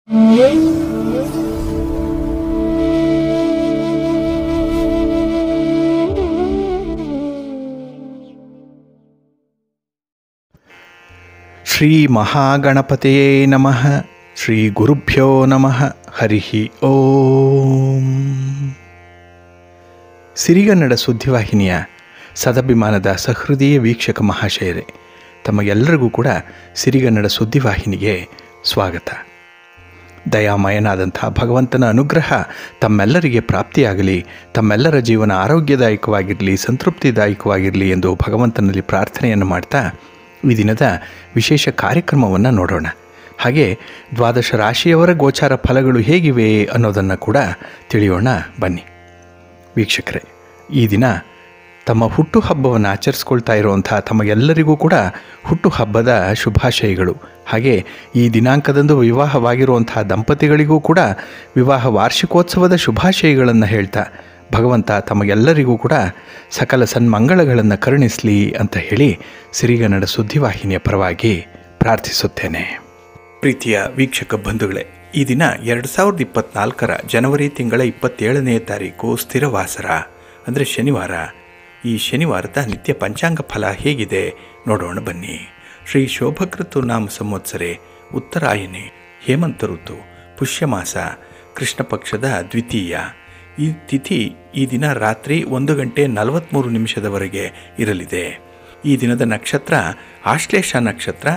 ಶ್ರೀ ಮಹಾಗಣಪತಿಯೇ ನಮಃ. ಶ್ರೀ ಗುರುಭ್ಯೋ ನಮಃ. ಹರಿ ಓಂ. ಸಿರಿಗನ್ನಡ ಸುದ್ದಿವಾಹಿನಿಯ ಸದಭಿಮಾನದ ಸಹೃದಯ ವೀಕ್ಷಕ ಮಹಾಶಯರೇ, ತಮಗೆಲ್ಲರಿಗೂ ಕೂಡ ಸಿರಿಗನ್ನಡ ಸುದ್ದಿವಾಹಿನಿಗೆ ಸ್ವಾಗತ. ದಯಾಮಯನಾದಂಥ ಭಗವಂತನ ಅನುಗ್ರಹ ತಮ್ಮೆಲ್ಲರಿಗೆ ಪ್ರಾಪ್ತಿಯಾಗಲಿ, ತಮ್ಮೆಲ್ಲರ ಜೀವನ ಆರೋಗ್ಯದಾಯಕವಾಗಿರಲಿ, ಸಂತೃಪ್ತಿದಾಯಕವಾಗಿರಲಿ ಎಂದು ಭಗವಂತನಲ್ಲಿ ಪ್ರಾರ್ಥನೆಯನ್ನು ಮಾಡ್ತಾ ಈ ದಿನದ ವಿಶೇಷ ಕಾರ್ಯಕ್ರಮವನ್ನು ನೋಡೋಣ. ಹಾಗೆ ದ್ವಾದಶ ರಾಶಿಯವರ ಗೋಚಾರ ಫಲಗಳು ಹೇಗಿವೆ ಅನ್ನೋದನ್ನು ಕೂಡ ತಿಳಿಯೋಣ ಬನ್ನಿ. ವೀಕ್ಷಕರೇ, ಈ ದಿನ ತಮ್ಮ ಹುಟ್ಟುಹಬ್ಬವನ್ನು ಆಚರಿಸ್ಕೊಳ್ತಾ ಇರುವಂಥ ತಮಗೆಲ್ಲರಿಗೂ ಕೂಡ ಹುಟ್ಟುಹಬ್ಬದ ಶುಭಾಶಯಗಳು. ಹಾಗೆ ಈ ದಿನಾಂಕದಂದು ವಿವಾಹವಾಗಿರುವಂಥ ದಂಪತಿಗಳಿಗೂ ಕೂಡ ವಿವಾಹ ವಾರ್ಷಿಕೋತ್ಸವದ ಶುಭಾಶಯಗಳನ್ನು ಹೇಳ್ತಾ ಭಗವಂತ ತಮಗೆಲ್ಲರಿಗೂ ಕೂಡ ಸಕಲ ಸನ್ಮಂಗಳಗಳನ್ನು ಕರುಣಿಸಲಿ ಅಂತ ಹೇಳಿ ಸಿರಿಗನ್ನಡ ಸುದ್ದಿವಾಹಿನಿಯ ಪರವಾಗಿ ಪ್ರಾರ್ಥಿಸುತ್ತೇನೆ. ಪ್ರೀತಿಯ ವೀಕ್ಷಕ ಬಂಧುಗಳೇ, ಈ ದಿನ 2024 ಜನವರಿ ತಿಂಗಳ 27ನೇ ತಾರೀಕು ಸ್ಥಿರವಾಸರ ಅಂದರೆ ಶನಿವಾರ. ಈ ಶನಿವಾರದ ನಿತ್ಯ ಪಂಚಾಂಗ ಫಲ ಹೇಗಿದೆ ನೋಡೋಣ ಬನ್ನಿ. ಶ್ರೀ ಶೋಭಕೃತು ನಾಮ ಸಂವತ್ಸರೆ ಉತ್ತರಾಯಣೆ ಹೇಮಂತ ಋತು ಪುಷ್ಯಮಾಸ ಕೃಷ್ಣ ಪಕ್ಷದ ದ್ವಿತೀಯ. ಈ ತಿಥಿ ಈ ದಿನ ರಾತ್ರಿ 1:43 ಇರಲಿದೆ. ಈ ದಿನದ ನಕ್ಷತ್ರ ಆಶ್ಲೇಷ ನಕ್ಷತ್ರ.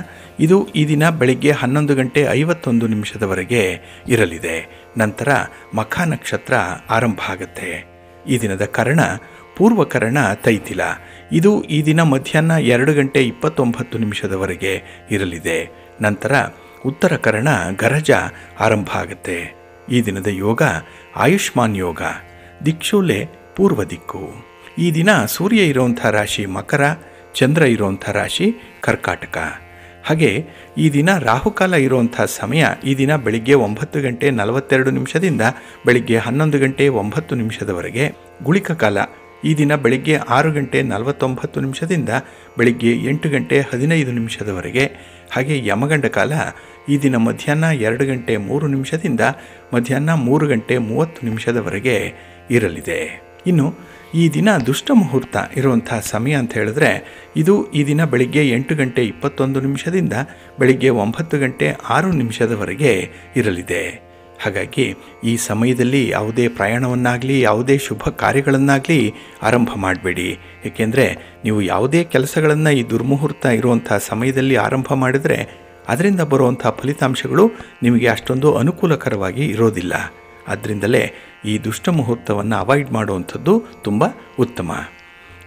ಇದು ಈ ದಿನ ಬೆಳಿಗ್ಗೆ 11:51 ಇರಲಿದೆ. ನಂತರ ಮಖ ನಕ್ಷತ್ರ ಆರಂಭ ಆಗುತ್ತೆ. ಈ ದಿನದ ಕರ್ಣ ಪೂರ್ವಕರ್ಣ ತೈತಿಲ. ಇದು ಈ ದಿನ ಮಧ್ಯಾಹ್ನ 2:29 ಇರಲಿದೆ. ನಂತರ ಉತ್ತರ ಕರ್ಣ ಗರಜ ಆರಂಭ ಆಗುತ್ತೆ. ಈ ದಿನದ ಯೋಗ ಆಯುಷ್ಮಾನ್ ಯೋಗ. ದಿಕ್ಷೂಲೆ ಪೂರ್ವ ದಿಕ್ಕು. ಈ ದಿನ ಸೂರ್ಯ ಇರುವಂಥ ರಾಶಿ ಮಕರ, ಚಂದ್ರ ಇರುವಂಥ ರಾಶಿ ಕರ್ಕಾಟಕ. ಹಾಗೆ ಈ ದಿನ ರಾಹುಕಾಲ ಇರುವಂಥ ಸಮಯ ಈ ದಿನ ಬೆಳಿಗ್ಗೆ 9:42 ಬೆಳಿಗ್ಗೆ 11:09 ಗುಳಿಕ ಕಾಲ ಈ ದಿನ ಬೆಳಿಗ್ಗೆ 6:49 ಬೆಳಿಗ್ಗೆ 8:15 ಹಾಗೆ ಯಮಗಂಡ ಕಾಲ ಈ ದಿನ ಮಧ್ಯಾಹ್ನ 2:03 ಮಧ್ಯಾಹ್ನ 3:30 ಇರಲಿದೆ. ಇನ್ನು ಈ ದಿನ ದುಷ್ಟ ಮುಹೂರ್ತ ಇರುವಂಥ ಸಮಯ ಅಂತ ಹೇಳಿದ್ರೆ ಇದು ಈ ದಿನ ಬೆಳಿಗ್ಗೆ 8:21 ಬೆಳಿಗ್ಗೆ 9:06 ಇರಲಿದೆ. ಹಾಗಾಗಿ ಈ ಸಮಯದಲ್ಲಿ ಯಾವುದೇ ಪ್ರಯಾಣವನ್ನಾಗಲಿ ಯಾವುದೇ ಶುಭ ಕಾರ್ಯಗಳನ್ನಾಗಲಿ ಆರಂಭ ಮಾಡಬೇಡಿ. ಏಕೆಂದರೆ ನೀವು ಯಾವುದೇ ಕೆಲಸಗಳನ್ನು ಈ ದುರ್ಮುಹೂರ್ತ ಇರುವಂಥ ಸಮಯದಲ್ಲಿ ಆರಂಭ ಮಾಡಿದರೆ ಅದರಿಂದ ಬರುವಂಥ ಫಲಿತಾಂಶಗಳು ನಿಮಗೆ ಅಷ್ಟೊಂದು ಅನುಕೂಲಕರವಾಗಿ ಇರೋದಿಲ್ಲ. ಆದ್ದರಿಂದಲೇ ಈ ದುಷ್ಟ ಮುಹೂರ್ತವನ್ನು ಅವಾಯ್ಡ್ ಮಾಡುವಂಥದ್ದು ತುಂಬ ಉತ್ತಮ.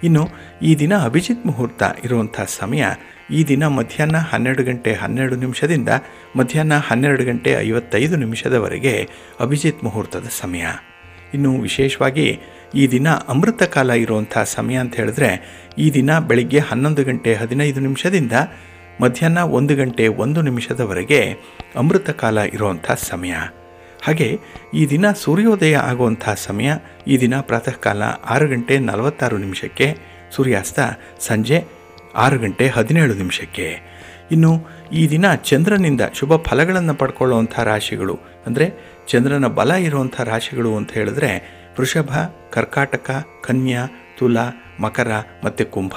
ಇನ್ನು ಈ ದಿನ ಅಭಿಜಿತ್ ಮುಹೂರ್ತ ಇರುವಂಥ ಸಮಯ ಈ ದಿನ ಮಧ್ಯಾಹ್ನ 12:12 ಮಧ್ಯಾಹ್ನ 12:55 ಅಭಿಜಿತ್ ಮುಹೂರ್ತದ ಸಮಯ. ಇನ್ನು ವಿಶೇಷವಾಗಿ ಈ ದಿನ ಅಮೃತ ಕಾಲ ಇರುವಂಥ ಸಮಯ ಅಂತ ಹೇಳಿದ್ರೆ ಈ ದಿನ ಬೆಳಿಗ್ಗೆ 11:15 ಮಧ್ಯಾಹ್ನ 1:01 ಅಮೃತ ಕಾಲ ಇರುವಂಥ ಸಮಯ. ಹಾಗೆ ಈ ದಿನ ಸೂರ್ಯೋದಯ ಆಗುವಂಥ ಸಮಯ ಈ ದಿನ ಪ್ರಾತಃ ಕಾಲ 6:46 ಸೂರ್ಯಾಸ್ತ ಸಂಜೆ 6:17. ಇನ್ನು ಈ ದಿನ ಚಂದ್ರನಿಂದ ಶುಭ ಫಲಗಳನ್ನು ಪಡ್ಕೊಳ್ಳುವಂಥ ರಾಶಿಗಳು ಅಂದರೆ ಚಂದ್ರನ ಬಲ ಇರುವಂಥ ರಾಶಿಗಳು ಅಂತ ಹೇಳಿದ್ರೆ ವೃಷಭ, ಕರ್ಕಾಟಕ, ಕನ್ಯಾ, ತುಲಾ, ಮಕರ ಮತ್ತು ಕುಂಭ.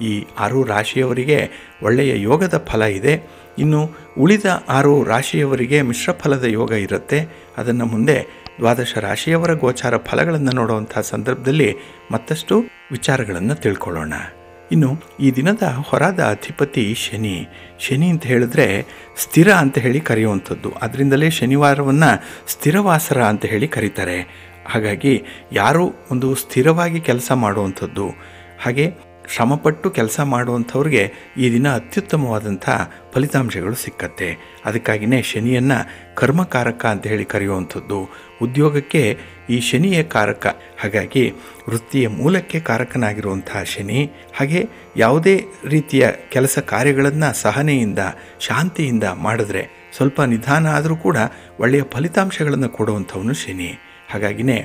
ಈ 6 ರಾಶಿಯವರಿಗೆ ಒಳ್ಳೆಯ ಯೋಗದ ಫಲ ಇದೆ. ಇನ್ನು ಉಳಿದ 6 ರಾಶಿಯವರಿಗೆ ಮಿಶ್ರ ಫಲದ ಯೋಗ ಇರುತ್ತೆ. ಅದನ್ನು ಮುಂದೆ ದ್ವಾದಶ ರಾಶಿಯವರ ಗೋಚಾರ ಫಲಗಳನ್ನು ನೋಡುವಂಥ ಸಂದರ್ಭದಲ್ಲಿ ಮತ್ತಷ್ಟು ವಿಚಾರಗಳನ್ನು ತಿಳ್ಕೊಳ್ಳೋಣ. ಇನ್ನು ಈ ದಿನದ ಹೊರದ ಅಧಿಪತಿ ಶನಿ. ಶನಿ ಅಂತ ಹೇಳಿದ್ರೆ ಸ್ಥಿರ ಅಂತ ಹೇಳಿ ಕರೆಯುವಂಥದ್ದು. ಅದರಿಂದಲೇ ಶನಿವಾರವನ್ನು ಸ್ಥಿರವಾಸರ ಅಂತ ಹೇಳಿ ಕರೀತಾರೆ. ಹಾಗಾಗಿ ಯಾರು ಒಂದು ಸ್ಥಿರವಾಗಿ ಕೆಲಸ ಮಾಡುವಂಥದ್ದು ಹಾಗೆ ಶ್ರಮಪಟ್ಟು ಕೆಲಸ ಮಾಡುವಂಥವ್ರಿಗೆ ಈ ದಿನ ಅತ್ಯುತ್ತಮವಾದಂಥ ಫಲಿತಾಂಶಗಳು ಸಿಕ್ಕತ್ತೆ. ಅದಕ್ಕಾಗಿಯೇ ಶನಿಯನ್ನು ಕರ್ಮಕಾರಕ ಅಂತ ಹೇಳಿ ಕರೆಯುವಂಥದ್ದು. ಉದ್ಯೋಗಕ್ಕೆ ಈ ಶನಿಯೇ ಕಾರಕ. ಹಾಗಾಗಿ ವೃತ್ತಿಯ ಮೂಲಕ್ಕೆ ಕಾರಕನಾಗಿರುವಂಥ ಶನಿ ಹಾಗೆ ಯಾವುದೇ ರೀತಿಯ ಕೆಲಸ ಕಾರ್ಯಗಳನ್ನು ಸಹನೆಯಿಂದ ಶಾಂತಿಯಿಂದ ಮಾಡಿದ್ರೆ ಸ್ವಲ್ಪ ನಿಧಾನ ಆದರೂ ಕೂಡ ಒಳ್ಳೆಯ ಫಲಿತಾಂಶಗಳನ್ನು ಕೊಡುವಂಥವನು ಶನಿ. ಹಾಗಾಗಿಯೇ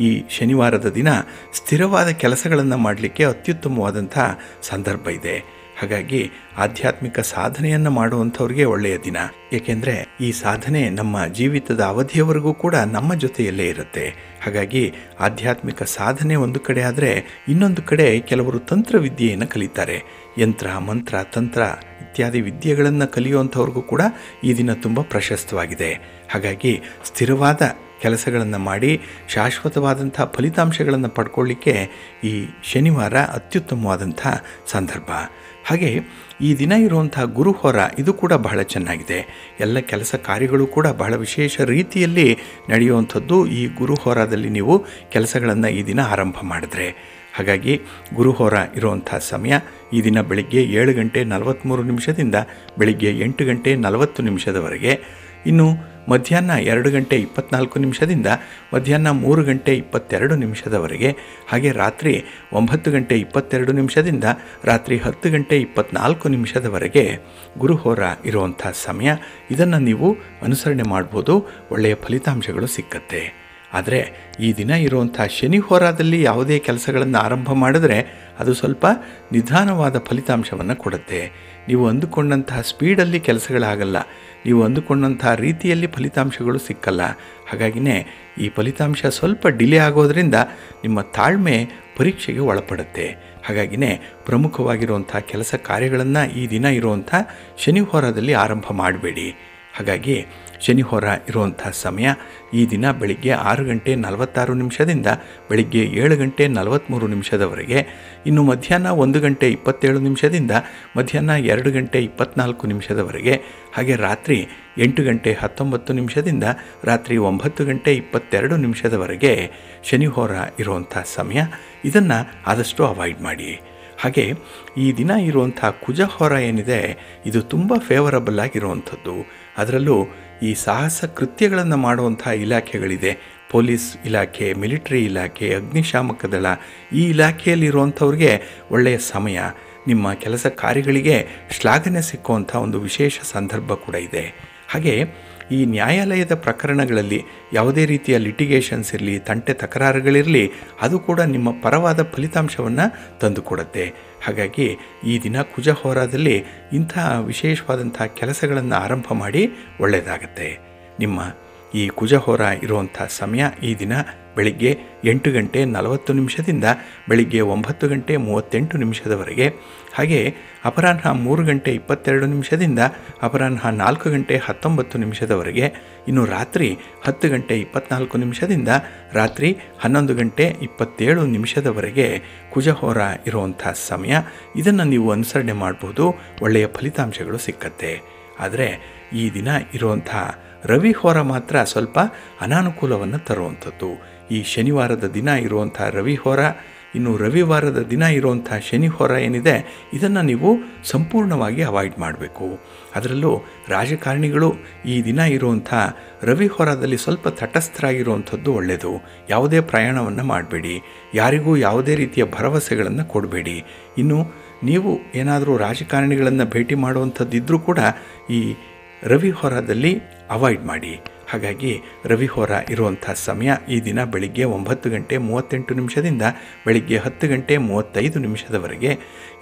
ಈ ಶನಿವಾರದ ದಿನ ಸ್ಥಿರವಾದ ಕೆಲಸಗಳನ್ನು ಮಾಡಲಿಕ್ಕೆ ಅತ್ಯುತ್ತಮವಾದಂಥ ಸಂದರ್ಭ ಇದೆ. ಹಾಗಾಗಿ ಆಧ್ಯಾತ್ಮಿಕ ಸಾಧನೆಯನ್ನು ಮಾಡುವಂಥವ್ರಿಗೆ ಒಳ್ಳೆಯ ದಿನ. ಏಕೆಂದರೆ ಈ ಸಾಧನೆ ನಮ್ಮ ಜೀವಿತದ ಅವಧಿಯವರೆಗೂ ಕೂಡ ನಮ್ಮ ಜೊತೆಯಲ್ಲೇ ಇರುತ್ತೆ. ಹಾಗಾಗಿ ಆಧ್ಯಾತ್ಮಿಕ ಸಾಧನೆ ಒಂದು ಕಡೆ ಆದರೆ, ಇನ್ನೊಂದು ಕಡೆ ಕೆಲವರು ತಂತ್ರವಿದ್ಯೆಯನ್ನು ಕಲಿತಾರೆ. ಯಂತ್ರ, ಮಂತ್ರ, ತಂತ್ರ ಇತ್ಯಾದಿ ವಿದ್ಯೆಗಳನ್ನು ಕಲಿಯುವಂಥವ್ರಿಗೂ ಕೂಡ ಈ ದಿನ ತುಂಬ ಪ್ರಶಸ್ತವಾಗಿದೆ. ಹಾಗಾಗಿ ಸ್ಥಿರವಾದ ಕೆಲಸಗಳನ್ನು ಮಾಡಿ ಶಾಶ್ವತವಾದಂಥ ಫಲಿತಾಂಶಗಳನ್ನು ಪಡ್ಕೊಳ್ಳಿಕ್ಕೆ ಈ ಶನಿವಾರ ಅತ್ಯುತ್ತಮವಾದಂಥ ಸಂದರ್ಭ. ಹಾಗೆ ಈ ದಿನ ಇರುವಂಥ ಗುರುಹೋರ ಇದು ಕೂಡ ಬಹಳ ಚೆನ್ನಾಗಿದೆ. ಎಲ್ಲ ಕೆಲಸ ಕಾರ್ಯಗಳು ಕೂಡ ಬಹಳ ವಿಶೇಷ ರೀತಿಯಲ್ಲಿ ನಡೆಯುವಂಥದ್ದು ಈ ಗುರುಹೋರಾದಲ್ಲಿ ನೀವು ಕೆಲಸಗಳನ್ನು ಈ ದಿನ ಆರಂಭ ಮಾಡಿದ್ರೆ. ಹಾಗಾಗಿ ಗುರುಹೋರ ಇರುವಂಥ ಸಮಯ ಈ ದಿನ ಬೆಳಿಗ್ಗೆ 7 ಗಂಟೆ 43 ನಿಮಿಷದಿಂದ ಬೆಳಿಗ್ಗೆ 8 ಗಂಟೆ 40 ನಿಮಿಷದವರೆಗೆ. ಇನ್ನು ಮಧ್ಯಾಹ್ನ 2 ಗಂಟೆ 24 ನಿಮಿಷದಿಂದ ಮಧ್ಯಾಹ್ನ 3 ಗಂಟೆ 22 ನಿಮಿಷದವರೆಗೆ. ಹಾಗೆ ರಾತ್ರಿ 9 ಗಂಟೆ 22 ನಿಮಿಷದಿಂದ ರಾತ್ರಿ 10 ಗಂಟೆ 24 ನಿಮಿಷದವರೆಗೆ ಗುರುಹೋರ ಇರುವಂಥ ಸಮಯ. ಇದನ್ನು ನೀವು ಅನುಸರಣೆ ಮಾಡ್ಬೋದು, ಒಳ್ಳೆಯ ಫಲಿತಾಂಶಗಳು ಸಿಕ್ಕತ್ತೆ. ಆದರೆ ಈ ದಿನ ಇರುವಂಥ ಶನಿ ಹೋರಾದಲ್ಲಿ ಯಾವುದೇ ಕೆಲಸಗಳನ್ನು ಆರಂಭ ಮಾಡಿದ್ರೆ ಅದು ಸ್ವಲ್ಪ ನಿಧಾನವಾದ ಫಲಿತಾಂಶವನ್ನು ಕೊಡುತ್ತೆ. ನೀವು ಅಂದುಕೊಂಡಂತಹ ಸ್ಪೀಡಲ್ಲಿ ಕೆಲಸಗಳಾಗಲ್ಲ, ನೀವು ಅಂದುಕೊಂಡಂಥ ರೀತಿಯಲ್ಲಿ ಫಲಿತಾಂಶಗಳು ಸಿಕ್ಕಲ್ಲ. ಹಾಗಾಗಿನೇ ಈ ಫಲಿತಾಂಶ ಸ್ವಲ್ಪ ಡಿಲೇ ಆಗೋದ್ರಿಂದ ನಿಮ್ಮ ತಾಳ್ಮೆ ಪರೀಕ್ಷೆಗೆ ಒಳಪಡುತ್ತೆ. ಹಾಗಾಗಿನೇ ಪ್ರಮುಖವಾಗಿರುವಂಥ ಕೆಲಸ ಕಾರ್ಯಗಳನ್ನು ಈ ದಿನ ಇರುವಂಥ ಶನಿ ಹೋರಾದಲ್ಲಿ ಆರಂಭ ಮಾಡಬೇಡಿ. ಹಾಗಾಗಿ ಶನಿ ಹೋರ ಇರುವಂಥ ಸಮಯ ಈ ದಿನ ಬೆಳಿಗ್ಗೆ 6 ಗಂಟೆ 46 ನಿಮಿಷದಿಂದ ಬೆಳಿಗ್ಗೆ 7 ಗಂಟೆ 43 ನಿಮಿಷದವರೆಗೆ. ಇನ್ನು ಮಧ್ಯಾಹ್ನ 1 ಗಂಟೆ 27 ನಿಮಿಷದಿಂದ ಮಧ್ಯಾಹ್ನ 2 ಗಂಟೆ 24 ನಿಮಿಷದವರೆಗೆ. ಹಾಗೆ ರಾತ್ರಿ 8 ಗಂಟೆ 19 ನಿಮಿಷದಿಂದ ರಾತ್ರಿ 9 ಗಂಟೆ 22 ನಿಮಿಷದವರೆಗೆ ಶನಿ ಹೋರ ಇರುವಂಥ ಸಮಯ. ಇದನ್ನು ಆದಷ್ಟು ಅವಾಯ್ಡ್ ಮಾಡಿ. ಹಾಗೆ ಈ ದಿನ ಇರುವಂಥ ಕುಜ ಹೋರ ಏನಿದೆ ಇದು ತುಂಬ ಫೇವರಬಲ್ ಆಗಿರುವಂಥದ್ದು. ಅದರಲ್ಲೂ ಈ ಸಾಹಸ ಕೃತ್ಯಗಳನ್ನು ಮಾಡುವಂಥ ಇಲಾಖೆಗಳಿದೆ. ಪೊಲೀಸ್ ಇಲಾಖೆ, ಮಿಲಿಟರಿ ಇಲಾಖೆ, ಅಗ್ನಿಶಾಮಕ ದಳ, ಈ ಇಲಾಖೆಯಲ್ಲಿರುವಂಥವ್ರಿಗೆ ಒಳ್ಳೆಯ ಸಮಯ. ನಿಮ್ಮ ಕೆಲಸ ಕಾರ್ಯಗಳಿಗೆ ಶ್ಲಾಘನೆ ಸಿಕ್ಕುವಂಥ ಒಂದು ವಿಶೇಷ ಸಂದರ್ಭ ಕೂಡ ಇದೆ. ಹಾಗೆ ಈ ನ್ಯಾಯಾಲಯದ ಪ್ರಕರಣಗಳಲ್ಲಿ ಯಾವುದೇ ರೀತಿಯ ಲಿಟಿಗೇಷನ್ಸ್ ಇರಲಿ, ತಂಟೆ ತಕರಾರುಗಳಿರಲಿ, ಅದು ಕೂಡ ನಿಮ್ಮ ಪರವಾದ ಫಲಿತಾಂಶವನ್ನು ತಂದುಕೊಡುತ್ತೆ. ಹಾಗಾಗಿ ಈ ದಿನ ಕುಜ ಹೋರಾದಲ್ಲಿ ಇಂಥ ವಿಶೇಷವಾದಂಥ ಕೆಲಸಗಳನ್ನು ಆರಂಭ ಮಾಡಿ ಒಳ್ಳೆಯದಾಗತ್ತೆ. ನಿಮ್ಮ ಈ ಕುಜ ಹೋರ ಇರುವಂಥ ಸಮಯ ಈ ದಿನ ಬೆಳಿಗ್ಗೆ 8 ಗಂಟೆ 40 ನಿಮಿಷದಿಂದ ಬೆಳಿಗ್ಗೆ 9 ಗಂಟೆ 38 ನಿಮಿಷದವರೆಗೆ. ಹಾಗೆ ಅಪರಾಹ್ನ 3 ಗಂಟೆ 22 ನಿಮಿಷದಿಂದ ಅಪರಾಹ್ನ 4 ಗಂಟೆ 19 ನಿಮಿಷದವರೆಗೆ. ಇನ್ನು ರಾತ್ರಿ 10 ಗಂಟೆ 24 ನಿಮಿಷದಿಂದ ರಾತ್ರಿ 11 ಗಂಟೆ 27 ನಿಮಿಷದವರೆಗೆ ಕುಜಹೋರ ಇರುವಂಥ ಸಮಯ. ಇದನ್ನು ನೀವು ಅನುಸರಣೆ ಮಾಡ್ಬೋದು, ಒಳ್ಳೆಯ ಫಲಿತಾಂಶಗಳು ಸಿಕ್ಕತ್ತೆ. ಆದರೆ ಈ ದಿನ ಇರುವಂಥ ರವಿ ಹೋರ ಮಾತ್ರ ಸ್ವಲ್ಪ ಅನಾನುಕೂಲವನ್ನು ತರುವಂಥದ್ದು. ಈ ಶನಿವಾರದ ದಿನ ಇರುವಂಥ ರವಿ ಹೋರ, ಇನ್ನು ರವಿವಾರದ ದಿನ ಇರುವಂಥ ಶನಿ ಹೋರ ಏನಿದೆ ಇದನ್ನು ನೀವು ಸಂಪೂರ್ಣವಾಗಿ ಅವಾಯ್ಡ್ ಮಾಡಬೇಕು. ಅದರಲ್ಲೂ ರಾಜಕಾರಣಿಗಳು ಈ ದಿನ ಇರುವಂಥ ರವಿ ಹೋರಾದಲ್ಲಿ ಸ್ವಲ್ಪ ತಟಸ್ಥರಾಗಿರುವಂಥದ್ದು ಒಳ್ಳೆಯದು. ಯಾವುದೇ ಪ್ರಯಾಣವನ್ನು ಮಾಡಬೇಡಿ, ಯಾರಿಗೂ ಯಾವುದೇ ರೀತಿಯ ಭರವಸೆಗಳನ್ನು ಕೊಡಬೇಡಿ. ಇನ್ನು ನೀವು ಏನಾದರೂ ರಾಜಕಾರಣಿಗಳನ್ನು ಭೇಟಿ ಮಾಡುವಂಥದ್ದಿದ್ದರೂ ಕೂಡ ಈ ರವಿ ಹೋರಾದಲ್ಲಿ ಅವಾಯ್ಡ್ ಮಾಡಿ. ಹಾಗಾಗಿ ರವಿ ಹೋರ ಇರುವಂಥ ಸಮಯ ಈ ದಿನ ಬೆಳಿಗ್ಗೆ 9 ಗಂಟೆ 38 ನಿಮಿಷದಿಂದ ಬೆಳಿಗ್ಗೆ 10 ಗಂಟೆ 35 ನಿಮಿಷದವರೆಗೆ.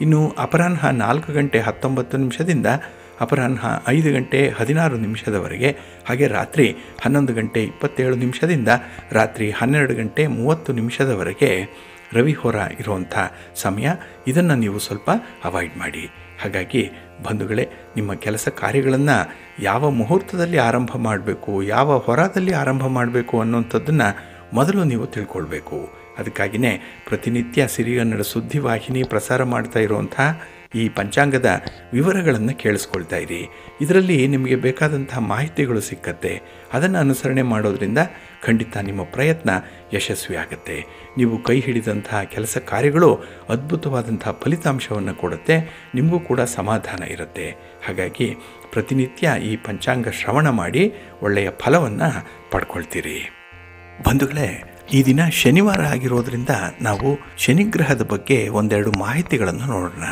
ಇನ್ನು ಅಪರಾಹ್ನ 4 ಗಂಟೆ 19 ನಿಮಿಷದಿಂದ ಅಪರಾಹ್ನ 5 ಗಂಟೆ 16 ನಿಮಿಷದವರೆಗೆ. ಹಾಗೆ ರಾತ್ರಿ 11 ಗಂಟೆ 27 ನಿಮಿಷದಿಂದ ರಾತ್ರಿ 12 ಗಂಟೆ 30 ನಿಮಿಷದವರೆಗೆ ರವಿ ಹೋರ ಇರುವಂಥ ಸಮಯ. ಇದನ್ನು ನೀವು ಸ್ವಲ್ಪ ಅವಾಯ್ಡ್ ಮಾಡಿ. ಹಾಗಾಗಿ ಬಂಧುಗಳೇ, ನಿಮ್ಮ ಕೆಲಸ ಕಾರ್ಯಗಳನ್ನು ಯಾವ ಮುಹೂರ್ತದಲ್ಲಿ ಆರಂಭ ಮಾಡಬೇಕು, ಯಾವ ಹೊರದಲ್ಲಿ ಆರಂಭ ಮಾಡಬೇಕು ಅನ್ನೋಂಥದ್ದನ್ನು ಮೊದಲು ನೀವು ತಿಳ್ಕೊಳ್ಬೇಕು. ಅದಕ್ಕಾಗಿಯೇ ಪ್ರತಿನಿತ್ಯ ಸಿರಿಗನ್ನಡ ಸುದ್ದಿವಾಹಿನಿ ಪ್ರಸಾರ ಮಾಡ್ತಾ ಇರುವಂಥ ಈ ಪಂಚಾಂಗದ ವಿವರಗಳನ್ನು ಕೇಳಿಸ್ಕೊಳ್ತಾ ಇರಿ. ಇದರಲ್ಲಿ ನಿಮಗೆ ಬೇಕಾದಂಥ ಮಾಹಿತಿಗಳು ಸಿಕ್ಕತ್ತೆ. ಅದನ್ನು ಅನುಸರಣೆ ಮಾಡೋದ್ರಿಂದ ಖಂಡಿತ ನಿಮ್ಮ ಪ್ರಯತ್ನ ಯಶಸ್ವಿ ಆಗುತ್ತೆ. ನೀವು ಕೈ ಹಿಡಿದಂಥ ಕೆಲಸ ಕಾರ್ಯಗಳು ಅದ್ಭುತವಾದಂಥ ಫಲಿತಾಂಶವನ್ನು ಕೊಡುತ್ತೆ, ನಿಮಗೂ ಕೂಡ ಸಮಾಧಾನ ಇರುತ್ತೆ. ಹಾಗಾಗಿ ಪ್ರತಿನಿತ್ಯ ಈ ಪಂಚಾಂಗ ಶ್ರವಣ ಮಾಡಿ ಒಳ್ಳೆಯ ಫಲವನ್ನು ಪಡ್ಕೊಳ್ತೀರಿ. ಬಂಧುಗಳೇ, ಈ ದಿನ ಶನಿವಾರ ಆಗಿರೋದ್ರಿಂದ ನಾವು ಶನಿಗ್ರಹದ ಬಗ್ಗೆ ಒಂದೆರಡು ಮಾಹಿತಿಗಳನ್ನು ನೋಡೋಣ.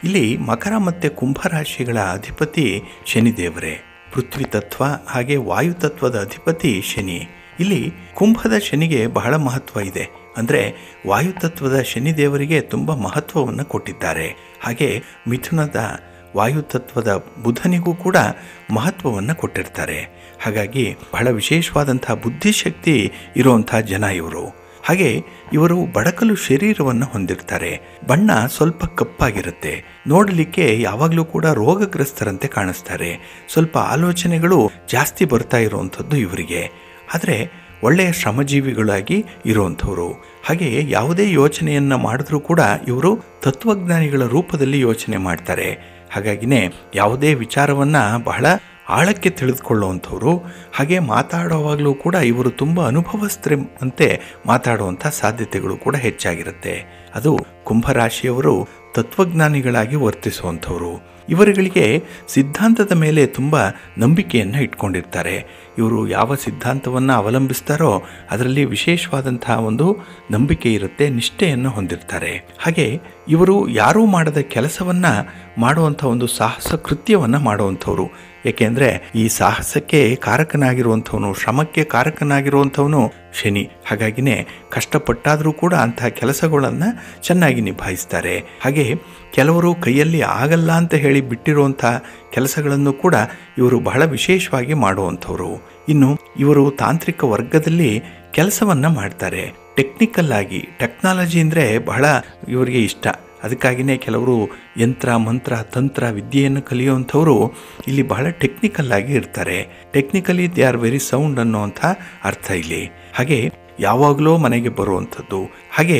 ಇಲ್ಲಿ ಮಕರ ಮತ್ತು ಕುಂಭರಾಶಿಗಳ ಅಧಿಪತಿ ಶನಿದೇವರೇ. ಪೃಥ್ವಿ ತತ್ವ ಹಾಗೆ ವಾಯು ತತ್ವದ ಅಧಿಪತಿ ಶನಿ. ಇಲ್ಲಿ ಕುಂಭದ ಶನಿಗೆ ಬಹಳ ಮಹತ್ವ ಇದೆ. ಅಂದರೆ ವಾಯುತತ್ವದ ಶನಿದೇವರಿಗೆ ತುಂಬ ಮಹತ್ವವನ್ನು ಕೊಟ್ಟಿದ್ದಾರೆ. ಹಾಗೆ ಮಿಥುನದ ವಾಯುತತ್ವದ ಬುಧನಿಗೂ ಕೂಡ ಮಹತ್ವವನ್ನು ಕೊಟ್ಟಿರ್ತಾರೆ. ಹಾಗಾಗಿ ಬಹಳ ವಿಶೇಷವಾದಂಥ ಬುದ್ಧಿಶಕ್ತಿ ಇರುವಂಥ ಜನ ಇವರು. ಹಾಗೆ ಇವರು ಬಡಕಲು ಶರೀರವನ್ನು ಹೊಂದಿರ್ತಾರೆ. ಬಣ್ಣ ಸ್ವಲ್ಪ ಕಪ್ಪಾಗಿರುತ್ತೆ. ನೋಡಲಿಕ್ಕೆ ಯಾವಾಗಲೂ ಕೂಡ ರೋಗಗ್ರಸ್ತರಂತೆ ಕಾಣಿಸ್ತಾರೆ. ಸ್ವಲ್ಪ ಆಲೋಚನೆಗಳು ಜಾಸ್ತಿ ಬರ್ತಾ ಇರುವಂಥದ್ದು ಇವರಿಗೆ. ಆದರೆ ಒಳ್ಳೆಯ ಶ್ರಮಜೀವಿಗಳಾಗಿ ಇರುವಂಥವ್ರು. ಹಾಗೆ ಯಾವುದೇ ಯೋಚನೆಯನ್ನು ಮಾಡಿದ್ರೂ ಕೂಡ ಇವರು ತತ್ವಜ್ಞಾನಿಗಳ ರೂಪದಲ್ಲಿ ಯೋಚನೆ ಮಾಡ್ತಾರೆ. ಹಾಗಾಗಿನೇ ಯಾವುದೇ ವಿಚಾರವನ್ನು ಬಹಳ ಆಳಕ್ಕೆ ತಿಳಿದುಕೊಳ್ಳುವಂಥವ್ರು. ಹಾಗೆ ಮಾತಾಡುವಾಗಲೂ ಕೂಡ ಇವರು ತುಂಬ ಅನುಭವಸ್ಥರು ಅಂತೆ ಮಾತಾಡುವಂಥ ಸಾಧ್ಯತೆಗಳು ಕೂಡ ಹೆಚ್ಚಾಗಿರುತ್ತೆ. ಅದು ಕುಂಭರಾಶಿಯವರು ತತ್ವಜ್ಞಾನಿಗಳಾಗಿ ವರ್ತಿಸುವಂಥವ್ರು. ಇವರುಗಳಿಗೆ ಸಿದ್ಧಾಂತದ ಮೇಲೆ ತುಂಬ ನಂಬಿಕೆಯನ್ನು ಇಟ್ಕೊಂಡಿರ್ತಾರೆ. ಇವರು ಯಾವ ಸಿದ್ಧಾಂತವನ್ನು ಅವಲಂಬಿಸ್ತಾರೋ ಅದರಲ್ಲಿ ವಿಶೇಷವಾದಂತಹ ಒಂದು ನಂಬಿಕೆ ಇರುತ್ತೆ, ನಿಷ್ಠೆಯನ್ನು ಹೊಂದಿರ್ತಾರೆ. ಹಾಗೆ ಇವರು ಯಾರೂ ಮಾಡದ ಕೆಲಸವನ್ನು ಮಾಡುವಂಥ ಒಂದು ಸಾಹಸ ಕೃತ್ಯವನ್ನು ಮಾಡುವಂಥವ್ರು. ಏಕೆಂದರೆ ಈ ಸಾಹಸಕ್ಕೆ ಕಾರಕನಾಗಿರುವಂಥವನು, ಶ್ರಮಕ್ಕೆ ಕಾರಕನಾಗಿರುವಂಥವನು ಶನಿ. ಹಾಗಾಗಿನೇ ಕಷ್ಟಪಟ್ಟಾದರೂ ಕೂಡ ಅಂತಹ ಕೆಲಸಗಳನ್ನು ಚೆನ್ನಾಗಿ ನಿಭಾಯಿಸ್ತಾರೆ. ಹಾಗೆ ಕೆಲವರು ಕೈಯಲ್ಲಿ ಆಗಲ್ಲ ಅಂತ ಹೇಳಿ ಬಿಟ್ಟಿರುವಂಥ ಕೆಲಸಗಳನ್ನು ಕೂಡ ಇವರು ಬಹಳ ವಿಶೇಷವಾಗಿ ಮಾಡುವಂಥವ್ರು. ಇನ್ನು ಇವರು ತಾಂತ್ರಿಕ ವರ್ಗದಲ್ಲಿ ಕೆಲಸವನ್ನು ಮಾಡ್ತಾರೆ. ಟೆಕ್ನಿಕಲ್ ಆಗಿ, ಟೆಕ್ನಾಲಜಿ ಅಂದರೆ ಬಹಳ ಇವರಿಗೆ ಇಷ್ಟ. ಅದಕ್ಕಾಗಿಯೇ ಕೆಲವರು ಯಂತ್ರ ಮಂತ್ರ ತಂತ್ರ ವಿದ್ಯೆಯನ್ನು ಕಲಿಯುವಂಥವರು ಇಲ್ಲಿ ಬಹಳ ಟೆಕ್ನಿಕಲ್ ಆಗಿ ಇರ್ತಾರೆ. Technically they are very sound ಅನ್ನೋವಂಥ ಅರ್ಥ ಇಲ್ಲಿ. ಹಾಗೆ ಯಾವಾಗಲೂ ಮನೆಗೆ ಬರುವಂಥದ್ದು. ಹಾಗೆ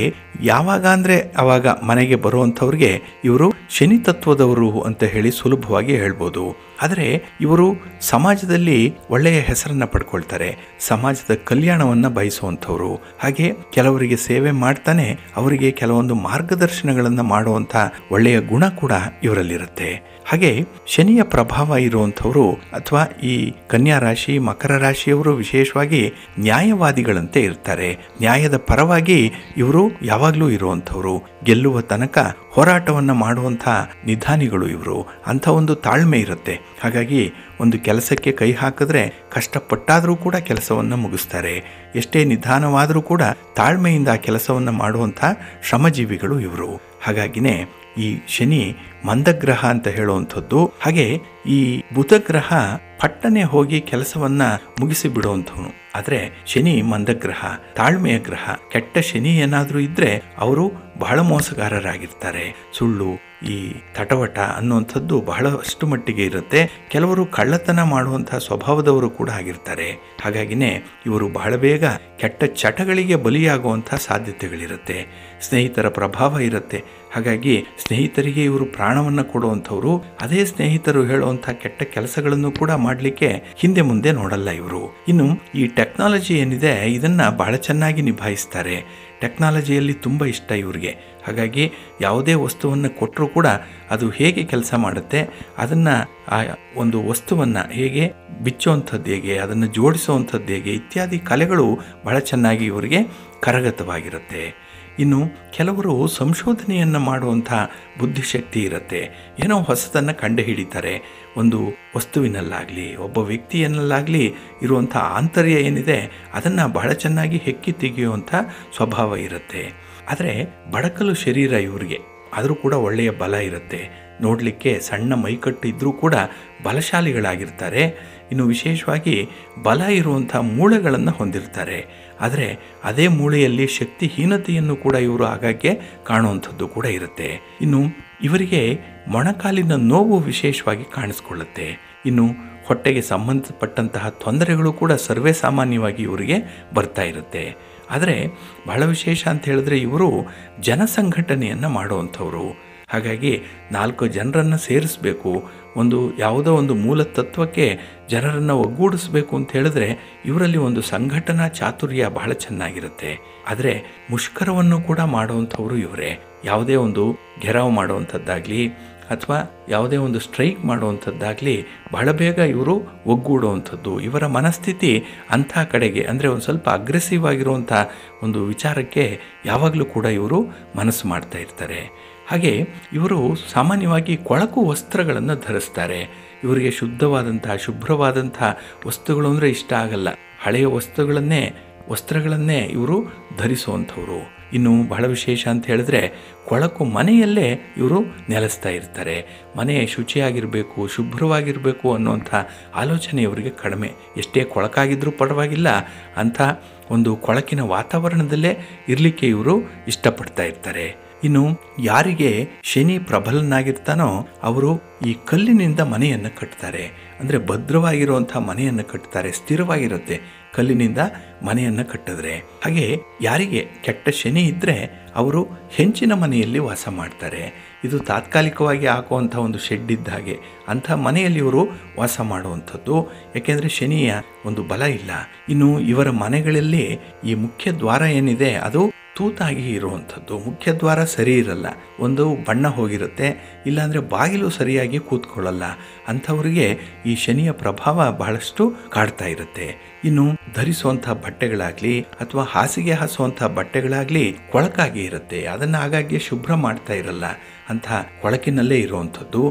ಯಾವಾಗ ಅಂದರೆ ಆವಾಗ ಮನೆಗೆ ಬರುವಂಥವ್ರಿಗೆ ಇವರು ಶನಿ ತತ್ವದವರು ಅಂತ ಹೇಳಿ ಸುಲಭವಾಗಿ ಹೇಳ್ಬೋದು. ಆದರೆ ಇವರು ಸಮಾಜದಲ್ಲಿ ಒಳ್ಳೆಯ ಹೆಸರನ್ನು ಪಡ್ಕೊಳ್ತಾರೆ. ಸಮಾಜದ ಕಲ್ಯಾಣವನ್ನು ಬಯಸುವಂಥವ್ರು. ಹಾಗೆ ಕೆಲವರಿಗೆ ಸೇವೆ ಮಾಡ್ತಾನೆ ಅವರಿಗೆ ಕೆಲವೊಂದು ಮಾರ್ಗದರ್ಶನಗಳನ್ನು ಮಾಡುವಂಥ ಒಳ್ಳೆಯ ಗುಣ ಕೂಡ ಇವರಲ್ಲಿರುತ್ತೆ. ಹಾಗೆ ಶನಿಯ ಪ್ರಭಾವ ಇರುವಂಥವರು ಅಥವಾ ಈ ಕನ್ಯಾ ರಾಶಿ ಮಕರ ರಾಶಿಯವರು ವಿಶೇಷವಾಗಿ ನ್ಯಾಯವಾದಿಗಳಂತೆ ಇರ್ತಾರೆ. ನ್ಯಾಯದ ಪರವಾಗಿ ಇವರು ಯಾವಾಗಲೂ ಇರುವಂಥವ್ರು. ಗೆಲ್ಲುವ ತನಕ ಹೋರಾಟವನ್ನು ಮಾಡುವಂಥ ನಿಧಾನಿಗಳು ಇವರು. ಅಂಥ ಒಂದು ತಾಳ್ಮೆ ಇರುತ್ತೆ. ಹಾಗಾಗಿ ಒಂದು ಕೆಲಸಕ್ಕೆ ಕೈ ಹಾಕಿದ್ರೆ ಕಷ್ಟಪಟ್ಟಾದರೂ ಕೂಡ ಕೆಲಸವನ್ನು ಮುಗಿಸ್ತಾರೆ. ಎಷ್ಟೇ ನಿಧಾನವಾದರೂ ಕೂಡ ತಾಳ್ಮೆಯಿಂದ ಆ ಕೆಲಸವನ್ನು ಮಾಡುವಂಥ ಶ್ರಮಜೀವಿಗಳು ಇವರು. ಹಾಗಾಗಿನೇ ಈ ಶನಿ ಮಂದಗ್ರಹ ಅಂತ ಹೇಳುವಂಥದ್ದು. ಹಾಗೆ ಈ ಬುಧಗ್ರಹ ಪಟ್ಟನೆ ಹೋಗಿ ಕೆಲಸವನ್ನ ಮುಗಿಸಿ ಬಿಡುವಂಥವನು. ಆದರೆ ಶನಿ ಮಂದಗ್ರಹ, ತಾಳ್ಮೆಯ ಗ್ರಹ. ಕೆಟ್ಟ ಶನಿ ಏನಾದರೂ ಇದ್ರೆ ಅವರು ಬಹಳ ಮೋಸಗಾರರಾಗಿರ್ತಾರೆ. ಸುಳ್ಳು, ಈ ತಟವಟ ಅನ್ನುವಂಥದ್ದು ಬಹಳಷ್ಟು ಮಟ್ಟಿಗೆ ಇರುತ್ತೆ. ಕೆಲವರು ಕಳ್ಳತನ ಮಾಡುವಂತಹ ಸ್ವಭಾವದವರು ಕೂಡ ಆಗಿರ್ತಾರೆ. ಹಾಗಾಗಿನೇ ಇವರು ಬಹಳ ಬೇಗ ಕೆಟ್ಟ ಚಟಗಳಿಗೆ ಬಲಿಯಾಗುವಂಥ ಸಾಧ್ಯತೆಗಳಿರುತ್ತೆ. ಸ್ನೇಹಿತರ ಪ್ರಭಾವ ಇರುತ್ತೆ. ಹಾಗಾಗಿ ಸ್ನೇಹಿತರಿಗೆ ಇವರು ಪ್ರಾಣವನ್ನು ಕೊಡುವಂಥವ್ರು. ಅದೇ ಸ್ನೇಹಿತರು ಹೇಳುವಂಥ ಕೆಟ್ಟ ಕೆಲಸಗಳನ್ನು ಕೂಡ ಮಾಡಲಿಕ್ಕೆ ಹಿಂದೆ ಮುಂದೆ ನೋಡಲ್ಲ ಇವರು. ಇನ್ನು ಈ ಟೆಕ್ನಾಲಜಿ ಏನಿದೆ ಇದನ್ನ ಬಹಳ ಚೆನ್ನಾಗಿ ನಿಭಾಯಿಸ್ತಾರೆ. ಟೆಕ್ನಾಲಜಿಯಲ್ಲಿ ತುಂಬ ಇಷ್ಟ ಇವರಿಗೆ. ಹಾಗಾಗಿ ಯಾವುದೇ ವಸ್ತುವನ್ನು ಕೊಟ್ಟರೂ ಕೂಡ ಅದು ಹೇಗೆ ಕೆಲಸ ಮಾಡುತ್ತೆ, ಅದನ್ನು ಆ ಒಂದು ವಸ್ತುವನ್ನು ಹೇಗೆ ಬಿಚ್ಚುವಂಥದ್ದು ಹೇಗೆ, ಅದನ್ನು ಜೋಡಿಸುವಂಥದ್ದು ಹೇಗೆ ಇತ್ಯಾದಿ ಕಲೆಗಳು ಬಹಳ ಚೆನ್ನಾಗಿ ಇವರಿಗೆ ಕರಗತವಾಗಿರುತ್ತೆ. ಇನ್ನು ಕೆಲವರು ಸಂಶೋಧನೆಯನ್ನು ಮಾಡುವಂಥ ಬುದ್ಧಿಶಕ್ತಿ ಇರುತ್ತೆ. ಏನೋ ಹೊಸದನ್ನು ಕಂಡು ಹಿಡಿತಾರೆ. ಒಂದು ವಸ್ತುವಿನಲ್ಲಾಗಲಿ ಒಬ್ಬ ವ್ಯಕ್ತಿಯನ್ನಲ್ಲಾಗಲಿ ಇರುವಂಥ ಆಂತರ್ಯ ಏನಿದೆ ಅದನ್ನು ಬಹಳ ಚೆನ್ನಾಗಿ ಹೆಕ್ಕಿ ತೆಗೆಯುವಂಥ ಸ್ವಭಾವ ಇರುತ್ತೆ. ಆದರೆ ಬಡಕಲು ಶರೀರ ಇವರಿಗೆ, ಆದರೂ ಕೂಡ ಒಳ್ಳೆಯ ಬಲ ಇರುತ್ತೆ. ನೋಡಲಿಕ್ಕೆ ಸಣ್ಣ ಮೈಕಟ್ಟು ಇದ್ದರೂ ಕೂಡ ಬಲಶಾಲಿಗಳಾಗಿರ್ತಾರೆ. ಇನ್ನು ವಿಶೇಷವಾಗಿ ಬಲ ಇರುವಂಥ ಮೂಳೆಗಳನ್ನು ಹೊಂದಿರ್ತಾರೆ. ಆದರೆ ಅದೇ ಮೂಳೆಯಲ್ಲಿ ಶಕ್ತಿಹೀನತೆಯನ್ನು ಕೂಡ ಇವರು ಆಗಾಗ್ಗೆ ಕಾಣುವಂಥದ್ದು ಕೂಡ ಇರುತ್ತೆ. ಇನ್ನು ಇವರಿಗೆ ಮೊಣಕಾಲಿನ ನೋವು ವಿಶೇಷವಾಗಿ ಕಾಣಿಸ್ಕೊಳ್ಳುತ್ತೆ. ಇನ್ನು ಹೊಟ್ಟೆಗೆ ಸಂಬಂಧಪಟ್ಟಂತಹ ತೊಂದರೆಗಳು ಕೂಡ ಸರ್ವೇ ಸಾಮಾನ್ಯವಾಗಿ ಇವರಿಗೆ ಬರ್ತಾ ಇರುತ್ತೆ. ಆದರೆ ಬಹಳ ವಿಶೇಷ ಅಂತ ಹೇಳಿದ್ರೆ ಇವರು ಜನಸಂಘಟನೆಯನ್ನು ಮಾಡುವಂಥವ್ರು. ಹಾಗಾಗಿ 4 ಜನರನ್ನು ಸೇರಿಸಬೇಕು, ಒಂದು ಯಾವುದೋ ಒಂದು ಮೂಲ ತತ್ವಕ್ಕೆ ಜನರನ್ನು ಒಗ್ಗೂಡಿಸ್ಬೇಕು ಅಂತ ಹೇಳಿದ್ರೆ ಇವರಲ್ಲಿ ಒಂದು ಸಂಘಟನಾ ಚಾತುರ್ಯ ಬಹಳ ಚೆನ್ನಾಗಿರುತ್ತೆ. ಆದರೆ ಮುಷ್ಕರವನ್ನು ಕೂಡ ಮಾಡುವಂಥವ್ರು ಇವರೇ. ಯಾವುದೇ ಒಂದು ಘೆರಾವ್ ಮಾಡುವಂಥದ್ದಾಗಲಿ ಅಥವಾ ಯಾವುದೇ ಒಂದು ಸ್ಟ್ರೈಕ್ ಮಾಡುವಂಥದ್ದಾಗಲಿ ಬಹಳ ಬೇಗ ಇವರು ಒಗ್ಗೂಡುವಂಥದ್ದು. ಇವರ ಮನಸ್ಥಿತಿ ಅಂಥ ಕಡೆಗೆ ಅಂದರೆ ಒಂದು ಸ್ವಲ್ಪ ಅಗ್ರೆಸಿವ್ ಆಗಿರುವಂಥ ಒಂದು ವಿಚಾರಕ್ಕೆ ಯಾವಾಗಲೂ ಕೂಡ ಇವರು ಮನಸ್ಸು ಮಾಡ್ತಾ ಇರ್ತಾರೆ. ಹಾಗೆ ಇವರು ಸಾಮಾನ್ಯವಾಗಿ ಕೊಳಕು ವಸ್ತ್ರಗಳನ್ನು ಧರಿಸ್ತಾರೆ. ಇವರಿಗೆ ಶುದ್ಧವಾದಂಥ ಶುಭ್ರವಾದಂಥ ವಸ್ತುಗಳು ಅಂದರೆ ಇಷ್ಟ ಆಗಲ್ಲ. ಹಳೆಯ ವಸ್ತುಗಳನ್ನೇ ವಸ್ತ್ರಗಳನ್ನೇ ಇವರು ಧರಿಸುವಂಥವ್ರು. ಇನ್ನು ಬಹಳ ವಿಶೇಷ ಅಂತ ಹೇಳಿದ್ರೆ ಕೊಳಕು ಮನೆಯಲ್ಲೇ ಇವರು ನೆಲೆಸ್ತಾ ಇರ್ತಾರೆ. ಮನೆ ಶುಚಿಯಾಗಿರಬೇಕು, ಶುಭ್ರವಾಗಿರಬೇಕು ಅನ್ನುವಂಥ ಆಲೋಚನೆ ಇವರಿಗೆ ಕಡಿಮೆ. ಎಷ್ಟೇ ಕೊಳಕಾಗಿದ್ರೂ ಪರವಾಗಿಲ್ಲ, ಅಂಥ ಒಂದು ಕೊಳಕಿನ ವಾತಾವರಣದಲ್ಲೇ ಇರಲಿಕ್ಕೆ ಇವರು ಇಷ್ಟಪಡ್ತಾ ಇರ್ತಾರೆ. ಇನ್ನು ಯಾರಿಗೆ ಶನಿ ಪ್ರಬಲನಾಗಿರ್ತಾನೋ ಅವರು ಈ ಕಲ್ಲಿನಿಂದ ಮನೆಯನ್ನು ಕಟ್ತಾರೆ. ಅಂದರೆ ಭದ್ರವಾಗಿರುವಂಥ ಮನೆಯನ್ನು ಕಟ್ತಾರೆ, ಸ್ಥಿರವಾಗಿರುತ್ತೆ ಕಲ್ಲಿನಿಂದ ಮನೆಯನ್ನು ಕಟ್ಟಿದ್ರೆ. ಹಾಗೆ ಯಾರಿಗೆ ಕೆಟ್ಟ ಶನಿ ಇದ್ದರೆ ಅವರು ಹೆಂಚಿನ ಮನೆಯಲ್ಲಿ ವಾಸ ಮಾಡ್ತಾರೆ. ಇದು ತಾತ್ಕಾಲಿಕವಾಗಿ ಹಾಕುವಂಥ ಒಂದು ಶೆಡ್ ಇದ್ದ ಹಾಗೆ, ಅಂಥ ಮನೆಯಲ್ಲಿ ಇವರು ವಾಸ ಮಾಡುವಂಥದ್ದು. ಯಾಕೆಂದರೆ ಶನಿಯ ಒಂದು ಬಲ ಇಲ್ಲ. ಇನ್ನು ಇವರ ಮನೆಗಳಲ್ಲಿ ಈ ಮುಖ್ಯ ದ್ವಾರ ಏನಿದೆ ಅದು ತೂತಾಗಿ ಇರುವಂಥದ್ದು. ಮುಖ್ಯ ದ್ವಾರ ಸರಿ ಇರಲ್ಲ, ಒಂದು ಬಣ್ಣ ಹೋಗಿರುತ್ತೆ, ಇಲ್ಲಾಂದರೆ ಬಾಗಿಲು ಸರಿಯಾಗಿ ಕೂತ್ಕೊಳ್ಳಲ್ಲ. ಅಂಥವರಿಗೆ ಈ ಶನಿಯ ಪ್ರಭಾವ ಬಹಳಷ್ಟು ಕಾಡ್ತಾ ಇರುತ್ತೆ. ಇನ್ನು ಧರಿಸುವಂಥ ಬಟ್ಟೆಗಳಾಗಲಿ ಅಥವಾ ಹಾಸಿಗೆ ಹಾಸುವಂಥ ಬಟ್ಟೆಗಳಾಗಲಿ ಕೊಳಕಾಗಿ ಇರುತ್ತೆ. ಅದನ್ನು ಆಗಾಗ್ಗೆ ಶುಭ್ರ ಮಾಡ್ತಾ ಇರಲ್ಲ, ಅಂಥ ಕೊಳಕಿನಲ್ಲೇ ಇರುವಂಥದ್ದು.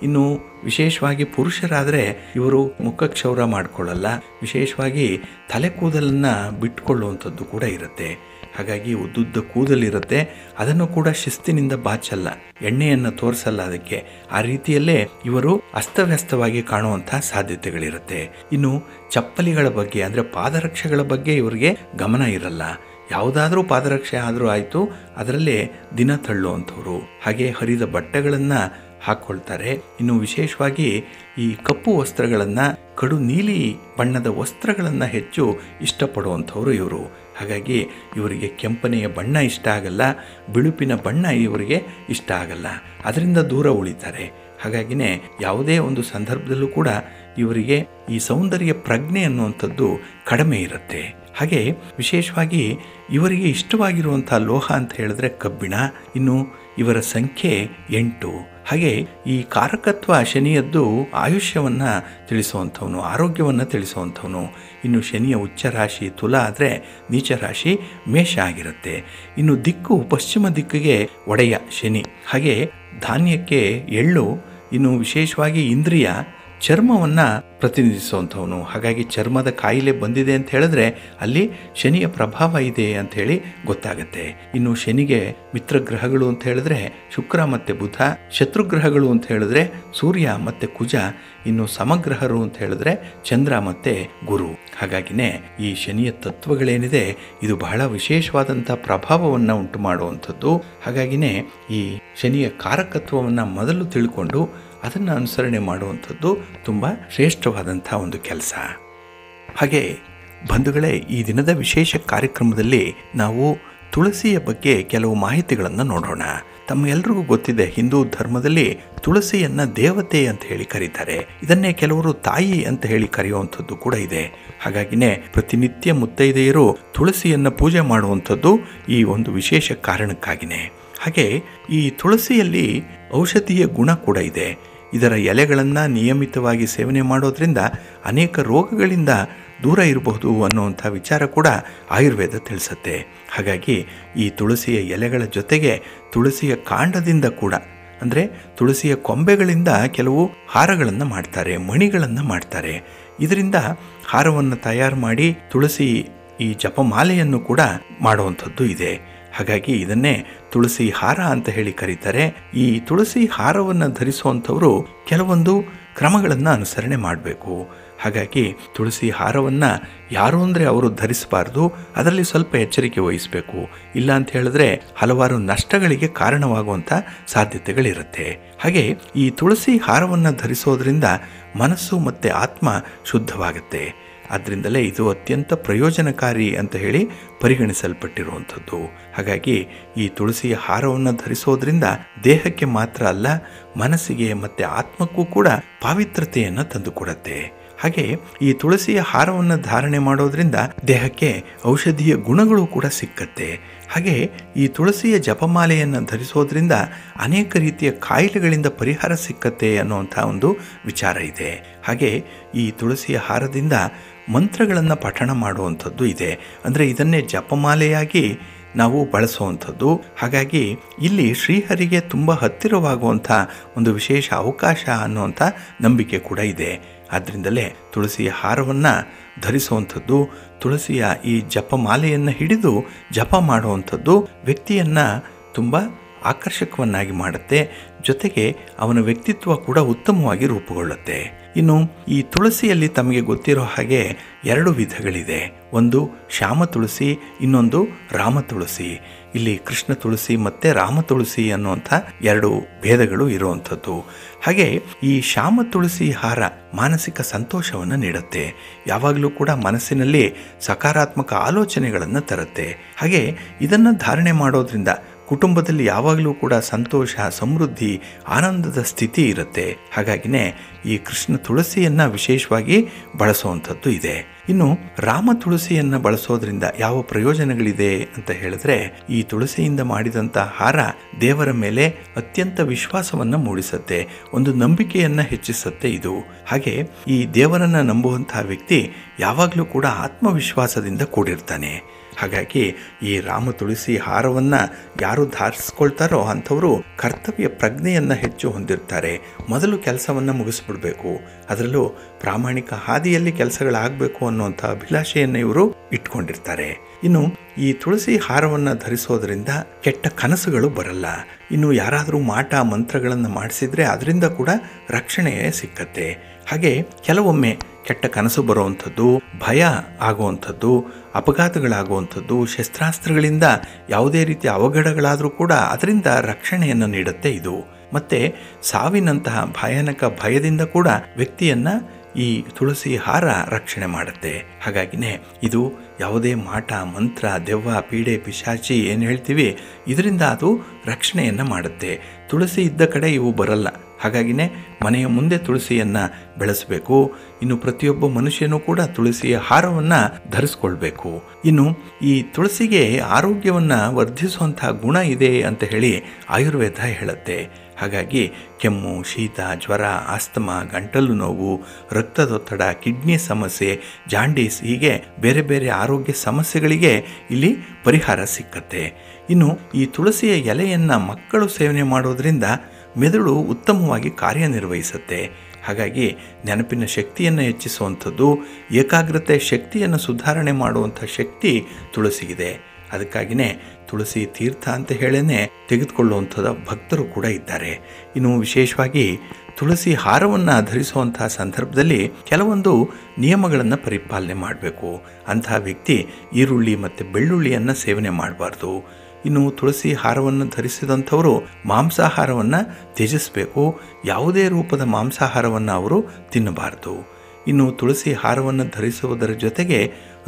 ಇನ್ನು ವಿಶೇಷವಾಗಿ ಪುರುಷರಾದರೆ ಇವರು ಮುಖ ಕ್ಷೌರ ಮಾಡಿಕೊಳ್ಳಲ್ಲ, ವಿಶೇಷವಾಗಿ ತಲೆ ಕೂದಲನ್ನು ಬಿಟ್ಕೊಳ್ಳುವಂಥದ್ದು ಕೂಡ ಇರುತ್ತೆ. ಹಾಗಾಗಿ ಉದ್ದುದ್ದ ಕೂದಲಿರುತ್ತೆ, ಅದನ್ನು ಕೂಡ ಶಿಸ್ತಿನಿಂದ ಬಾಚಲ್ಲ, ಎಣ್ಣೆಯನ್ನು ತೋರಿಸಲ್ಲ ಅದಕ್ಕೆ. ಆ ರೀತಿಯಲ್ಲೇ ಇವರು ಅಸ್ತವ್ಯಸ್ತವಾಗಿ ಕಾಣುವಂಥ ಸಾಧ್ಯತೆಗಳಿರುತ್ತೆ. ಇನ್ನು ಚಪ್ಪಲಿಗಳ ಬಗ್ಗೆ ಅಂದರೆ ಪಾದರಕ್ಷೆಗಳ ಬಗ್ಗೆ ಇವರಿಗೆ ಗಮನ ಇರಲ್ಲ. ಯಾವುದಾದ್ರೂ ಪಾದರಕ್ಷೆ ಆದರೂ ಆಯಿತು, ಅದರಲ್ಲೇ ದಿನ ತಳ್ಳುವಂಥವ್ರು. ಹಾಗೆ ಹರಿದ ಬಟ್ಟೆಗಳನ್ನು ಹಾಕ್ಕೊಳ್ತಾರೆ. ಇನ್ನು ವಿಶೇಷವಾಗಿ ಈ ಕಪ್ಪು ವಸ್ತ್ರಗಳನ್ನು, ಕಡು ನೀಲಿ ಬಣ್ಣದ ವಸ್ತ್ರಗಳನ್ನು ಹೆಚ್ಚು ಇಷ್ಟಪಡುವಂಥವ್ರು ಇವರು. ಹಾಗಾಗಿ ಇವರಿಗೆ ಕೆಂಪನೆಯ ಬಣ್ಣ ಇಷ್ಟ ಆಗಲ್ಲ, ಬಿಳುಪಿನ ಬಣ್ಣ ಇವರಿಗೆ ಇಷ್ಟ ಆಗಲ್ಲ, ಅದರಿಂದ ದೂರ ಉಳಿತಾರೆ. ಹಾಗಾಗಿನೇ ಯಾವುದೇ ಒಂದು ಸಂದರ್ಭದಲ್ಲೂ ಕೂಡ ಇವರಿಗೆ ಈ ಸೌಂದರ್ಯ ಪ್ರಜ್ಞೆ ಅನ್ನುವಂಥದ್ದು ಕಡಿಮೆ ಇರುತ್ತೆ. ಹಾಗೆ ವಿಶೇಷವಾಗಿ ಇವರಿಗೆ ಇಷ್ಟವಾಗಿರುವಂಥ ಲೋಹ ಅಂತ ಹೇಳಿದ್ರೆ ಕಬ್ಬಿಣ. ಇನ್ನು ಇವರ ಸಂಖ್ಯೆ 8. ಹಾಗೆ ಈ ಕಾರಕತ್ವ ಶನಿಯದ್ದು ಆಯುಷ್ಯವನ್ನು ತಿಳಿಸುವಂಥವನು, ಆರೋಗ್ಯವನ್ನು ತಿಳಿಸುವಂಥವನು. ಇನ್ನು ಶನಿಯ ಉಚ್ಚ ರಾಶಿ ತುಲಾ ಆದರೆ ನೀಚ ರಾಶಿ ಮೇಷ ಆಗಿರುತ್ತೆ. ಇನ್ನು ದಿಕ್ಕು ಪಶ್ಚಿಮ ದಿಕ್ಕಿಗೆ ಒಡೆಯ ಶನಿ. ಹಾಗೆ ಧಾನ್ಯಕ್ಕೆ ಎಳ್ಳು. ಇನ್ನು ವಿಶೇಷವಾಗಿ ಇಂದ್ರಿಯ ಚರ್ಮವನ್ನು ಪ್ರತಿನಿಧಿಸುವಂಥವನು. ಹಾಗಾಗಿ ಚರ್ಮದ ಕಾಯಿಲೆ ಬಂದಿದೆ ಅಂತ ಹೇಳಿದ್ರೆ ಅಲ್ಲಿ ಶನಿಯ ಪ್ರಭಾವ ಇದೆ ಅಂತ ಹೇಳಿ ಗೊತ್ತಾಗುತ್ತೆ. ಇನ್ನು ಶನಿಗೆ ಮಿತ್ರ ಗ್ರಹಗಳು ಅಂತ ಹೇಳಿದ್ರೆ ಶುಕ್ರ ಮತ್ತು ಬುಧ, ಶತ್ರುಗ್ರಹಗಳು ಅಂತ ಹೇಳಿದ್ರೆ ಸೂರ್ಯ ಮತ್ತು ಕುಜ, ಇನ್ನು ಸಮಗ್ರಹರು ಅಂತ ಹೇಳಿದ್ರೆ ಚಂದ್ರ ಮತ್ತು ಗುರು. ಹಾಗಾಗಿನೇ ಈ ಶನಿಯ ತತ್ವಗಳೇನಿದೆ ಇದು ಬಹಳ ವಿಶೇಷವಾದಂಥ ಪ್ರಭಾವವನ್ನು ಉಂಟು ಮಾಡುವಂಥದ್ದು. ಹಾಗಾಗಿನೇ ಈ ಶನಿಯ ಕಾರಕತ್ವವನ್ನು ಮೊದಲು ತಿಳ್ಕೊಂಡು ಅದನ್ನು ಅನುಸರಣೆ ಮಾಡುವಂಥದ್ದು ತುಂಬ ಶ್ರೇಷ್ಠವಾದಂಥ ಒಂದು ಕೆಲಸ. ಹಾಗೆ ಬಂಧುಗಳೇ, ಈ ದಿನದ ವಿಶೇಷ ಕಾರ್ಯಕ್ರಮದಲ್ಲಿ ನಾವು ತುಳಸಿಯ ಬಗ್ಗೆ ಕೆಲವು ಮಾಹಿತಿಗಳನ್ನು ನೋಡೋಣ. ತಮ್ಮೆಲ್ಲರಿಗೂ ಗೊತ್ತಿದೆ, ಹಿಂದೂ ಧರ್ಮದಲ್ಲಿ ತುಳಸಿಯನ್ನು ದೇವತೆ ಅಂತ ಹೇಳಿ ಕರೀತಾರೆ. ಇದನ್ನೇ ಕೆಲವರು ತಾಯಿ ಅಂತ ಹೇಳಿ ಕರೆಯುವಂಥದ್ದು ಕೂಡ ಇದೆ. ಹಾಗಾಗಿನೇ ಪ್ರತಿನಿತ್ಯ ಮುತ್ತೈದೆಯರು ತುಳಸಿಯನ್ನು ಪೂಜೆ ಮಾಡುವಂಥದ್ದು ಈ ಒಂದು ವಿಶೇಷ ಕಾರಣಕ್ಕಾಗಿಯೇ. ಹಾಗೆ ಈ ತುಳಸಿಯಲ್ಲಿ ಔಷಧೀಯ ಗುಣ ಕೂಡ ಇದೆ. ಇದರ ಎಲೆಗಳನ್ನು ನಿಯಮಿತವಾಗಿ ಸೇವನೆ ಮಾಡೋದ್ರಿಂದ ಅನೇಕ ರೋಗಗಳಿಂದ ದೂರ ಇರಬಹುದು ಅನ್ನುವಂಥ ವಿಚಾರ ಕೂಡ ಆಯುರ್ವೇದ ತಿಳಿಸುತ್ತೆ. ಹಾಗಾಗಿ ಈ ತುಳಸಿಯ ಎಲೆಗಳ ಜೊತೆಗೆ ತುಳಸಿಯ ಕಾಂಡದಿಂದ ಕೂಡ, ಅಂದರೆ ತುಳಸಿಯ ಕೊಂಬೆಗಳಿಂದ ಕೆಲವು ಹಾರಗಳನ್ನು ಮಾಡ್ತಾರೆ, ಮಣಿಗಳನ್ನು ಮಾಡ್ತಾರೆ. ಇದರಿಂದ ಹಾರವನ್ನು ತಯಾರು ಮಾಡಿ ತುಳಸಿ ಈ ಜಪಮಾಲೆಯನ್ನು ಕೂಡ ಮಾಡುವಂಥದ್ದು ಇದೆ. ಹಾಗಾಗಿ ಇದನ್ನೇ ತುಳಸಿ ಹಾರ ಅಂತ ಹೇಳಿ ಕರೀತಾರೆ. ಈ ತುಳಸಿ ಹಾರವನ್ನು ಧರಿಸುವಂಥವರು ಕೆಲವೊಂದು ಕ್ರಮಗಳನ್ನು ಅನುಸರಣೆ ಮಾಡಬೇಕು. ಹಾಗಾಗಿ ತುಳಸಿ ಹಾರವನ್ನು ಯಾರು ಅಂದರೆ ಅವರು ಧರಿಸಬಾರ್ದು, ಅದರಲ್ಲಿ ಸ್ವಲ್ಪ ಎಚ್ಚರಿಕೆ ವಹಿಸಬೇಕು. ಇಲ್ಲ ಅಂತ ಹೇಳಿದ್ರೆ ಹಲವಾರು ನಷ್ಟಗಳಿಗೆ ಕಾರಣವಾಗುವಂಥ ಸಾಧ್ಯತೆಗಳಿರುತ್ತೆ. ಹಾಗೆ ಈ ತುಳಸಿ ಹಾರವನ್ನು ಧರಿಸೋದ್ರಿಂದ ಮನಸ್ಸು ಮತ್ತು ಆತ್ಮ ಶುದ್ಧವಾಗುತ್ತೆ. ಆದ್ದರಿಂದಲೇ ಇದು ಅತ್ಯಂತ ಪ್ರಯೋಜನಕಾರಿ ಅಂತ ಹೇಳಿ ಪರಿಗಣಿಸಲ್ಪಟ್ಟಿರುವಂಥದ್ದು. ಹಾಗಾಗಿ ಈ ತುಳಸಿಯ ಹಾರವನ್ನು ಧರಿಸೋದ್ರಿಂದ ದೇಹಕ್ಕೆ ಮಾತ್ರ ಅಲ್ಲ, ಮನಸ್ಸಿಗೆ ಮತ್ತು ಆತ್ಮಕ್ಕೂ ಕೂಡ ಪಾವಿತ್ರತೆಯನ್ನು ತಂದುಕೊಡುತ್ತೆ. ಹಾಗೆ ಈ ತುಳಸಿಯ ಹಾರವನ್ನು ಧಾರಣೆ ಮಾಡೋದ್ರಿಂದ ದೇಹಕ್ಕೆ ಔಷಧೀಯ ಗುಣಗಳು ಕೂಡ ಸಿಕ್ಕತ್ತೆ. ಹಾಗೆ ಈ ತುಳಸಿಯ ಜಪಮಾಲೆಯನ್ನು ಧರಿಸೋದ್ರಿಂದ ಅನೇಕ ರೀತಿಯ ಕಾಯಿಲೆಗಳಿಂದ ಪರಿಹಾರ ಸಿಕ್ಕತ್ತೆ ಅನ್ನುವಂಥ ಒಂದು ವಿಚಾರ ಇದೆ. ಹಾಗೆ ಈ ತುಳಸಿಯ ಹಾರದಿಂದ ಮಂತ್ರಗಳನ್ನು ಪಠಣ ಮಾಡುವಂಥದ್ದು ಇದೆ. ಅಂದರೆ ಇದನ್ನೇ ಜಪಮಾಲೆಯಾಗಿ ನಾವು ಬಳಸುವಂಥದ್ದು. ಹಾಗಾಗಿ ಇಲ್ಲಿ ಶ್ರೀಹರಿಗೆ ತುಂಬ ಹತ್ತಿರವಾಗುವಂಥ ಒಂದು ವಿಶೇಷ ಅವಕಾಶ ಅನ್ನುವಂಥ ನಂಬಿಕೆ ಕೂಡ ಇದೆ. ಆದ್ದರಿಂದಲೇ ತುಳಸಿಯ ಹಾರವನ್ನು ಧರಿಸುವಂಥದ್ದು, ತುಳಸಿಯ ಈ ಜಪಮಾಲೆಯನ್ನು ಹಿಡಿದು ಜಪ ಮಾಡುವಂಥದ್ದು ವ್ಯಕ್ತಿಯನ್ನು ತುಂಬ ಆಕರ್ಷಕವನ್ನಾಗಿ ಮಾಡುತ್ತೆ. ಜೊತೆಗೆ ಅವನ ವ್ಯಕ್ತಿತ್ವ ಕೂಡ ಉತ್ತಮವಾಗಿ ರೂಪುಗೊಳ್ಳುತ್ತೆ. ಇನ್ನು ಈ ತುಳಸಿಯಲ್ಲಿ ತಮಗೆ ಗೊತ್ತಿರೋ ಹಾಗೆ 2 ವಿಧಗಳಿದೆ. ಒಂದು ಶ್ಯಾಮ ತುಳಸಿ, ಇನ್ನೊಂದು ರಾಮ ತುಳಸಿ. ಇಲ್ಲಿ ಕೃಷ್ಣ ತುಳಸಿ ಮತ್ತು ರಾಮ ತುಳಸಿ ಅನ್ನುವಂಥ 2 ಭೇದಗಳು ಇರುವಂಥದ್ದು. ಹಾಗೆ ಈ ಶ್ಯಾಮ ತುಳಸಿ ಹಾರ ಮಾನಸಿಕ ಸಂತೋಷವನ್ನು ನೀಡುತ್ತೆ. ಯಾವಾಗಲೂ ಕೂಡ ಮನಸ್ಸಿನಲ್ಲಿ ಸಕಾರಾತ್ಮಕ ಆಲೋಚನೆಗಳನ್ನು ತರುತ್ತೆ. ಹಾಗೆ ಇದನ್ನು ಧಾರಣೆ ಮಾಡೋದ್ರಿಂದ ಕುಟುಂಬದಲ್ಲಿ ಯಾವಾಗಲೂ ಕೂಡ ಸಂತೋಷ, ಸಮೃದ್ಧಿ, ಆನಂದದ ಸ್ಥಿತಿ ಇರುತ್ತೆ. ಹಾಗಾಗಿನೇ ಈ ಕೃಷ್ಣ ತುಳಸಿಯನ್ನು ವಿಶೇಷವಾಗಿ ಬಳಸುವಂಥದ್ದು ಇದೆ. ಇನ್ನು ರಾಮ ತುಳಸಿಯನ್ನು ಬಳಸೋದ್ರಿಂದ ಯಾವ ಪ್ರಯೋಜನಗಳಿದೆ ಅಂತ ಹೇಳಿದ್ರೆ, ಈ ತುಳಸಿಯಿಂದ ಮಾಡಿದಂಥ ಹಾರ ದೇವರ ಮೇಲೆ ಅತ್ಯಂತ ವಿಶ್ವಾಸವನ್ನು ಮೂಡಿಸುತ್ತೆ, ಒಂದು ನಂಬಿಕೆಯನ್ನು ಹೆಚ್ಚಿಸುತ್ತೆ ಇದು. ಹಾಗೆ ಈ ದೇವರನ್ನು ನಂಬುವಂತಹ ವ್ಯಕ್ತಿ ಯಾವಾಗಲೂ ಕೂಡ ಆತ್ಮವಿಶ್ವಾಸದಿಂದ ಕೂಡಿರ್ತಾನೆ. ಹಾಗಾಗಿ ಈ ರಾಮ ತುಳಸಿ ಹಾರವನ್ನು ಯಾರು ಧಾರಿಸ್ಕೊಳ್ತಾರೋ ಅಂಥವರು ಕರ್ತವ್ಯ ಪ್ರಜ್ಞೆಯನ್ನು ಹೆಚ್ಚು ಹೊಂದಿರ್ತಾರೆ. ಮೊದಲು ಕೆಲಸವನ್ನು ಮುಗಿಸ್ಬಿಡ್ಬೇಕು, ಅದರಲ್ಲೂ ಪ್ರಾಮಾಣಿಕ ಹಾದಿಯಲ್ಲಿ ಕೆಲಸಗಳಾಗಬೇಕು ಅನ್ನುವಂಥ ಅಭಿಲಾಷೆಯನ್ನು ಇವರು ಇಟ್ಕೊಂಡಿರ್ತಾರೆ. ಇನ್ನು ಈ ತುಳಸಿ ಹಾರವನ್ನು ಧರಿಸೋದ್ರಿಂದ ಕೆಟ್ಟ ಕನಸುಗಳು ಬರಲ್ಲ. ಇನ್ನು ಯಾರಾದರೂ ಮಾಟ ಮಂತ್ರಗಳನ್ನು ಮಾಡಿಸಿದ್ರೆ ಅದರಿಂದ ಕೂಡ ರಕ್ಷಣೆ ಸಿಕ್ಕತ್ತೆ. ಹಾಗೆ ಕೆಲವೊಮ್ಮೆ ಕೆಟ್ಟ ಕನಸು ಬರುವಂಥದ್ದು, ಭಯ ಆಗುವಂಥದ್ದು, ಅಪಘಾತಗಳಾಗುವಂಥದ್ದು, ಶಸ್ತ್ರಾಸ್ತ್ರಗಳಿಂದ ಯಾವುದೇ ರೀತಿಯ ಅವಘಡಗಳಾದರೂ ಕೂಡ ಅದರಿಂದ ರಕ್ಷಣೆಯನ್ನು ನೀಡುತ್ತೆ ಇದು. ಮತ್ತು ಸಾವಿನಂತಹ ಭಯಾನಕ ಭಯದಿಂದ ಕೂಡ ವ್ಯಕ್ತಿಯನ್ನು ಈ ತುಳಸಿ ಹಾರ ರಕ್ಷಣೆ ಮಾಡುತ್ತೆ. ಹಾಗಾಗಿನೇ ಇದು ಯಾವುದೇ ಮಾಟ ಮಂತ್ರ, ದೆವ್ವ, ಪೀಡೆ, ಪಿಶಾಚಿ ಏನು ಹೇಳ್ತೀವಿ ಇದರಿಂದ ಅದು ರಕ್ಷಣೆಯನ್ನು ಮಾಡುತ್ತೆ. ತುಳಸಿ ಇದ್ದ ಕಡೆ ಇವು ಬರಲ್ಲ. ಹಾಗಾಗಿನೇ ಮನೆಯ ಮುಂದೆ ತುಳಸಿಯನ್ನು ಬೆಳೆಸಬೇಕು. ಇನ್ನು ಪ್ರತಿಯೊಬ್ಬ ಮನುಷ್ಯನೂ ಕೂಡ ತುಳಸಿಯ ಹಾರವನ್ನು ಧರಿಸ್ಕೊಳ್ಬೇಕು. ಇನ್ನು ಈ ತುಳಸಿಗೆ ಆರೋಗ್ಯವನ್ನು ವರ್ಧಿಸುವಂತಹ ಗುಣ ಇದೆ ಅಂತ ಹೇಳಿ ಆಯುರ್ವೇದ ಹೇಳುತ್ತೆ. ಹಾಗಾಗಿ ಕೆಮ್ಮು, ಶೀತ, ಜ್ವರ, ಆಸ್ತಮಾ, ಗಂಟಲು ನೋವು, ರಕ್ತದೊತ್ತಡ, ಕಿಡ್ನಿ ಸಮಸ್ಯೆ, ಜಾಂಡೀಸ್ ಹೀಗೆ ಬೇರೆ ಬೇರೆ ಆರೋಗ್ಯ ಸಮಸ್ಯೆಗಳಿಗೆ ಇಲ್ಲಿ ಪರಿಹಾರ ಸಿಕ್ಕತ್ತೆ. ಇನ್ನು ಈ ತುಳಸಿಯ ಎಲೆಯನ್ನು ಮಕ್ಕಳು ಸೇವನೆ ಮಾಡೋದ್ರಿಂದ ಮೆದುಳು ಉತ್ತಮವಾಗಿ ಕಾರ್ಯನಿರ್ವಹಿಸುತ್ತೆ. ಹಾಗಾಗಿ ನೆನಪಿನ ಶಕ್ತಿಯನ್ನು ಹೆಚ್ಚಿಸುವಂಥದ್ದು, ಏಕಾಗ್ರತೆ ಶಕ್ತಿಯನ್ನು ಸುಧಾರಣೆ ಮಾಡುವಂಥ ಶಕ್ತಿ ತುಳಸಿಗಿದೆ. ಅದಕ್ಕಾಗಿಯೇ ತುಳಸಿ ತೀರ್ಥ ಅಂತ ಹೇಳೇ ತೆಗೆದುಕೊಳ್ಳುವಂಥದ್ದು ಭಕ್ತರು ಕೂಡ ಇದ್ದಾರೆ. ಇನ್ನು ವಿಶೇಷವಾಗಿ ತುಳಸಿ ಹಾರವನ್ನು ಧರಿಸುವಂತಹ ಸಂದರ್ಭದಲ್ಲಿ ಕೆಲವೊಂದು ನಿಯಮಗಳನ್ನು ಪರಿಪಾಲನೆ ಮಾಡಬೇಕು. ಅಂತಹ ವ್ಯಕ್ತಿ ಈರುಳ್ಳಿ ಮತ್ತು ಬೆಳ್ಳುಳ್ಳಿಯನ್ನು ಸೇವನೆ ಮಾಡಬಾರ್ದು. ಇನ್ನು ತುಳಸಿ ಹಾರವನ್ನು ಧರಿಸಿದಂಥವರು ಮಾಂಸಾಹಾರವನ್ನು ತ್ಯಜಿಸಬೇಕು. ಯಾವುದೇ ರೂಪದ ಮಾಂಸಾಹಾರವನ್ನು ಅವರು ತಿನ್ನಬಾರದು. ಇನ್ನು ತುಳಸಿ ಹಾರವನ್ನು ಧರಿಸುವುದರ ಜೊತೆಗೆ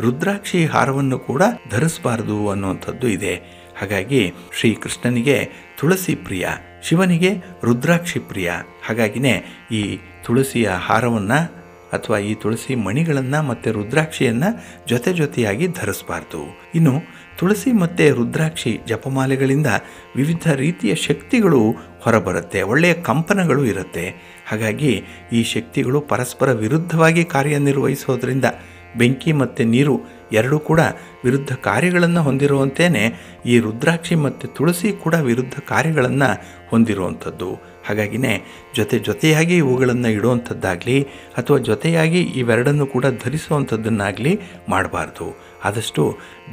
ರುದ್ರಾಕ್ಷಿ ಹಾರವನ್ನು ಕೂಡ ಧರಿಸಬಾರದು ಅನ್ನುವಂಥದ್ದು ಇದೆ. ಹಾಗಾಗಿ ಶ್ರೀಕೃಷ್ಣನಿಗೆ ತುಳಸಿ ಪ್ರಿಯ, ಶಿವನಿಗೆ ರುದ್ರಾಕ್ಷಿ ಪ್ರಿಯ. ಹಾಗಾಗಿನೇ ಈ ತುಳಸಿಯ ಹಾರವನ್ನು ಅಥವಾ ಈ ತುಳಸಿ ಮಣಿಗಳನ್ನು ಮತ್ತು ರುದ್ರಾಕ್ಷಿಯನ್ನು ಜೊತೆಯಾಗಿ ಧರಿಸಬಾರ್ದು. ಇನ್ನು ತುಳಸಿ ಮತ್ತು ರುದ್ರಾಕ್ಷಿ ಜಪಮಾಲೆಗಳಿಂದ ವಿವಿಧ ರೀತಿಯ ಶಕ್ತಿಗಳು ಹೊರಬರುತ್ತೆ, ಒಳ್ಳೆಯ ಕಂಪನಗಳು ಇರುತ್ತೆ. ಹಾಗಾಗಿ ಈ ಶಕ್ತಿಗಳು ಪರಸ್ಪರ ವಿರುದ್ಧವಾಗಿ ಕಾರ್ಯನಿರ್ವಹಿಸೋದ್ರಿಂದ ಬೆಂಕಿ ಮತ್ತು ನೀರು ಎರಡೂ ಕೂಡ ವಿರುದ್ಧ ಕಾರ್ಯಗಳನ್ನು ಹೊಂದಿರುವಂತೆಯೇ ಈ ರುದ್ರಾಕ್ಷಿ ಮತ್ತು ತುಳಸಿ ಕೂಡ ವಿರುದ್ಧ ಕಾರ್ಯಗಳನ್ನು ಹೊಂದಿರುವಂಥದ್ದು. ಹಾಗಾಗಿನೇ ಜೊತೆಯಾಗಿ ಇವುಗಳನ್ನು ಇಡುವಂಥದ್ದಾಗಲಿ ಅಥವಾ ಜೊತೆಯಾಗಿ ಇವೆರಡನ್ನು ಕೂಡ ಧರಿಸುವಂಥದ್ದನ್ನಾಗಲಿ ಮಾಡಬಾರ್ದು. ಆದಷ್ಟು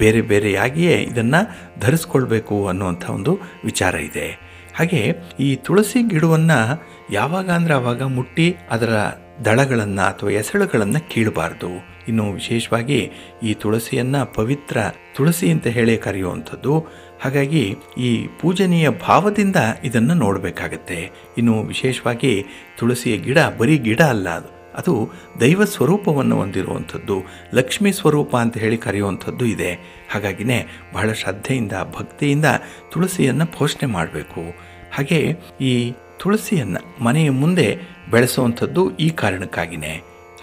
ಬೇರೆ ಬೇರೆಯಾಗಿಯೇ ಇದನ್ನು ಧರಿಸ್ಕೊಳ್ಬೇಕು ಅನ್ನುವಂಥ ಒಂದು ವಿಚಾರ ಇದೆ. ಹಾಗೆ ಈ ತುಳಸಿ ಗಿಡವನ್ನು ಯಾವಾಗ ಅಂದರೆ ಆವಾಗ ಮುಟ್ಟಿ ಅದರ ದಳಗಳನ್ನು ಅಥವಾ ಎಸಳುಗಳನ್ನು ಕೀಳಬಾರ್ದು. ಇನ್ನು ವಿಶೇಷವಾಗಿ ಈ ತುಳಸಿಯನ್ನು ಪವಿತ್ರ ತುಳಸಿ ಅಂತ ಹೇಳಿ ಕರೆಯುವಂಥದ್ದು. ಹಾಗಾಗಿ ಈ ಪೂಜನೀಯ ಭಾವದಿಂದ ಇದನ್ನು ನೋಡಬೇಕಾಗತ್ತೆ. ಇನ್ನು ವಿಶೇಷವಾಗಿ ತುಳಸಿಯ ಗಿಡ ಬರೀ ಗಿಡ ಅಲ್ಲ, ಅದು ದೈವ ಸ್ವರೂಪವನ್ನು ಹೊಂದಿರುವಂಥದ್ದು, ಲಕ್ಷ್ಮೀ ಸ್ವರೂಪ ಅಂತ ಹೇಳಿ ಕರೆಯುವಂಥದ್ದು ಇದೆ. ಹಾಗಾಗಿನೇ ಬಹಳ ಶ್ರದ್ಧೆಯಿಂದ ಭಕ್ತಿಯಿಂದ ತುಳಸಿಯನ್ನು ಪೋಷಣೆ ಮಾಡಬೇಕು. ಹಾಗೆ ಈ ತುಳಸಿಯನ್ನು ಮನೆಯ ಮುಂದೆ ಬೆಳೆಸುವಂಥದ್ದು ಈ ಕಾರಣಕ್ಕಾಗಿಯೇ.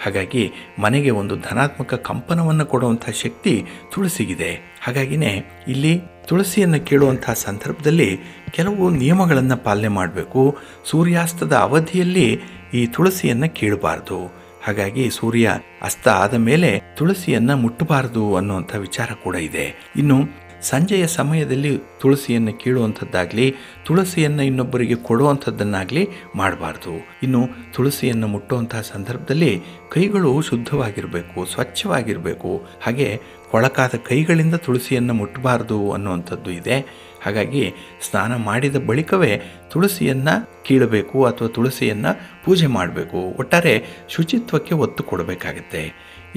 ಹಾಗಾಗಿ ಮನೆಗೆ ಒಂದು ಧನಾತ್ಮಕ ಕಂಪನವನ್ನು ಕೊಡುವಂಥ ಶಕ್ತಿ ತುಳಸಿಗಿದೆ. ಹಾಗಾಗಿನೇ ಇಲ್ಲಿ ತುಳಸಿಯನ್ನು ಕೀಳುವಂಥ ಸಂದರ್ಭದಲ್ಲಿ ಕೆಲವು ನಿಯಮಗಳನ್ನು ಪಾಲನೆ ಮಾಡಬೇಕು. ಸೂರ್ಯಾಸ್ತದ ಅವಧಿಯಲ್ಲಿ ಈ ತುಳಸಿಯನ್ನು ಕೀಳಬಾರ್ದು. ಹಾಗಾಗಿ ಸೂರ್ಯ ಅಸ್ತ ಆದ ಮೇಲೆ ತುಳಸಿಯನ್ನು ಮುಟ್ಟಬಾರದು ಅನ್ನುವಂಥ ವಿಚಾರ ಕೂಡ ಇದೆ. ಇನ್ನು ಸಂಜೆಯ ಸಮಯದಲ್ಲಿ ತುಳಸಿಯನ್ನು ಕೀಳುವಂಥದ್ದಾಗಲಿ ತುಳಸಿಯನ್ನು ಇನ್ನೊಬ್ಬರಿಗೆ ಕೊಡುವಂಥದ್ದನ್ನಾಗಲಿ ಮಾಡಬಾರ್ದು. ಇನ್ನು ತುಳಸಿಯನ್ನು ಮುಟ್ಟುವಂತಹ ಸಂದರ್ಭದಲ್ಲಿ ಕೈಗಳು ಶುದ್ಧವಾಗಿರಬೇಕು, ಸ್ವಚ್ಛವಾಗಿರಬೇಕು. ಹಾಗೆ ಕೊಳಕಾದ ಕೈಗಳಿಂದ ತುಳಸಿಯನ್ನು ಮುಟ್ಟಬಾರ್ದು ಅನ್ನುವಂಥದ್ದು ಇದೆ. ಹಾಗಾಗಿ ಸ್ನಾನ ಮಾಡಿದ ಬಳಿಕವೇ ತುಳಸಿಯನ್ನು ಕೀಳಬೇಕು ಅಥವಾ ತುಳಸಿಯನ್ನು ಪೂಜೆ ಮಾಡಬೇಕು. ಒಟ್ಟಾರೆ ಶುಚಿತ್ವಕ್ಕೆ ಒತ್ತು ಕೊಡಬೇಕಾಗತ್ತೆ.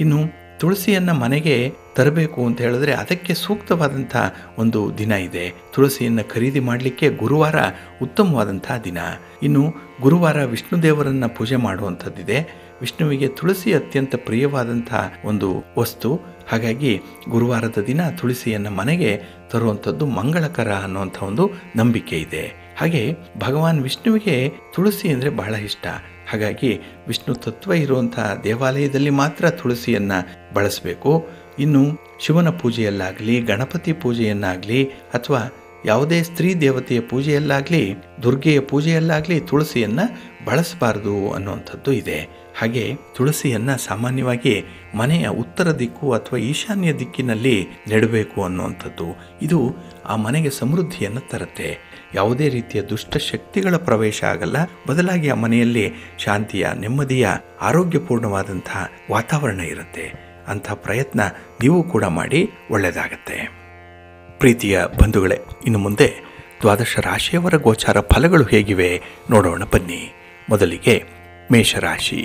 ಇನ್ನು ತುಳಸಿಯನ್ನು ಮನೆಗೆ ತರಬೇಕು ಅಂತ ಹೇಳಿದ್ರೆ ಅದಕ್ಕೆ ಸೂಕ್ತವಾದಂಥ ಒಂದು ದಿನ ಇದೆ. ತುಳಸಿಯನ್ನು ಖರೀದಿ ಮಾಡಲಿಕ್ಕೆ ಗುರುವಾರ ಉತ್ತಮವಾದಂಥ ದಿನ. ಇನ್ನು ಗುರುವಾರ ವಿಷ್ಣು ದೇವರನ್ನು ಪೂಜೆ ಮಾಡುವಂಥದ್ದಿದೆ. ವಿಷ್ಣುವಿಗೆ ತುಳಸಿ ಅತ್ಯಂತ ಪ್ರಿಯವಾದಂಥ ಒಂದು ವಸ್ತು. ಹಾಗಾಗಿ ಗುರುವಾರದ ದಿನ ತುಳಸಿಯನ್ನು ಮನೆಗೆ ತರುವಂಥದ್ದು ಮಂಗಳಕರ ಅನ್ನುವಂಥ ಒಂದು ನಂಬಿಕೆ ಇದೆ. ಹಾಗೆ ಭಗವಾನ್ ವಿಷ್ಣುವಿಗೆ ತುಳಸಿ ಅಂದರೆ ಬಹಳ ಇಷ್ಟ. ಹಾಗಾಗಿ ವಿಷ್ಣು ತತ್ವ ಇರುವಂಥ ದೇವಾಲಯದಲ್ಲಿ ಮಾತ್ರ ತುಳಸಿಯನ್ನು ಬಳಸಬೇಕು. ಇನ್ನು ಶಿವನ ಪೂಜೆಯಲ್ಲಾಗಲಿ, ಗಣಪತಿ ಪೂಜೆಯನ್ನಾಗಲಿ ಅಥವಾ ಯಾವುದೇ ಸ್ತ್ರೀ ದೇವತೆಯ ಪೂಜೆಯಲ್ಲಾಗಲಿ, ದುರ್ಗೆಯ ಪೂಜೆಯಲ್ಲಾಗಲಿ ತುಳಸಿಯನ್ನು ಬಳಸಬಾರ್ದು ಅನ್ನುವಂಥದ್ದು ಇದೆ. ಹಾಗೆ ತುಳಸಿಯನ್ನು ಸಾಮಾನ್ಯವಾಗಿ ಮನೆಯ ಉತ್ತರ ದಿಕ್ಕು ಅಥವಾ ಈಶಾನ್ಯ ದಿಕ್ಕಿನಲ್ಲಿ ನೆಡಬೇಕು ಅನ್ನುವಂಥದ್ದು. ಇದು ಆ ಮನೆಗೆ ಸಮೃದ್ಧಿಯನ್ನು ತರುತ್ತೆ. ಯಾವುದೇ ರೀತಿಯ ದುಷ್ಟ ಶಕ್ತಿಗಳ ಪ್ರವೇಶ ಆಗಲ್ಲ. ಬದಲಾಗಿ ಆ ಮನೆಯಲ್ಲಿ ಶಾಂತಿಯ, ನೆಮ್ಮದಿಯ, ಆರೋಗ್ಯಪೂರ್ಣವಾದಂಥ ವಾತಾವರಣ ಇರುತ್ತೆ. ಅಂಥ ಪ್ರಯತ್ನ ನೀವು ಕೂಡ ಮಾಡಿ, ಒಳ್ಳೆಯದಾಗತ್ತೆ. ಪ್ರೀತಿಯ ಬಂಧುಗಳೇ, ಇನ್ನು ಮುಂದೆ ದ್ವಾದಶ ರಾಶಿಯವರ ಗೋಚಾರ ಫಲಗಳು ಹೇಗಿವೆ ನೋಡೋಣ ಬನ್ನಿ. ಮೊದಲಿಗೆ ಮೇಷರಾಶಿ.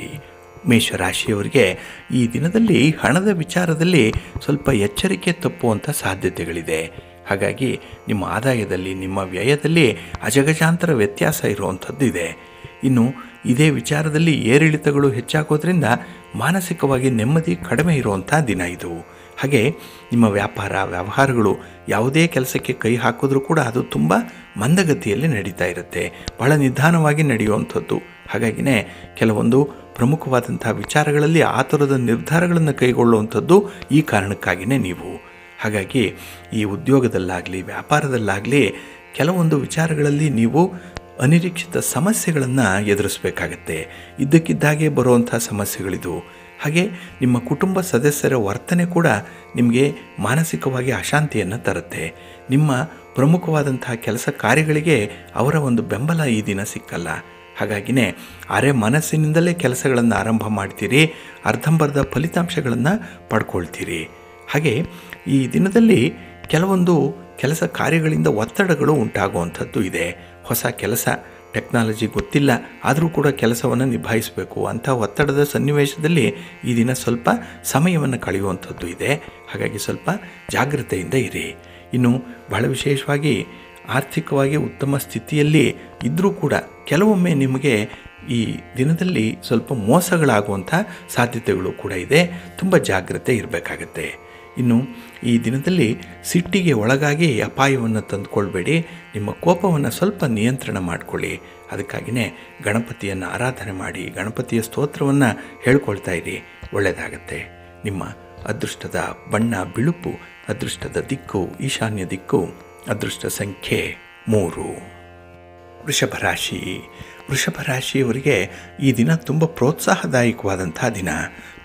ಮೇಷರಾಶಿಯವರಿಗೆ ಈ ದಿನದಲ್ಲಿ ಹಣದ ವಿಚಾರದಲ್ಲಿ ಸ್ವಲ್ಪ ಎಚ್ಚರಿಕೆ ತಪ್ಪುವಂಥ ಸಾಧ್ಯತೆಗಳಿದೆ. ಹಾಗಾಗಿ ನಿಮ್ಮ ಆದಾಯದಲ್ಲಿ, ನಿಮ್ಮ ವ್ಯಯದಲ್ಲಿ ಅಜಗಜಾಂತರ ವ್ಯತ್ಯಾಸ ಇರುವಂಥದ್ದು ಇದೆ. ಇನ್ನು ಇದೇ ವಿಚಾರದಲ್ಲಿ ಏರಿಳಿತಗಳು ಹೆಚ್ಚಾಗೋದ್ರಿಂದ ಮಾನಸಿಕವಾಗಿ ನೆಮ್ಮದಿ ಕಡಿಮೆ ಇರುವಂಥ ದಿನ ಇದು. ಹಾಗೆ ನಿಮ್ಮ ವ್ಯಾಪಾರ ವ್ಯವಹಾರಗಳು ಯಾವುದೇ ಕೆಲಸಕ್ಕೆ ಕೈ ಹಾಕಿದ್ರೂ ಕೂಡ ಅದು ತುಂಬ ಮಂದಗತಿಯಲ್ಲಿ ನಡೀತಾ ಇರುತ್ತೆ, ಬಹಳ ನಿಧಾನವಾಗಿ ನಡೆಯುವಂಥದ್ದು. ಹಾಗಾಗಿನೇ ಕೆಲವೊಂದು ಪ್ರಮುಖವಾದಂಥ ವಿಚಾರಗಳಲ್ಲಿ ಆತುರದ ನಿರ್ಧಾರಗಳನ್ನು ಕೈಗೊಳ್ಳುವಂಥದ್ದು ಈ ಕಾರಣಕ್ಕಾಗಿಯೇ ನೀವು. ಹಾಗಾಗಿ ಈ ಉದ್ಯೋಗದಲ್ಲಾಗಲಿ ವ್ಯಾಪಾರದಲ್ಲಾಗಲಿ ಕೆಲವೊಂದು ವಿಚಾರಗಳಲ್ಲಿ ನೀವು ಅನಿರೀಕ್ಷಿತ ಸಮಸ್ಯೆಗಳನ್ನು ಎದುರಿಸಬೇಕಾಗತ್ತೆ. ಇದ್ದಕ್ಕಿದ್ದಾಗೆ ಬರುವಂಥ ಸಮಸ್ಯೆಗಳಿದು. ಹಾಗೆ ನಿಮ್ಮ ಕುಟುಂಬ ಸದಸ್ಯರ ವರ್ತನೆ ಕೂಡ ನಿಮಗೆ ಮಾನಸಿಕವಾಗಿ ಅಶಾಂತಿಯನ್ನು ತರುತ್ತೆ. ನಿಮ್ಮ ಪ್ರಮುಖವಾದಂತಹ ಕೆಲಸ ಕಾರ್ಯಗಳಿಗೆ ಅವರ ಒಂದು ಬೆಂಬಲ ಈ ದಿನ ಸಿಕ್ಕಲ್ಲ. ಹಾಗಾಗಿನೇ ಅರೆ ಮನಸ್ಸಿನಿಂದಲೇ ಕೆಲಸಗಳನ್ನು ಆರಂಭ ಮಾಡ್ತೀರಿ, ಅರ್ಧಂಬರ್ಧ ಫಲಿತಾಂಶಗಳನ್ನು ಪಡ್ಕೊಳ್ತೀರಿ. ಹಾಗೆ ಈ ದಿನದಲ್ಲಿ ಕೆಲವೊಂದು ಕೆಲಸ ಕಾರ್ಯಗಳಿಂದ ಒತ್ತಡಗಳು ಉಂಟಾಗುವಂಥದ್ದು ಇದೆ. ಹೊಸ ಕೆಲಸ, ಟೆಕ್ನಾಲಜಿ ಗೊತ್ತಿಲ್ಲ, ಆದರೂ ಕೂಡ ಕೆಲಸವನ್ನು ನಿಭಾಯಿಸಬೇಕು. ಅಂಥ ಒತ್ತಡದ ಸನ್ನಿವೇಶದಲ್ಲಿ ಈ ದಿನ ಸ್ವಲ್ಪ ಸಮಯವನ್ನು ಕಳೆಯುವಂಥದ್ದು ಇದೆ. ಹಾಗಾಗಿ ಸ್ವಲ್ಪ ಜಾಗ್ರತೆಯಿಂದ ಇರಿ. ಇನ್ನು ಬಹಳ ವಿಶೇಷವಾಗಿ ಆರ್ಥಿಕವಾಗಿ ಉತ್ತಮ ಸ್ಥಿತಿಯಲ್ಲಿ ಇದ್ದರೂ ಕೂಡ ಕೆಲವೊಮ್ಮೆ ನಿಮಗೆ ಈ ದಿನದಲ್ಲಿ ಸ್ವಲ್ಪ ಮೋಸಗಳಾಗುವಂಥ ಸಾಧ್ಯತೆಗಳು ಕೂಡ ಇದೆ. ತುಂಬ ಜಾಗ್ರತೆ ಇರಬೇಕಾಗತ್ತೆ. ಇನ್ನು ಈ ದಿನದಲ್ಲಿ ಸಿಟ್ಟಿಗೆ ಒಳಗಾಗಿ ಅಪಾಯವನ್ನು ತಂದುಕೊಳ್ಬೇಡಿ. ನಿಮ್ಮ ಕೋಪವನ್ನು ಸ್ವಲ್ಪ ನಿಯಂತ್ರಣ ಮಾಡಿಕೊಳ್ಳಿ. ಅದಕ್ಕಾಗಿಯೇ ಗಣಪತಿಯನ್ನು ಆರಾಧನೆ ಮಾಡಿ, ಗಣಪತಿಯ ಸ್ತೋತ್ರವನ್ನು ಹೇಳ್ಕೊಳ್ತಾ ಇರಿ, ಒಳ್ಳೆಯದಾಗತ್ತೆ. ನಿಮ್ಮ ಅದೃಷ್ಟದ ಬಣ್ಣ ಬಿಳುಪು, ಅದೃಷ್ಟದ ದಿಕ್ಕು ಈಶಾನ್ಯ ದಿಕ್ಕು, ಅದೃಷ್ಟ ಸಂಖ್ಯೆ 3. ವೃಷಭ ರಾಶಿ. ವೃಷಭ ರಾಶಿಯವರಿಗೆ ಈ ದಿನ ತುಂಬ ಪ್ರೋತ್ಸಾಹದಾಯಕವಾದಂಥ ದಿನ.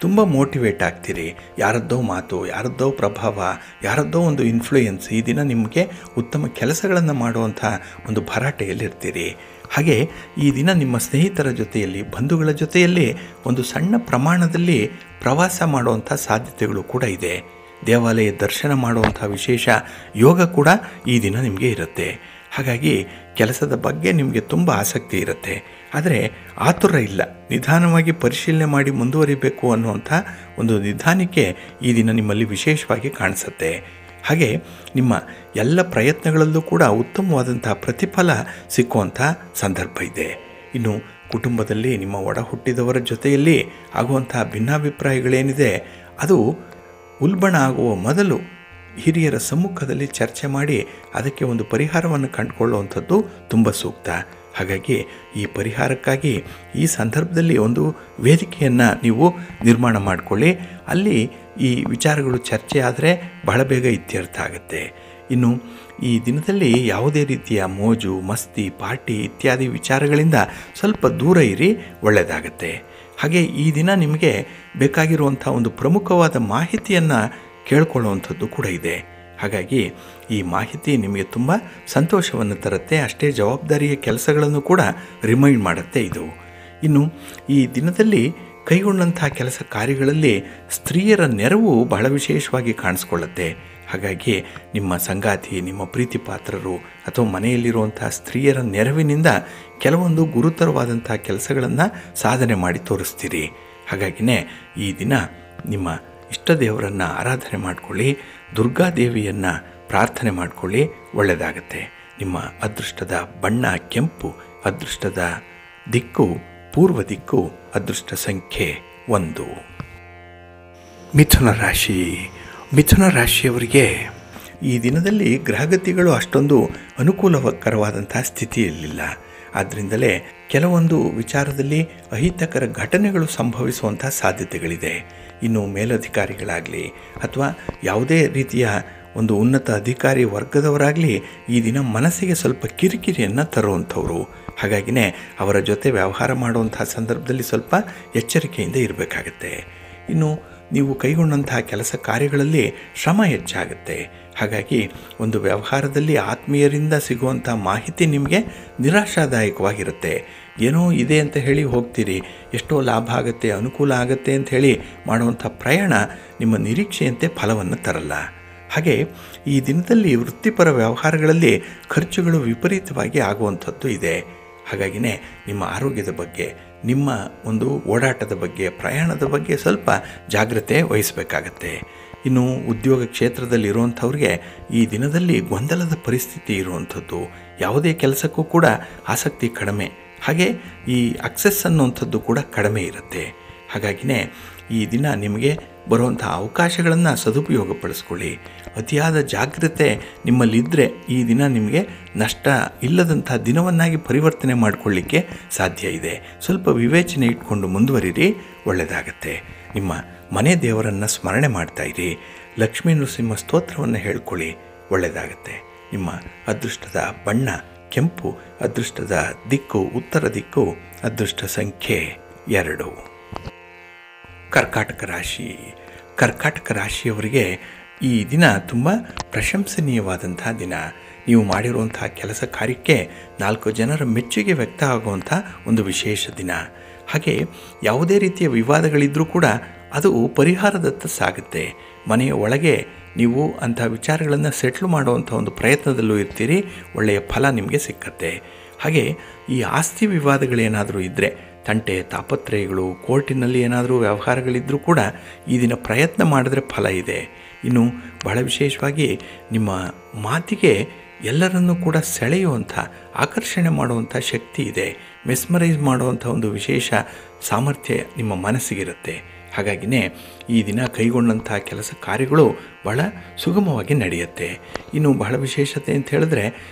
ತುಂಬ ಮೋಟಿವೇಟ್ ಆಗ್ತೀರಿ. ಯಾರದ್ದೋ ಮಾತು, ಯಾರದ್ದೋ ಪ್ರಭಾವ, ಯಾರದ್ದೋ ಒಂದು ಇನ್ಫ್ಲೂಯೆನ್ಸ್ ಈ ದಿನ ನಿಮಗೆ ಉತ್ತಮ ಕೆಲಸಗಳನ್ನು ಮಾಡುವಂಥ ಒಂದು ಭರಾಟೆಯಲ್ಲಿರ್ತೀರಿ. ಹಾಗೆ ಈ ದಿನ ನಿಮ್ಮ ಸ್ನೇಹಿತರ ಜೊತೆಯಲ್ಲಿ, ಬಂಧುಗಳ ಜೊತೆಯಲ್ಲಿ ಒಂದು ಸಣ್ಣ ಪ್ರಮಾಣದಲ್ಲಿ ಪ್ರವಾಸ ಮಾಡುವಂಥ ಸಾಧ್ಯತೆಗಳು ಕೂಡ ಇದೆ. ದೇವಾಲಯ ದರ್ಶನ ಮಾಡುವಂಥ ವಿಶೇಷ ಯೋಗ ಕೂಡ ಈ ದಿನ ನಿಮಗೆ ಇರುತ್ತೆ. ಹಾಗಾಗಿ ಕೆಲಸದ ಬಗ್ಗೆ ನಿಮಗೆ ತುಂಬ ಆಸಕ್ತಿ ಇರುತ್ತೆ. ಆದರೆ ಆತುರ ಇಲ್ಲ, ನಿಧಾನವಾಗಿ ಪರಿಶೀಲನೆ ಮಾಡಿ ಮುಂದುವರಿಬೇಕು ಅನ್ನುವಂಥ ಒಂದು ನಿಧಾನಕ್ಕೆ ಈ ದಿನ ನಿಮ್ಮಲ್ಲಿ ವಿಶೇಷವಾಗಿ ಕಾಣಿಸುತ್ತೆ. ಹಾಗೆ ನಿಮ್ಮ ಎಲ್ಲ ಪ್ರಯತ್ನಗಳಲ್ಲೂ ಕೂಡ ಉತ್ತಮವಾದಂಥ ಪ್ರತಿಫಲ ಸಿಕ್ಕುವಂಥ ಸಂದರ್ಭ ಇದೆ. ಇನ್ನು ಕುಟುಂಬದಲ್ಲಿ ನಿಮ್ಮ ಒಡ ಹುಟ್ಟಿದವರ ಜೊತೆಯಲ್ಲಿ ಆಗುವಂಥ ಭಿನ್ನಾಭಿಪ್ರಾಯಗಳೇನಿದೆ ಅದು ಉಲ್ಬಣ ಆಗುವ ಮೊದಲು ಹಿರಿಯರ ಸಮ್ಮುಖದಲ್ಲಿ ಚರ್ಚೆ ಮಾಡಿ ಅದಕ್ಕೆ ಒಂದು ಪರಿಹಾರವನ್ನು ಕಂಡುಕೊಳ್ಳುವಂಥದ್ದು ತುಂಬ ಸೂಕ್ತ. ಹಾಗಾಗಿ ಈ ಪರಿಹಾರಕ್ಕಾಗಿ ಈ ಸಂದರ್ಭದಲ್ಲಿ ಒಂದು ವೇದಿಕೆಯನ್ನು ನೀವು ನಿರ್ಮಾಣ ಮಾಡಿಕೊಳ್ಳಿ. ಅಲ್ಲಿ ಈ ವಿಚಾರಗಳು ಚರ್ಚೆ ಆದರೆ ಬಹಳ ಬೇಗ ಇತ್ಯರ್ಥ ಆಗುತ್ತೆ. ಇನ್ನು ಈ ದಿನದಲ್ಲಿ ಯಾವುದೇ ರೀತಿಯ ಮೋಜು ಮಸ್ತಿ ಪಾರ್ಟಿ ಇತ್ಯಾದಿ ವಿಚಾರಗಳಿಂದ ಸ್ವಲ್ಪ ದೂರ ಇರಿ, ಒಳ್ಳೆಯದಾಗತ್ತೆ. ಹಾಗೆ ಈ ದಿನ ನಿಮಗೆ ಬೇಕಾಗಿರುವಂಥ ಒಂದು ಪ್ರಮುಖವಾದ ಮಾಹಿತಿಯನ್ನು ಕೇಳ್ಕೊಳ್ಳುವಂಥದ್ದು ಕೂಡ ಇದೆ. ಹಾಗಾಗಿ ಈ ಮಾಹಿತಿ ನಿಮಗೆ ತುಂಬ ಸಂತೋಷವನ್ನು ತರುತ್ತೆ, ಅಷ್ಟೇ ಜವಾಬ್ದಾರಿಯ ಕೆಲಸಗಳನ್ನು ಕೂಡ ರಿಮೈಂಡ್ ಮಾಡುತ್ತೆ ಇದು. ಇನ್ನು ಈ ದಿನದಲ್ಲಿ ಕೈಗೊಂಡಂಥ ಕೆಲಸ ಕಾರ್ಯಗಳಲ್ಲಿ ಸ್ತ್ರೀಯರ ನೆರವು ಬಹಳ ವಿಶೇಷವಾಗಿ ಕಾಣಿಸ್ಕೊಳ್ಳುತ್ತೆ. ಹಾಗಾಗಿ ನಿಮ್ಮ ಸಂಗಾತಿ, ನಿಮ್ಮ ಪ್ರೀತಿ ಪಾತ್ರರು ಅಥವಾ ಮನೆಯಲ್ಲಿರುವಂಥ ಸ್ತ್ರೀಯರ ನೆರವಿನಿಂದ ಕೆಲವೊಂದು ಗುರುತರವಾದಂಥ ಕೆಲಸಗಳನ್ನು ಸಾಧನೆ ಮಾಡಿ ತೋರಿಸ್ತೀರಿ. ಹಾಗಾಗಿನೇ ಈ ದಿನ ನಿಮ್ಮ ಇಷ್ಟ ದೇವರನ್ನು ಆರಾಧನೆ ಮಾಡಿಕೊಳ್ಳಿ, ದುರ್ಗಾದೇವಿಯನ್ನು ಪ್ರಾರ್ಥನೆ ಮಾಡಿಕೊಳ್ಳಿ, ಒಳ್ಳೆಯದಾಗತ್ತೆ. ನಿಮ್ಮ ಅದೃಷ್ಟದ ಬಣ್ಣ ಕೆಂಪು, ಅದೃಷ್ಟದ ದಿಕ್ಕು ಪೂರ್ವ ದಿಕ್ಕು, ಅದೃಷ್ಟ ಸಂಖ್ಯೆ 1. ಮಿಥುನ ರಾಶಿ. ಮಿಥುನ ರಾಶಿಯವರಿಗೆ ಈ ದಿನದಲ್ಲಿ ಗ್ರಹಗತಿಗಳು ಅಷ್ಟೊಂದು ಅನುಕೂಲಕರವಾದಂಥ ಸ್ಥಿತಿಯಲ್ಲಿಲ್ಲ. ಆದ್ದರಿಂದಲೇ ಕೆಲವೊಂದು ವಿಚಾರದಲ್ಲಿ ಅಹಿತಕರ ಘಟನೆಗಳು ಸಂಭವಿಸುವಂಥ ಸಾಧ್ಯತೆಗಳಿದೆ. ಇನ್ನು ಮೇಲಧಿಕಾರಿಗಳಾಗಲಿ ಅಥವಾ ಯಾವುದೇ ರೀತಿಯ ಒಂದು ಉನ್ನತ ಅಧಿಕಾರಿ ವರ್ಗದವರಾಗಲಿ ಈ ದಿನ ಮನಸ್ಸಿಗೆ ಸ್ವಲ್ಪ ಕಿರಿಕಿರಿಯನ್ನು ತರುವಂಥವ್ರು. ಹಾಗಾಗಿನೇ ಅವರ ಜೊತೆ ವ್ಯವಹಾರ ಮಾಡುವಂಥ ಸಂದರ್ಭದಲ್ಲಿ ಸ್ವಲ್ಪ ಎಚ್ಚರಿಕೆಯಿಂದ ಇರಬೇಕಾಗತ್ತೆ. ಇನ್ನು ನೀವು ಕೈಗೊಂಡಂತಹ ಕೆಲಸ ಕಾರ್ಯಗಳಲ್ಲಿ ಶ್ರಮ ಹೆಚ್ಚಾಗುತ್ತೆ. ಹಾಗಾಗಿ ಒಂದು ವ್ಯವಹಾರದಲ್ಲಿ ಆತ್ಮೀಯರಿಂದ ಸಿಗುವಂಥ ಮಾಹಿತಿ ನಿಮಗೆ ನಿರಾಶಾದಾಯಕವಾಗಿರುತ್ತೆ. ಏನೋ ಇದೆ ಅಂತ ಹೇಳಿ ಹೋಗ್ತೀರಿ, ಎಷ್ಟೋ ಲಾಭ ಆಗುತ್ತೆ, ಅನುಕೂಲ ಆಗುತ್ತೆ ಅಂತ ಹೇಳಿ ಮಾಡುವಂಥ ಪ್ರಯಾಣ ನಿಮ್ಮ ನಿರೀಕ್ಷೆಯಂತೆ ಫಲವನ್ನು ತರಲ್ಲ. ಹಾಗೆ ಈ ದಿನದಲ್ಲಿ ವೃತ್ತಿಪರ ವ್ಯವಹಾರಗಳಲ್ಲಿ ಖರ್ಚುಗಳು ವಿಪರೀತವಾಗಿ ಆಗುವಂಥದ್ದು ಇದೆ. ಹಾಗಾಗಿನೇ ನಿಮ್ಮ ಆರೋಗ್ಯದ ಬಗ್ಗೆ, ನಿಮ್ಮ ಒಂದು ಓಡಾಟದ ಬಗ್ಗೆ, ಪ್ರಯಾಣದ ಬಗ್ಗೆ ಸ್ವಲ್ಪ ಜಾಗ್ರತೆ ವಹಿಸಬೇಕಾಗತ್ತೆ. ಇನ್ನು ಉದ್ಯೋಗ ಕ್ಷೇತ್ರದಲ್ಲಿರುವಂಥವ್ರಿಗೆ ಈ ದಿನದಲ್ಲಿ ಗೊಂದಲದ ಪರಿಸ್ಥಿತಿ ಇರುವಂಥದ್ದು, ಯಾವುದೇ ಕೆಲಸಕ್ಕೂ ಕೂಡ ಆಸಕ್ತಿ ಕಡಿಮೆ, ಹಾಗೆ ಈ ಅಕ್ಸೆಸ್ ಅನ್ನುವಂಥದ್ದು ಕೂಡ ಕಡಿಮೆ ಇರುತ್ತೆ. ಹಾಗಾಗಿನೇ ಈ ದಿನ ನಿಮಗೆ ಬರುವಂಥ ಅವಕಾಶಗಳನ್ನು ಸದುಪಯೋಗಪಡಿಸ್ಕೊಳ್ಳಿ. ಅತಿಯಾದ ಜಾಗ್ರತೆ ನಿಮ್ಮಲ್ಲಿದ್ದರೆ ಈ ದಿನ ನಿಮಗೆ ನಷ್ಟ ಇಲ್ಲದಂಥ ದಿನವನ್ನಾಗಿ ಪರಿವರ್ತನೆ ಮಾಡಿಕೊಳ್ಳಿಕ್ಕೆ ಸಾಧ್ಯ ಇದೆ. ಸ್ವಲ್ಪ ವಿವೇಚನೆ ಇಟ್ಕೊಂಡು ಮುಂದುವರಿರಿ, ಒಳ್ಳೆಯದಾಗತ್ತೆ. ನಿಮ್ಮ ಮನೆ ದೇವರನ್ನು ಸ್ಮರಣೆ ಮಾಡ್ತಾಯಿರಿ, ಲಕ್ಷ್ಮೀ ನೃಸಿಂಹ ಸ್ತೋತ್ರವನ್ನು ಹೇಳ್ಕೊಳ್ಳಿ, ಒಳ್ಳೆಯದಾಗತ್ತೆ. ನಿಮ್ಮ ಅದೃಷ್ಟದ ಬಣ್ಣ ಕೆಂಪು, ಅದೃಷ್ಟದ ದಿಕ್ಕು ಉತ್ತರ ದಿಕ್ಕು, ಅದೃಷ್ಟ ಸಂಖ್ಯೆ 2. ಕರ್ಕಾಟಕ ರಾಶಿ. ಕರ್ಕಾಟಕ ರಾಶಿಯವರಿಗೆ ಈ ದಿನ ತುಂಬ ಪ್ರಶಂಸನೀಯವಾದಂಥ ದಿನ. ನೀವು ಮಾಡಿರುವಂಥ ಕೆಲಸ ಕಾರ್ಯಕ್ಕೆ 4 ಜನರ ಮೆಚ್ಚುಗೆ ವ್ಯಕ್ತ ಆಗುವಂಥ ಒಂದು ವಿಶೇಷ ದಿನ. ಹಾಗೆ ಯಾವುದೇ ರೀತಿಯ ವಿವಾದಗಳಿದ್ದರೂ ಕೂಡ ಅದು ಪರಿಹಾರದತ್ತ ಸಾಗುತ್ತೆ. ಮನೆಯ ಒಳಗೆ ನೀವು ಅಂಥ ವಿಚಾರಗಳನ್ನು ಸೆಟ್ಲ್ ಮಾಡುವಂಥ ಒಂದು ಪ್ರಯತ್ನದಲ್ಲೂ ಇರ್ತೀರಿ, ಒಳ್ಳೆಯ ಫಲ ನಿಮಗೆ ಸಿಕ್ಕತ್ತೆ. ಹಾಗೆ ಈ ಆಸ್ತಿ ವಿವಾದಗಳೇನಾದರೂ ಇದ್ದರೆ, ತಂಟೆ ತಾಪತ್ರಯಗಳು, ಕೋರ್ಟಿನಲ್ಲಿ ಏನಾದರೂ ವ್ಯವಹಾರಗಳಿದ್ದರೂ ಕೂಡ ಈ ದಿನ ಪ್ರಯತ್ನ ಮಾಡಿದ್ರೆ ಫಲ ಇದೆ. ಇನ್ನು ಬಹಳ ವಿಶೇಷವಾಗಿ ನಿಮ್ಮ ಮಾತಿಗೆ ಎಲ್ಲರನ್ನೂ ಕೂಡ ಸೆಳೆಯುವಂಥ, ಆಕರ್ಷಣೆ ಮಾಡುವಂಥ ಶಕ್ತಿ ಇದೆ. ಮೆಸ್ಮರೈಸ್ ಮಾಡುವಂಥ ಒಂದು ವಿಶೇಷ ಸಾಮರ್ಥ್ಯ ನಿಮ್ಮ ಮನಸ್ಸಿಗಿರುತ್ತೆ. ಹಾಗಾಗಿನೇ ಈ ದಿನ ಕೈಗೊಂಡಂಥ ಕೆಲಸ ಕಾರ್ಯಗಳು ಬಹಳ ಸುಗಮವಾಗಿ ನಡೆಯುತ್ತೆ. ಇನ್ನು ಬಹಳ ವಿಶೇಷತೆ ಅಂತ ಹೇಳಿದ್ರೆ,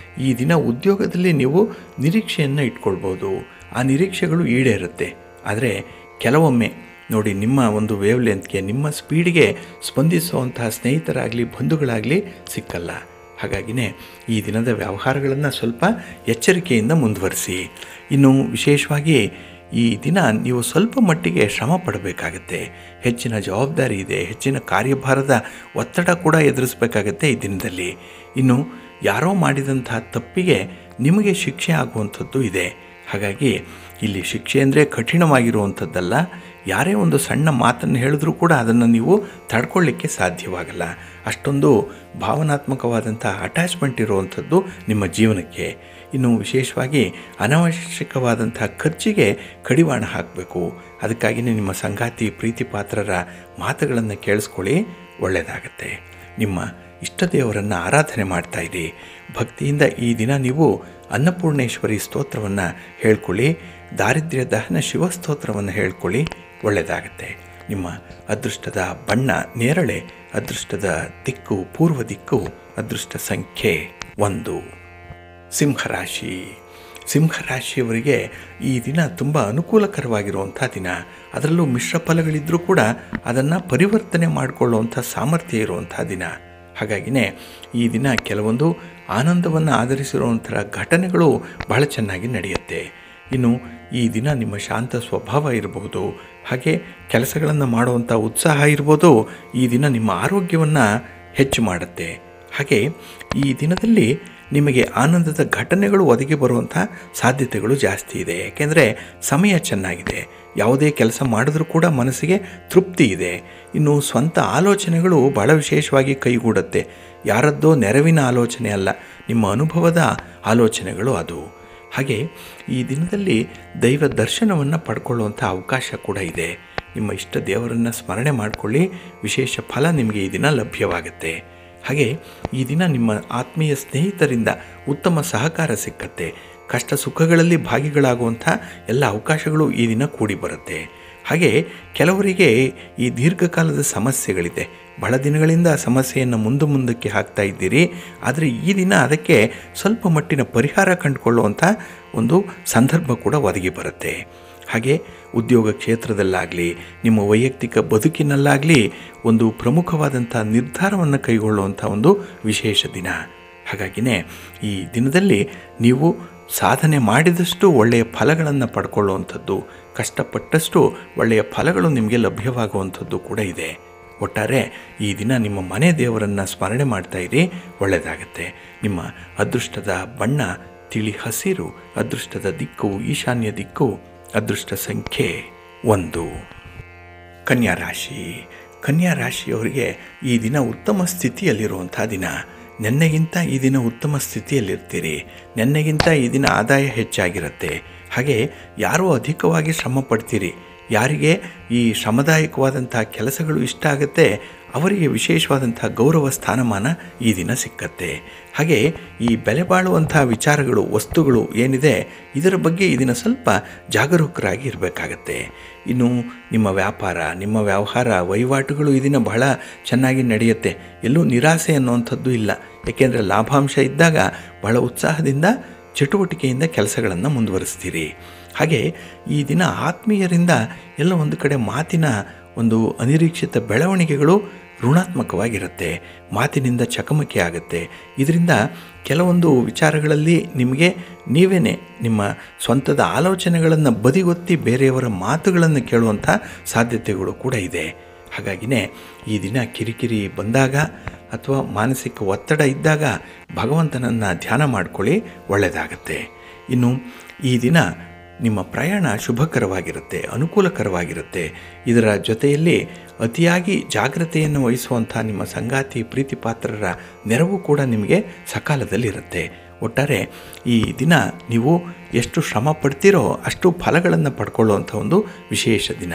ಈ ದಿನ ಉದ್ಯೋಗದಲ್ಲಿ ನೀವು ನಿರೀಕ್ಷೆಯನ್ನು ಇಟ್ಕೊಳ್ಬೋದು. ಆ ನಿರೀಕ್ಷೆಗಳು ಈಡೇರುತ್ತೆ. ಆದರೆ ಕೆಲವೊಮ್ಮೆ ನೋಡಿ, ನಿಮ್ಮ ಒಂದು ವೇವ್ ಲೆಂತ್ಗೆ, ನಿಮ್ಮ ಸ್ಪೀಡ್ಗೆ ಸ್ಪಂದಿಸುವಂತಹ ಸ್ನೇಹಿತರಾಗಲಿ ಬಂಧುಗಳಾಗಲಿ ಸಿಕ್ಕಲ್ಲ. ಹಾಗಾಗಿನೇ ಈ ದಿನದ ವ್ಯವಹಾರಗಳನ್ನು ಸ್ವಲ್ಪ ಎಚ್ಚರಿಕೆಯಿಂದ ಮುಂದುವರಿಸಿ. ಇನ್ನು ವಿಶೇಷವಾಗಿ ಈ ದಿನ ನೀವು ಸ್ವಲ್ಪ ಮಟ್ಟಿಗೆ ಶ್ರಮ ಪಡಬೇಕಾಗತ್ತೆ. ಹೆಚ್ಚಿನ ಜವಾಬ್ದಾರಿ ಇದೆ, ಹೆಚ್ಚಿನ ಕಾರ್ಯಭಾರದ ಒತ್ತಡ ಕೂಡ ಎದುರಿಸಬೇಕಾಗತ್ತೆ ಈ ದಿನದಲ್ಲಿ. ಇನ್ನು ಯಾರೋ ಮಾಡಿದಂಥ ತಪ್ಪಿಗೆ ನಿಮಗೆ ಶಿಕ್ಷೆ ಆಗುವಂಥದ್ದು ಇದೆ. ಹಾಗಾಗಿ ಇಲ್ಲಿ ಶಿಕ್ಷೆ ಅಂದರೆ ಕಠಿಣವಾಗಿರುವಂಥದ್ದಲ್ಲ. ಯಾರೇ ಒಂದು ಸಣ್ಣ ಮಾತನ್ನು ಹೇಳಿದ್ರೂ ಕೂಡ ಅದನ್ನು ನೀವು ತಡ್ಕೊಳ್ಳಿಕ್ಕೆ ಸಾಧ್ಯವಾಗಲ್ಲ. ಅಷ್ಟೊಂದು ಭಾವನಾತ್ಮಕವಾದಂಥ ಅಟ್ಯಾಚ್ಮೆಂಟ್ ಇರುವಂಥದ್ದು ನಿಮ್ಮ ಜೀವನಕ್ಕೆ. ಇನ್ನು ವಿಶೇಷವಾಗಿ ಅನವಶ್ಯಕವಾದಂಥ ಖರ್ಚಿಗೆ ಕಡಿವಾಣ ಹಾಕಬೇಕು. ಅದಕ್ಕಾಗಿಯೇ ನಿಮ್ಮ ಸಂಗಾತಿ ಪ್ರೀತಿ ಪಾತ್ರರ ಮಾತುಗಳನ್ನು ಕೇಳಿಸ್ಕೊಳ್ಳಿ, ಒಳ್ಳೆಯದಾಗತ್ತೆ. ನಿಮ್ಮ ಇಷ್ಟ ದೇವರನ್ನು ಆರಾಧನೆ ಮಾಡ್ತಾಯಿರಿ. ಭಕ್ತಿಯಿಂದ ಈ ದಿನ ನೀವು ಅನ್ನಪೂರ್ಣೇಶ್ವರಿ ಸ್ತೋತ್ರವನ್ನು ಹೇಳ್ಕೊಳ್ಳಿ, ದಾರಿದ್ರ್ಯ ದಹನ ಶಿವಸ್ತೋತ್ರವನ್ನು ಹೇಳ್ಕೊಳ್ಳಿ, ಒಳ್ಳೆಯದಾಗತ್ತೆ. ನಿಮ್ಮ ಅದೃಷ್ಟದ ಬಣ್ಣ ನೇರಳೆ, ಅದೃಷ್ಟದ ದಿಕ್ಕು ಪೂರ್ವ ದಿಕ್ಕು, ಅದೃಷ್ಟ ಸಂಖ್ಯೆ 1. ಸಿಂಹರಾಶಿ. ಸಿಂಹರಾಶಿಯವರಿಗೆ ಈ ದಿನ ತುಂಬ ಅನುಕೂಲಕರವಾಗಿರುವಂಥ ದಿನ. ಅದರಲ್ಲೂ ಮಿಶ್ರ ಫಲಗಳಿದ್ದರೂ ಕೂಡ ಅದನ್ನು ಪರಿವರ್ತನೆ ಮಾಡಿಕೊಳ್ಳುವಂಥ ಸಾಮರ್ಥ್ಯ ಇರುವಂಥ ದಿನ. ಹಾಗಾಗಿನೇ ಈ ದಿನ ಕೆಲವೊಂದು ಆನಂದವನ್ನು ಆಧರಿಸಿರುವಂಥ ಘಟನೆಗಳು ಬಹಳ ಚೆನ್ನಾಗಿ ನಡೆಯುತ್ತೆ. ಇನ್ನು ಈ ದಿನ ನಿಮ್ಮ ಶಾಂತ ಸ್ವಭಾವ ಇರಬಹುದು, ಹಾಗೆ ಕೆಲಸಗಳನ್ನು ಮಾಡುವಂಥ ಉತ್ಸಾಹ ಇರ್ಬೋದು. ಈ ದಿನ ನಿಮ್ಮ ಆರೋಗ್ಯವನ್ನು ಹೆಚ್ಚು ಮಾಡುತ್ತೆ. ಹಾಗೆ ಈ ದಿನದಲ್ಲಿ ನಿಮಗೆ ಆನಂದದ ಘಟನೆಗಳು ಒದಗಿ ಬರುವಂಥ ಸಾಧ್ಯತೆಗಳು ಜಾಸ್ತಿ ಇದೆ. ಏಕೆಂದರೆ ಸಮಯ ಚೆನ್ನಾಗಿದೆ, ಯಾವುದೇ ಕೆಲಸ ಮಾಡಿದ್ರೂ ಕೂಡ ಮನಸ್ಸಿಗೆ ತೃಪ್ತಿ ಇದೆ. ಇನ್ನು ಸ್ವಂತ ಆಲೋಚನೆಗಳು ಭಾಳ ವಿಶೇಷವಾಗಿ ಕೈಗೂಡುತ್ತೆ. ಯಾರದ್ದೋ ನೆರವಿನ ಆಲೋಚನೆ ಅಲ್ಲ, ನಿಮ್ಮ ಅನುಭವದ ಆಲೋಚನೆಗಳು ಅದು. ಹಾಗೆ ಈ ದಿನದಲ್ಲಿ ದೈವ ದರ್ಶನವನ್ನು ಪಡ್ಕೊಳ್ಳುವಂಥ ಅವಕಾಶ ಕೂಡ ಇದೆ. ನಿಮ್ಮ ಇಷ್ಟ ದೇವರನ್ನು ಸ್ಮರಣೆ ಮಾಡಿಕೊಳ್ಳಿ, ವಿಶೇಷ ಫಲ ನಿಮಗೆ ಈ ದಿನ ಲಭ್ಯವಾಗುತ್ತೆ. ಹಾಗೆ ಈ ದಿನ ನಿಮ್ಮ ಆತ್ಮೀಯ ಸ್ನೇಹಿತರಿಂದ ಉತ್ತಮ ಸಹಕಾರ ಸಿಕ್ಕತ್ತೆ. ಕಷ್ಟ ಸುಖಗಳಲ್ಲಿ ಭಾಗಿಗಳಾಗುವಂಥ ಎಲ್ಲ ಅವಕಾಶಗಳು ಈ ದಿನ ಕೂಡಿ ಬರುತ್ತೆ. ಹಾಗೆ ಕೆಲವರಿಗೆ ಈ ದೀರ್ಘಕಾಲದ ಸಮಸ್ಯೆಗಳಿದೆ, ಬಹಳ ದಿನಗಳಿಂದ ಸಮಸ್ಯೆಯನ್ನು ಮುಂದಕ್ಕೆ ಹಾಕ್ತಾ ಇದ್ದೀರಿ. ಆದರೆ ಈ ದಿನ ಅದಕ್ಕೆ ಸ್ವಲ್ಪ ಮಟ್ಟಿನ ಪರಿಹಾರ ಕಂಡುಕೊಳ್ಳುವಂಥ ಒಂದು ಸಂದರ್ಭ ಕೂಡ ಒದಗಿ ಬರುತ್ತೆ. ಹಾಗೆ ಉದ್ಯೋಗ ಕ್ಷೇತ್ರದಲ್ಲಾಗಲಿ ನಿಮ್ಮ ವೈಯಕ್ತಿಕ ಬದುಕಿನಲ್ಲಾಗಲಿ ಒಂದು ಪ್ರಮುಖವಾದಂಥ ನಿರ್ಧಾರವನ್ನು ಕೈಗೊಳ್ಳುವಂಥ ಒಂದು ವಿಶೇಷ ದಿನ. ಹಾಗಾಗಿನೇ ಈ ದಿನದಲ್ಲಿ ನೀವು ಸಾಧನೆ ಮಾಡಿದಷ್ಟು ಒಳ್ಳೆಯ ಫಲಗಳನ್ನು ಪಡ್ಕೊಳ್ಳುವಂಥದ್ದು, ಕಷ್ಟಪಟ್ಟಷ್ಟು ಒಳ್ಳೆಯ ಫಲಗಳು ನಿಮಗೆ ಲಭ್ಯವಾಗುವಂಥದ್ದು ಕೂಡ ಇದೆ. ಒಟ್ಟಾರೆ ಈ ದಿನ ನಿಮ್ಮ ಮನೆ ದೇವರನ್ನು ಸ್ಮರಣೆ ಮಾಡ್ತಾ ಇರಿ, ಒಳ್ಳೆಯದಾಗತ್ತೆ. ನಿಮ್ಮ ಅದೃಷ್ಟದ ಬಣ್ಣ ತಿಳಿ ಹಸಿರು, ಅದೃಷ್ಟದ ದಿಕ್ಕು ಈಶಾನ್ಯ ದಿಕ್ಕು, ಅದೃಷ್ಟ ಸಂಖ್ಯೆ 1. ಕನ್ಯಾ ರಾಶಿ. ಕನ್ಯಾ ರಾಶಿಯವರಿಗೆ ಈ ದಿನ ಉತ್ತಮ ಸ್ಥಿತಿಯಲ್ಲಿರುವಂಥ ದಿನ. ನೆನ್ನೆಗಿಂತ ಈ ದಿನ ಉತ್ತಮ ಸ್ಥಿತಿಯಲ್ಲಿರ್ತೀರಿ. ನೆನ್ನೆಗಿಂತ ಈ ದಿನ ಆದಾಯ ಹೆಚ್ಚಾಗಿರುತ್ತೆ. ಹಾಗೆ ಯಾರೂ ಅಧಿಕವಾಗಿ ಶ್ರಮ ಪಡ್ತೀರಿ. ಯಾರಿಗೆ ಈ ಶ್ರಮದಾಯಕವಾದಂಥ ಕೆಲಸಗಳು ಇಷ್ಟ ಆಗುತ್ತೆ ಅವರಿಗೆ ವಿಶೇಷವಾದಂಥ ಗೌರವ ಸ್ಥಾನಮಾನ ಈ ದಿನ ಸಿಕ್ಕತ್ತೆ. ಹಾಗೆ ಈ ಬೆಲೆ ಬಾಳುವಂಥ ವಿಚಾರಗಳು, ವಸ್ತುಗಳು ಏನಿದೆ ಇದರ ಬಗ್ಗೆ ಈ ದಿನ ಸ್ವಲ್ಪ ಜಾಗರೂಕರಾಗಿ ಇರಬೇಕಾಗತ್ತೆ. ಇನ್ನು ನಿಮ್ಮ ವ್ಯಾಪಾರ, ನಿಮ್ಮ ವ್ಯವಹಾರ ವಹಿವಾಟುಗಳು ಈ ದಿನ ಬಹಳ ಚೆನ್ನಾಗಿ ನಡೆಯುತ್ತೆ. ಎಲ್ಲೂ ನಿರಾಸೆ ಅನ್ನುವಂಥದ್ದು ಇಲ್ಲ. ಏಕೆಂದರೆ ಲಾಭಾಂಶ ಇದ್ದಾಗ ಬಹಳ ಉತ್ಸಾಹದಿಂದ ಚಟುವಟಿಕೆಯಿಂದ ಕೆಲಸಗಳನ್ನು ಮುಂದುವರಿಸ್ತೀರಿ. ಹಾಗೆ ಈ ದಿನ ಆತ್ಮೀಯರಿಂದ ಎಲ್ಲ ಒಂದು ಕಡೆ ಮಾತಿನ ಒಂದು ಅನಿರೀಕ್ಷಿತ ಬೆಳವಣಿಗೆಗಳು ಋಣಾತ್ಮಕವಾಗಿರುತ್ತೆ. ಮಾತಿನಿಂದ ಚಕಮಕಿ ಆಗುತ್ತೆ. ಇದರಿಂದ ಕೆಲವೊಂದು ವಿಚಾರಗಳಲ್ಲಿ ನಿಮಗೆ ನೀವೇ ನಿಮ್ಮ ಸ್ವಂತದ ಆಲೋಚನೆಗಳನ್ನು ಬದಿಗೊತ್ತಿ ಬೇರೆಯವರ ಮಾತುಗಳನ್ನು ಕೇಳುವಂಥ ಸಾಧ್ಯತೆಗಳು ಕೂಡ ಇದೆ. ಹಾಗಾಗಿನೇ ಈ ದಿನ ಕಿರಿಕಿರಿ ಬಂದಾಗ ಅಥವಾ ಮಾನಸಿಕ ಒತ್ತಡ ಇದ್ದಾಗ ಭಗವಂತನನ್ನು ಧ್ಯಾನ ಮಾಡಿಕೊಳ್ಳಿ, ಒಳ್ಳೆಯದಾಗತ್ತೆ. ಇನ್ನು ಈ ದಿನ ನಿಮ್ಮ ಪ್ರಯಾಣ ಶುಭಕರವಾಗಿರುತ್ತೆ, ಅನುಕೂಲಕರವಾಗಿರುತ್ತೆ. ಇದರ ಜೊತೆಯಲ್ಲಿ ಅತಿಯಾಗಿ ಜಾಗ್ರತೆಯನ್ನು ವಹಿಸುವಂಥ ನಿಮ್ಮ ಸಂಗಾತಿ ಪ್ರೀತಿ ಪಾತ್ರರ ನೆರವು ಕೂಡ ನಿಮಗೆ ಸಕಾಲದಲ್ಲಿರುತ್ತೆ. ಒಟ್ಟಾರೆ ಈ ದಿನ ನೀವು ಎಷ್ಟು ಶ್ರಮ ಪಡ್ತೀರೋ ಅಷ್ಟು ಫಲಗಳನ್ನು ಪಡ್ಕೊಳ್ಳುವಂಥ ಒಂದು ವಿಶೇಷ ದಿನ.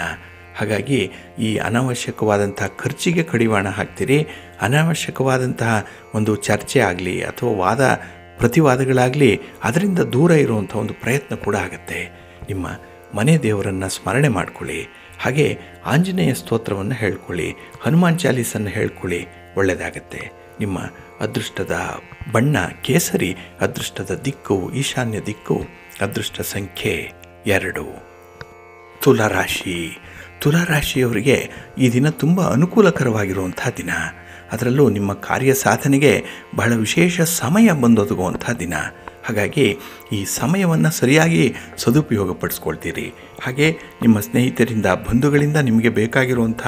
ಹಾಗಾಗಿ ಈ ಅನಾವಶ್ಯಕವಾದಂಥ ಖರ್ಚಿಗೆ ಕಡಿವಾಣ ಹಾಕ್ತೀರಿ. ಅನಾವಶ್ಯಕವಾದಂತಹ ಒಂದು ಚರ್ಚೆ ಆಗಲಿ ಅಥವಾ ವಾದ ಪ್ರತಿವಾದಗಳಾಗಲಿ ಅದರಿಂದ ದೂರ ಇರುವಂಥ ಒಂದು ಪ್ರಯತ್ನ ಕೂಡ ಆಗುತ್ತೆ. ನಿಮ್ಮ ಮನೆ ದೇವರನ್ನು ಸ್ಮರಣೆ ಮಾಡಿಕೊಳ್ಳಿ. ಹಾಗೆ ಆಂಜನೇಯ ಸ್ತೋತ್ರವನ್ನು ಹೇಳ್ಕೊಳ್ಳಿ, ಹನುಮಾನ್ ಚಾಲೀಸನ್ನು ಹೇಳ್ಕೊಳ್ಳಿ, ಒಳ್ಳೆಯದಾಗತ್ತೆ. ನಿಮ್ಮ ಅದೃಷ್ಟದ ಬಣ್ಣ ಕೇಸರಿ, ಅದೃಷ್ಟದ ದಿಕ್ಕು ಈಶಾನ್ಯ ದಿಕ್ಕು, ಅದೃಷ್ಟ ಸಂಖ್ಯೆ 2. ತುಲಾರಾಶಿ. ತುಲಾರಾಶಿಯವರಿಗೆ ಈ ದಿನ ತುಂಬ ಅನುಕೂಲಕರವಾಗಿರುವಂಥ ದಿನ. ಅದರಲ್ಲೂ ನಿಮ್ಮ ಕಾರ್ಯ ಸಾಧನೆಗೆ ಬಹಳ ವಿಶೇಷ ಸಮಯ ಬಂದೊದಗುವಂಥ ದಿನ. ಹಾಗಾಗಿ ಈ ಸಮಯವನ್ನು ಸರಿಯಾಗಿ ಸದುಪಯೋಗಪಡಿಸ್ಕೊಳ್ತೀರಿ. ಹಾಗೆ ನಿಮ್ಮ ಸ್ನೇಹಿತರಿಂದ, ಬಂಧುಗಳಿಂದ ನಿಮಗೆ ಬೇಕಾಗಿರುವಂಥ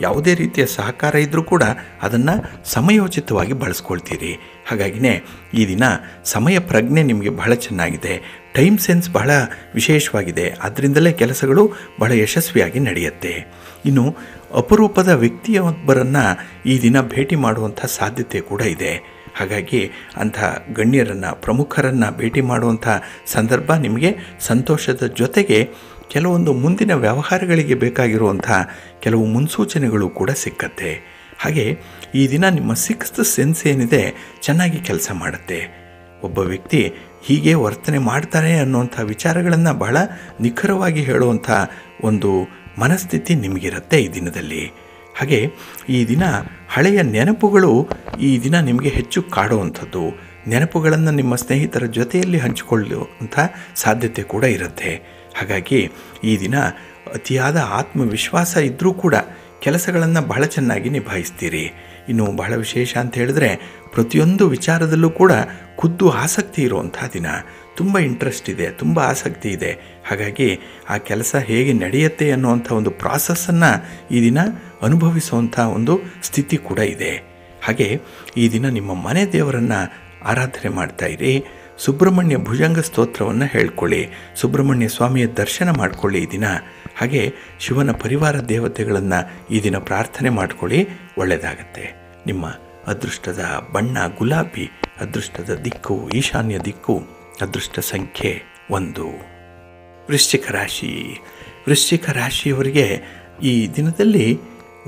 ಯಾವುದೇ ರೀತಿಯ ಸಹಕಾರ ಇದ್ದರೂ ಕೂಡ ಅದನ್ನು ಸಮಯೋಚಿತವಾಗಿ ಬಳಸ್ಕೊಳ್ತೀರಿ. ಹಾಗಾಗಿನೇ ಈ ದಿನ ಸಮಯ ಪ್ರಜ್ಞೆ ನಿಮಗೆ ಬಹಳ ಚೆನ್ನಾಗಿದೆ. ಟೈಮ್ ಸೆನ್ಸ್ ಬಹಳ ವಿಶೇಷವಾಗಿದೆ. ಅದರಿಂದಲೇ ಕೆಲಸಗಳು ಬಹಳ ಯಶಸ್ವಿಯಾಗಿ ನಡೆಯುತ್ತೆ. ಇನ್ನು ಅಪರೂಪದ ವ್ಯಕ್ತಿಯೊಬ್ಬರನ್ನು ಈ ದಿನ ಭೇಟಿ ಮಾಡುವಂಥ ಸಾಧ್ಯತೆ ಕೂಡ ಇದೆ. ಹಾಗಾಗಿ ಅಂಥ ಗಣ್ಯರನ್ನು, ಪ್ರಮುಖರನ್ನು ಭೇಟಿ ಮಾಡುವಂಥ ಸಂದರ್ಭ ನಿಮಗೆ ಸಂತೋಷದ ಜೊತೆಗೆ ಕೆಲವೊಂದು ಮುಂದಿನ ವ್ಯವಹಾರಗಳಿಗೆ ಬೇಕಾಗಿರುವಂಥ ಕೆಲವು ಮುನ್ಸೂಚನೆಗಳು ಕೂಡ ಸಿಕ್ಕತ್ತೆ. ಹಾಗೆ ಈ ದಿನ ನಿಮ್ಮ 6th ಸೆನ್ಸ್ ಏನಿದೆ ಚೆನ್ನಾಗಿ ಕೆಲಸ ಮಾಡುತ್ತೆ. ಒಬ್ಬ ವ್ಯಕ್ತಿ ಹೀಗೆ ವರ್ತನೆ ಮಾಡ್ತಾರೆ ಅನ್ನುವಂಥ ವಿಚಾರಗಳನ್ನು ಬಹಳ ನಿಖರವಾಗಿ ಹೇಳುವಂಥ ಒಂದು ಮನಸ್ಥಿತಿ ನಿಮಗಿರುತ್ತೆ ಈ ದಿನದಲ್ಲಿ. ಹಾಗೆ ಈ ದಿನ ಹಳೆಯ ನೆನಪುಗಳು ಈ ದಿನ ನಿಮಗೆ ಹೆಚ್ಚು ಕಾಡುವಂಥದ್ದು. ನೆನಪುಗಳನ್ನು ನಿಮ್ಮ ಸ್ನೇಹಿತರ ಜೊತೆಯಲ್ಲಿ ಹಂಚಿಕೊಳ್ಳುವಂಥ ಸಾಧ್ಯತೆ ಕೂಡ ಇರುತ್ತೆ. ಹಾಗಾಗಿ ಈ ದಿನ ಅತಿಯಾದ ಆತ್ಮವಿಶ್ವಾಸ ಇದ್ದರೂ ಕೂಡ ಕೆಲಸಗಳನ್ನು ಬಹಳ ಚೆನ್ನಾಗಿ ನಿಭಾಯಿಸ್ತೀರಿ. ಇನ್ನು ಬಹಳ ವಿಶೇಷ ಅಂತ ಹೇಳಿದ್ರೆ ಪ್ರತಿಯೊಂದು ವಿಚಾರದಲ್ಲೂ ಕೂಡ ಖುದ್ದು ಆಸಕ್ತಿ ಇರುವಂಥ ದಿನ. ತುಂಬ ಇಂಟ್ರೆಸ್ಟ್ ಇದೆ, ತುಂಬ ಆಸಕ್ತಿ ಇದೆ. ಹಾಗಾಗಿ ಆ ಕೆಲಸ ಹೇಗೆ ನಡೆಯುತ್ತೆ ಅನ್ನುವಂಥ ಒಂದು ಪ್ರಾಸೆಸ್ಸನ್ನು ಈ ದಿನ ಅನುಭವಿಸುವಂಥ ಒಂದು ಸ್ಥಿತಿ ಕೂಡ ಇದೆ. ಹಾಗೆ ಈ ದಿನ ನಿಮ್ಮ ಮನೆ ದೇವರನ್ನು ಆರಾಧನೆ ಮಾಡ್ತಾಯಿರಿ. ಸುಬ್ರಹ್ಮಣ್ಯ ಭುಜಂಗ ಸ್ತೋತ್ರವನ್ನು ಹೇಳ್ಕೊಳ್ಳಿ. ಸುಬ್ರಹ್ಮಣ್ಯ ಸ್ವಾಮಿಯ ದರ್ಶನ ಮಾಡಿಕೊಳ್ಳಿ ಈ ದಿನ. ಹಾಗೆ ಶಿವನ ಪರಿವಾರ ದೇವತೆಗಳನ್ನು ಈ ದಿನ ಪ್ರಾರ್ಥನೆ ಮಾಡಿಕೊಳ್ಳಿ, ಒಳ್ಳೆಯದಾಗತ್ತೆ. ನಿಮ್ಮ ಅದೃಷ್ಟದ ಬಣ್ಣ ಗುಲಾಬಿ, ಅದೃಷ್ಟದ ದಿಕ್ಕು ಈಶಾನ್ಯ ದಿಕ್ಕು, ಅದೃಷ್ಟ ಸಂಖ್ಯೆ 1. ವೃಶ್ಚಿಕ ರಾಶಿ. ವೃಶ್ಚಿಕ ರಾಶಿಯವರಿಗೆ ಈ ದಿನದಲ್ಲಿ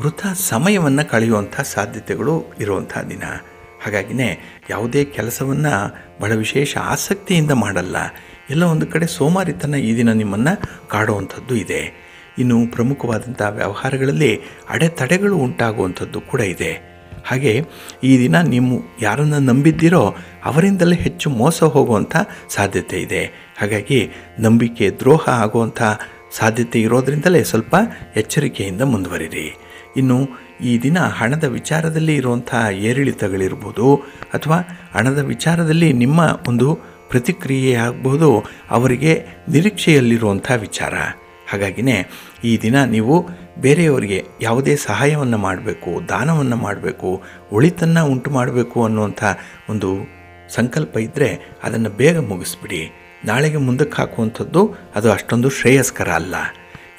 ವೃಥಾ ಸಮಯವನ್ನು ಕಳೆಯುವಂಥ ಸಾಧ್ಯತೆಗಳು ಇರುವಂಥ ದಿನ. ಹಾಗಾಗಿನೇ ಯಾವುದೇ ಕೆಲಸವನ್ನು ಬಹಳ ವಿಶೇಷ ಆಸಕ್ತಿಯಿಂದ ಮಾಡಲ್ಲ. ಎಲ್ಲ ಒಂದು ಕಡೆ ಸೋಮಾರಿತನ ಈ ದಿನ ನಿಮ್ಮನ್ನು ಕಾಡುವಂಥದ್ದು ಇದೆ. ಇನ್ನು ಪ್ರಮುಖವಾದಂಥ ವ್ಯವಹಾರಗಳಲ್ಲಿ ಅಡೆತಡೆಗಳು ಉಂಟಾಗುವಂಥದ್ದು ಕೂಡ ಇದೆ. ಹಾಗೆ ಈ ದಿನ ನೀವು ಯಾರನ್ನು ನಂಬಿದ್ದೀರೋ ಅವರಿಂದಲೇ ಹೆಚ್ಚು ಮೋಸ ಹೋಗುವಂಥ ಸಾಧ್ಯತೆ ಇದೆ. ಹಾಗಾಗಿ ನಂಬಿಕೆ ದ್ರೋಹ ಆಗುವಂಥ ಸಾಧ್ಯತೆ ಇರೋದರಿಂದಲೇ ಸ್ವಲ್ಪ ಎಚ್ಚರಿಕೆಯಿಂದ ಮುಂದುವರಿರಿ. ಇನ್ನು ಈ ದಿನ ಹಣದ ವಿಚಾರದಲ್ಲಿ ಇರುವಂಥ ಏರಿಳಿತಗಳಿರ್ಬೋದು, ಅಥವಾ ಹಣದ ವಿಚಾರದಲ್ಲಿ ನಿಮ್ಮ ಒಂದು ಪ್ರತಿಕ್ರಿಯೆ ಆಗ್ಬೋದು ಅವರಿಗೆ ನಿರೀಕ್ಷೆಯಲ್ಲಿರುವಂಥ ವಿಚಾರ. ಹಾಗಾಗಿನೇ ಈ ದಿನ ನೀವು ಬೇರೆಯವರಿಗೆ ಯಾವುದೇ ಸಹಾಯವನ್ನು ಮಾಡಬೇಕು, ದಾನವನ್ನು ಮಾಡಬೇಕು, ಒಳಿತನ್ನು ಉಂಟು ಮಾಡಬೇಕು ಅನ್ನುವಂಥ ಒಂದು ಸಂಕಲ್ಪ ಇದ್ದರೆ ಅದನ್ನು ಬೇಗ ಮುಗಿಸ್ಬಿಡಿ. ನಾಳೆಗೆ ಮುಂದಕ್ಕೆ ಹಾಕುವಂಥದ್ದು ಅದು ಅಷ್ಟೊಂದು ಶ್ರೇಯಸ್ಕರ ಅಲ್ಲ.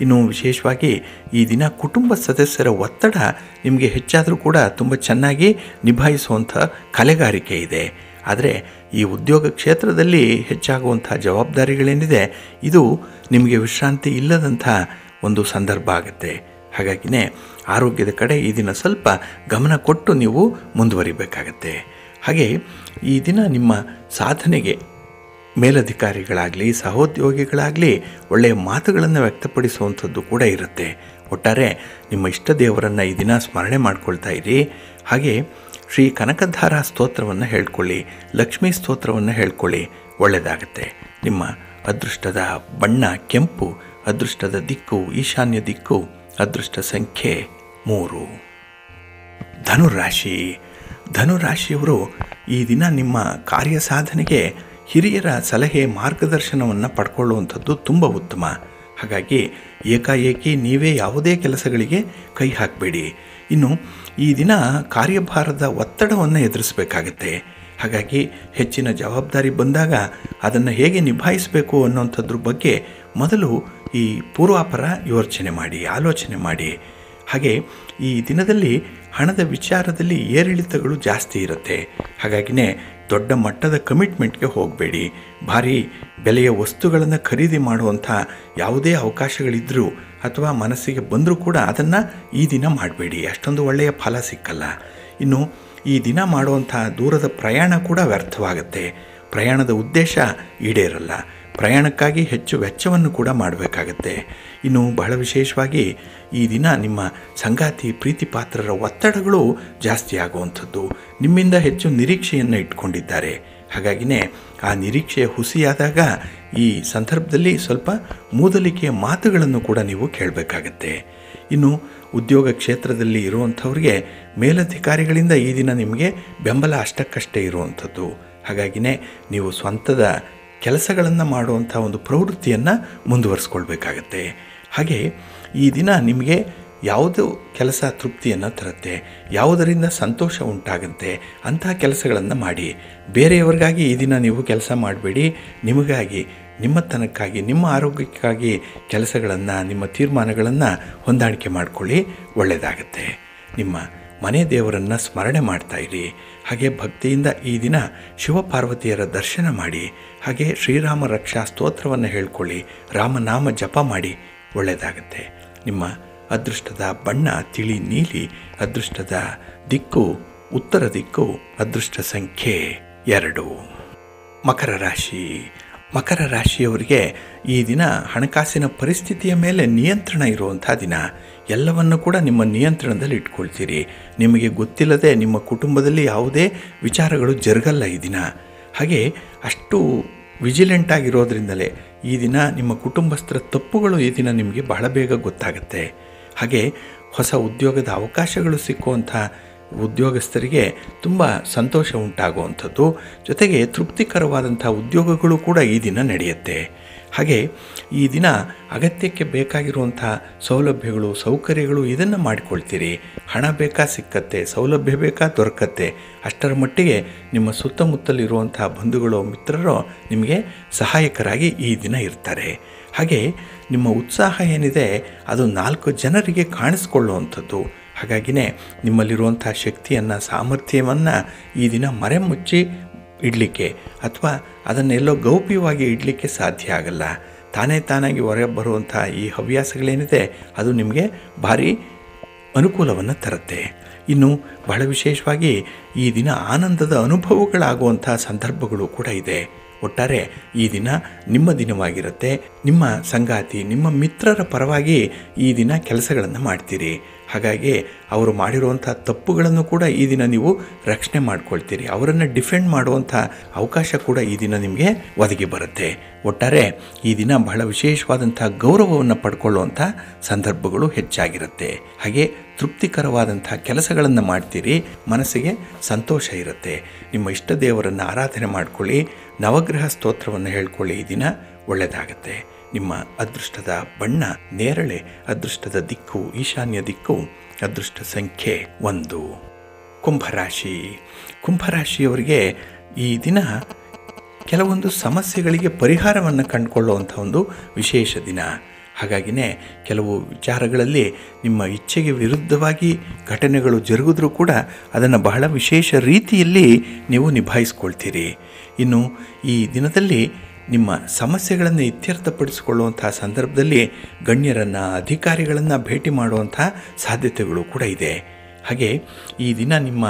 ಇನ್ನು ವಿಶೇಷವಾಗಿ ಈ ದಿನ ಕುಟುಂಬ ಸದಸ್ಯರ ಒತ್ತಡ ನಿಮಗೆ ಹೆಚ್ಚಾದರೂ ಕೂಡ ತುಂಬ ಚೆನ್ನಾಗಿ ನಿಭಾಯಿಸುವಂಥ ಕಲೆಗಾರಿಕೆ ಇದೆ. ಆದರೆ ಈ ಉದ್ಯೋಗ ಕ್ಷೇತ್ರದಲ್ಲಿ ಹೆಚ್ಚಾಗುವಂಥ ಜವಾಬ್ದಾರಿಗಳೇನಿದೆ ಇದು ನಿಮಗೆ ವಿಶ್ರಾಂತಿ ಇಲ್ಲದಂಥ ಒಂದು ಸಂದರ್ಭ ಆಗುತ್ತೆ. ಹಾಗಾಗಿನೇ ಆರೋಗ್ಯದ ಕಡೆ ಈ ದಿನ ಸ್ವಲ್ಪ ಗಮನ ಕೊಟ್ಟು ನೀವು ಮುಂದುವರಿಬೇಕಾಗತ್ತೆ. ಹಾಗೆ ಈ ದಿನ ನಿಮ್ಮ ಸಾಧನೆಗೆ ಮೇಲಧಿಕಾರಿಗಳಾಗಲಿ ಸಹೋದ್ಯೋಗಿಗಳಾಗಲಿ ಒಳ್ಳೆಯ ಮಾತುಗಳನ್ನು ವ್ಯಕ್ತಪಡಿಸುವಂಥದ್ದು ಕೂಡ ಇರುತ್ತೆ. ಒಟ್ಟಾರೆ ನಿಮ್ಮ ಇಷ್ಟ ದೇವರನ್ನು ಈ ದಿನ ಸ್ಮರಣೆ ಮಾಡ್ಕೊಳ್ತಾ ಇರಿ. ಹಾಗೆ ಶ್ರೀ ಕನಕಧಾರ ಸ್ತೋತ್ರವನ್ನು ಹೇಳ್ಕೊಳ್ಳಿ, ಲಕ್ಷ್ಮೀ ಸ್ತೋತ್ರವನ್ನು ಹೇಳ್ಕೊಳ್ಳಿ, ಒಳ್ಳೆಯದಾಗತ್ತೆ. ನಿಮ್ಮ ಅದೃಷ್ಟದ ಬಣ್ಣ ಕೆಂಪು, ಅದೃಷ್ಟದ ದಿಕ್ಕು ಈಶಾನ್ಯ ದಿಕ್ಕು, ಅದೃಷ್ಟ ಸಂಖ್ಯೆ 3. ಧನುರಾಶಿ. ಧನುರಾಶಿಯವರು ಈ ದಿನ ನಿಮ್ಮ ಕಾರ್ಯ ಸಾಧನೆಗೆ ಹಿರಿಯರ ಸಲಹೆ ಮಾರ್ಗದರ್ಶನವನ್ನು ಪಡ್ಕೊಳ್ಳುವಂಥದ್ದು ತುಂಬ ಉತ್ತಮ. ಹಾಗಾಗಿ ಏಕಾಏಕಿ ನೀವೇ ಯಾವುದೇ ಕೆಲಸಗಳಿಗೆ ಕೈ ಹಾಕಬೇಡಿ. ಇನ್ನು ಈ ದಿನ ಕಾರ್ಯಭಾರದ ಒತ್ತಡವನ್ನು ಎದುರಿಸಬೇಕಾಗತ್ತೆ. ಹಾಗಾಗಿ ಹೆಚ್ಚಿನ ಜವಾಬ್ದಾರಿ ಬಂದಾಗ ಅದನ್ನು ಹೇಗೆ ನಿಭಾಯಿಸಬೇಕು ಅನ್ನೋಂಥದ್ರ ಬಗ್ಗೆ ಮೊದಲು ಈ ಪೂರ್ವಾಪರ ಯೋಚನೆ ಮಾಡಿ, ಆಲೋಚನೆ ಮಾಡಿ. ಹಾಗೆ ಈ ದಿನದಲ್ಲಿ ಹಣದ ವಿಚಾರದಲ್ಲಿ ಏರಿಳಿತಗಳು ಜಾಸ್ತಿ ಇರುತ್ತೆ. ಹಾಗಾಗಿನೇ ದೊಡ್ಡ ಮಟ್ಟದ ಕಮಿಟ್ಮೆಂಟ್ಗೆ ಹೋಗಬೇಡಿ. ಭಾರಿ ಬೆಲೆಯ ವಸ್ತುಗಳನ್ನು ಖರೀದಿ ಮಾಡುವಂಥ ಯಾವುದೇ ಅವಕಾಶಗಳಿದ್ದರೂ ಅಥವಾ ಮನಸ್ಸಿಗೆ ಬಂದರೂ ಕೂಡ ಅದನ್ನು ಈ ದಿನ ಮಾಡಬೇಡಿ, ಅಷ್ಟೊಂದು ಒಳ್ಳೆಯ ಫಲ ಸಿಕ್ಕಲ್ಲ. ಇನ್ನು ಈ ದಿನ ಮಾಡುವಂಥ ದೂರದ ಪ್ರಯಾಣ ಕೂಡ ವ್ಯರ್ಥವಾಗುತ್ತೆ. ಪ್ರಯಾಣದ ಉದ್ದೇಶ ಈಡೇರಲ್ಲ. ಪ್ರಯಾಣಕ್ಕಾಗಿ ಹೆಚ್ಚು ವೆಚ್ಚವನ್ನು ಕೂಡ ಮಾಡಬೇಕಾಗತ್ತೆ. ಇನ್ನು ಬಹಳ ವಿಶೇಷವಾಗಿ ಈ ದಿನ ನಿಮ್ಮ ಸಂಗಾತಿ ಪ್ರೀತಿ ಪಾತ್ರರ ಒತ್ತಡಗಳು ಜಾಸ್ತಿ ಆಗುವಂಥದ್ದು. ನಿಮ್ಮಿಂದ ಹೆಚ್ಚು ನಿರೀಕ್ಷೆಯನ್ನು ಇಟ್ಕೊಂಡಿದ್ದಾರೆ. ಹಾಗಾಗಿನೇ ಆ ನಿರೀಕ್ಷೆ ಹುಸಿಯಾದಾಗ ಈ ಸಂದರ್ಭದಲ್ಲಿ ಸ್ವಲ್ಪ ಮೂದಲಿಕೆಯ ಮಾತುಗಳನ್ನು ಕೂಡ ನೀವು ಕೇಳಬೇಕಾಗತ್ತೆ. ಇನ್ನು ಉದ್ಯೋಗ ಕ್ಷೇತ್ರದಲ್ಲಿ ಇರುವಂಥವ್ರಿಗೆ ಮೇಲಧಿಕಾರಿಗಳಿಂದ ಈ ದಿನ ನಿಮಗೆ ಬೆಂಬಲ ಅಷ್ಟಕ್ಕಷ್ಟೇ ಇರುವಂಥದ್ದು. ಹಾಗಾಗಿನೇ ನೀವು ಸ್ವಂತದ ಕೆಲಸಗಳನ್ನು ಮಾಡುವಂಥ ಒಂದು ಪ್ರವೃತ್ತಿಯನ್ನು ಮುಂದುವರಿಸ್ಕೊಳ್ಬೇಕಾಗತ್ತೆ. ಹಾಗೆ ಈ ದಿನ ನಿಮಗೆ ಯಾವುದು ಕೆಲಸ ತೃಪ್ತಿಯನ್ನು ತರುತ್ತೆ, ಯಾವುದರಿಂದ ಸಂತೋಷ ಉಂಟಾಗುತ್ತೆ ಅಂಥ ಕೆಲಸಗಳನ್ನು ಮಾಡಿ. ಬೇರೆಯವರಿಗಾಗಿ ಈ ದಿನ ನೀವು ಕೆಲಸ ಮಾಡಬೇಡಿ. ನಿಮಗಾಗಿ, ನಿಮ್ಮತನಕ್ಕಾಗಿ, ನಿಮ್ಮ ಆರೋಗ್ಯಕ್ಕಾಗಿ ಕೆಲಸಗಳನ್ನು, ನಿಮ್ಮ ತೀರ್ಮಾನಗಳನ್ನು ಹೊಂದಾಣಿಕೆ ಮಾಡಿಕೊಳ್ಳಿ, ಒಳ್ಳೆಯದಾಗತ್ತೆ. ನಿಮ್ಮ ಮನೆ ದೇವರನ್ನು ಸ್ಮರಣೆ ಮಾಡ್ತಾಯಿರಿ. ಹಾಗೆ ಭಕ್ತಿಯಿಂದ ಈ ದಿನ ಶಿವಪಾರ್ವತಿಯರ ದರ್ಶನ ಮಾಡಿ. ಹಾಗೆ ಶ್ರೀರಾಮ ರಕ್ಷಾ ಸ್ತೋತ್ರವನ್ನು ಹೇಳ್ಕೊಳ್ಳಿ, ರಾಮನಾಮ ಜಪ ಮಾಡಿ, ಒಳ್ಳೆಯದಾಗತ್ತೆ. ನಿಮ್ಮ ಅದೃಷ್ಟದ ಬಣ್ಣ ತಿಳಿ ನೀಲಿ, ಅದೃಷ್ಟದ ದಿಕ್ಕು ಉತ್ತರ ದಿಕ್ಕು, ಅದೃಷ್ಟ ಸಂಖ್ಯೆ 2. ಮಕರ ರಾಶಿ. ಮಕರ ರಾಶಿಯವರಿಗೆ ಈ ದಿನ ಹಣಕಾಸಿನ ಪರಿಸ್ಥಿತಿಯ ಮೇಲೆ ನಿಯಂತ್ರಣ ಇರುವಂಥ ದಿನ. ಎಲ್ಲವನ್ನು ಕೂಡ ನಿಮ್ಮ ನಿಯಂತ್ರಣದಲ್ಲಿ ಇಟ್ಕೊಳ್ತೀರಿ. ನಿಮಗೆ ಗೊತ್ತಿಲ್ಲದೆ ನಿಮ್ಮ ಕುಟುಂಬದಲ್ಲಿ ಯಾವುದೇ ವಿಚಾರಗಳು ಜರುಗಲ್ಲ ಈ ದಿನ. ಹಾಗೆ ಅಷ್ಟು ವಿಜಿಲೆಂಟ್ ಆಗಿರೋದ್ರಿಂದಲೇ ಈ ದಿನ ನಿಮ್ಮ ಕುಟುಂಬಸ್ಥರ ತಪ್ಪುಗಳು ಈ ದಿನ ನಿಮಗೆ ಬಹಳ ಬೇಗ ಗೊತ್ತಾಗುತ್ತೆ. ಹಾಗೆ ಹೊಸ ಉದ್ಯೋಗದ ಅವಕಾಶಗಳು ಸಿಕ್ಕುವಂಥ ಉದ್ಯೋಗಸ್ಥರಿಗೆ ತುಂಬ ಸಂತೋಷ ಉಂಟಾಗುವಂಥದ್ದು, ಜೊತೆಗೆ ತೃಪ್ತಿಕರವಾದಂಥ ಉದ್ಯೋಗಗಳು ಕೂಡ ಈ ದಿನ ನಡೆಯುತ್ತೆ. ಹಾಗೆ ಈ ದಿನ ಅಗತ್ಯಕ್ಕೆ ಬೇಕಾಗಿರುವಂಥ ಸೌಲಭ್ಯಗಳು ಸೌಕರ್ಯಗಳು ಇದನ್ನು ಮಾಡಿಕೊಳ್ತೀರಿ. ಹಣ ಬೇಕಾ ಸಿಕ್ಕತ್ತೆ, ಸೌಲಭ್ಯ ಬೇಕಾ ದೊರಕತ್ತೆ. ಅಷ್ಟರ ಮಟ್ಟಿಗೆ ನಿಮ್ಮ ಸುತ್ತಮುತ್ತಲಿರುವಂಥ ಬಂಧುಗಳು ಮಿತ್ರರು ನಿಮಗೆ ಸಹಾಯಕರಾಗಿ ಈ ದಿನ ಇರ್ತಾರೆ. ಹಾಗೆ ನಿಮ್ಮ ಉತ್ಸಾಹ ಏನಿದೆ ಅದು 4 ಜನರಿಗೆ ಕಾಣಿಸ್ಕೊಳ್ಳುವಂಥದ್ದು. ಹಾಗಾಗಿನೇ ನಿಮ್ಮಲ್ಲಿರುವಂಥ ಶಕ್ತಿಯನ್ನು ಸಾಮರ್ಥ್ಯವನ್ನು ಈ ದಿನ ಮರೆಮುಚ್ಚಿ ಇಡಲಿಕ್ಕೆ ಅಥವಾ ಅದನ್ನೆಲ್ಲೋ ಗೌಪ್ಯವಾಗಿ ಇಡಲಿಕ್ಕೆ ಸಾಧ್ಯ ಆಗಲ್ಲ. ತಾನಾಗಿ ಹೊರ ಬರುವಂಥ ಈ ಹವ್ಯಾಸಗಳೇನಿದೆ ಅದು ನಿಮಗೆ ಭಾರಿ ಅನುಕೂಲವನ್ನು ತರುತ್ತೆ. ಇನ್ನು ಬಹಳ ವಿಶೇಷವಾಗಿ ಈ ದಿನ ಆನಂದದ ಅನುಭವಗಳಾಗುವಂಥ ಸಂದರ್ಭಗಳು ಕೂಡ ಇದೆ. ಒಟ್ಟಾರೆ ಈ ದಿನ ನಿಮ್ಮ ದಿನವಾಗಿರುತ್ತೆ. ನಿಮ್ಮ ಸಂಗಾತಿ ನಿಮ್ಮ ಮಿತ್ರರ ಪರವಾಗಿ ಈ ದಿನ ಕೆಲಸಗಳನ್ನು ಮಾಡ್ತೀರಿ. ಹಾಗಾಗಿ ಅವರು ಮಾಡಿರುವಂಥ ತಪ್ಪುಗಳನ್ನು ಕೂಡ ಈ ದಿನ ನೀವು ರಕ್ಷಣೆ ಮಾಡ್ಕೊಳ್ತೀರಿ. ಅವರನ್ನು ಡಿಫೆಂಡ್ ಮಾಡುವಂಥ ಅವಕಾಶ ಕೂಡ ಈ ದಿನ ನಿಮಗೆ ಒದಗಿ ಬರುತ್ತೆ. ಒಟ್ಟಾರೆ ಈ ದಿನ ಬಹಳ ವಿಶೇಷವಾದಂಥ ಗೌರವವನ್ನು ಪಡ್ಕೊಳ್ಳುವಂಥ ಸಂದರ್ಭಗಳು ಹೆಚ್ಚಾಗಿರುತ್ತೆ. ಹಾಗೆ ತೃಪ್ತಿಕರವಾದಂಥ ಕೆಲಸಗಳನ್ನು ಮಾಡ್ತೀರಿ. ಮನಸ್ಸಿಗೆ ಸಂತೋಷ ಇರುತ್ತೆ. ನಿಮ್ಮ ಇಷ್ಟ ದೇವರನ್ನು ಆರಾಧನೆ ಮಾಡ್ಕೊಳ್ಳಿ. ನವಗ್ರಹ ಸ್ತೋತ್ರವನ್ನು ಹೇಳ್ಕೊಳ್ಳಿ. ಈ ದಿನ ಒಳ್ಳೆಯದಾಗತ್ತೆ. ನಿಮ್ಮ ಅದೃಷ್ಟದ ಬಣ್ಣ ನೇರಳೆ, ಅದೃಷ್ಟದ ದಿಕ್ಕು ಈಶಾನ್ಯ ದಿಕ್ಕು, ಅದೃಷ್ಟ ಸಂಖ್ಯೆ 1. ಕುಂಭರಾಶಿ. ಕುಂಭರಾಶಿಯವರಿಗೆ ಈ ದಿನ ಕೆಲವೊಂದು ಸಮಸ್ಯೆಗಳಿಗೆ ಪರಿಹಾರವನ್ನು ಕಂಡುಕೊಳ್ಳುವಂಥ ಒಂದು ವಿಶೇಷ ದಿನ. ಹಾಗಾಗಿನೇ ಕೆಲವು ವಿಚಾರಗಳಲ್ಲಿ ನಿಮ್ಮ ಇಚ್ಛೆಗೆ ವಿರುದ್ಧವಾಗಿ ಘಟನೆಗಳು ಜರುಗಿದ್ರೂ ಕೂಡ ಅದನ್ನು ಬಹಳ ವಿಶೇಷ ರೀತಿಯಲ್ಲಿ ನೀವು ನಿಭಾಯಿಸ್ಕೊಳ್ತೀರಿ. ಇನ್ನು ಈ ದಿನದಲ್ಲಿ ನಿಮ್ಮ ಸಮಸ್ಯೆಗಳನ್ನು ಇತ್ಯರ್ಥಪಡಿಸಿಕೊಳ್ಳುವಂಥ ಸಂದರ್ಭದಲ್ಲಿ ಗಣ್ಯರನ್ನು ಅಧಿಕಾರಿಗಳನ್ನು ಭೇಟಿ ಮಾಡುವಂಥ ಸಾಧ್ಯತೆಗಳು ಕೂಡ ಇದೆ. ಹಾಗೆ ಈ ದಿನ ನಿಮ್ಮ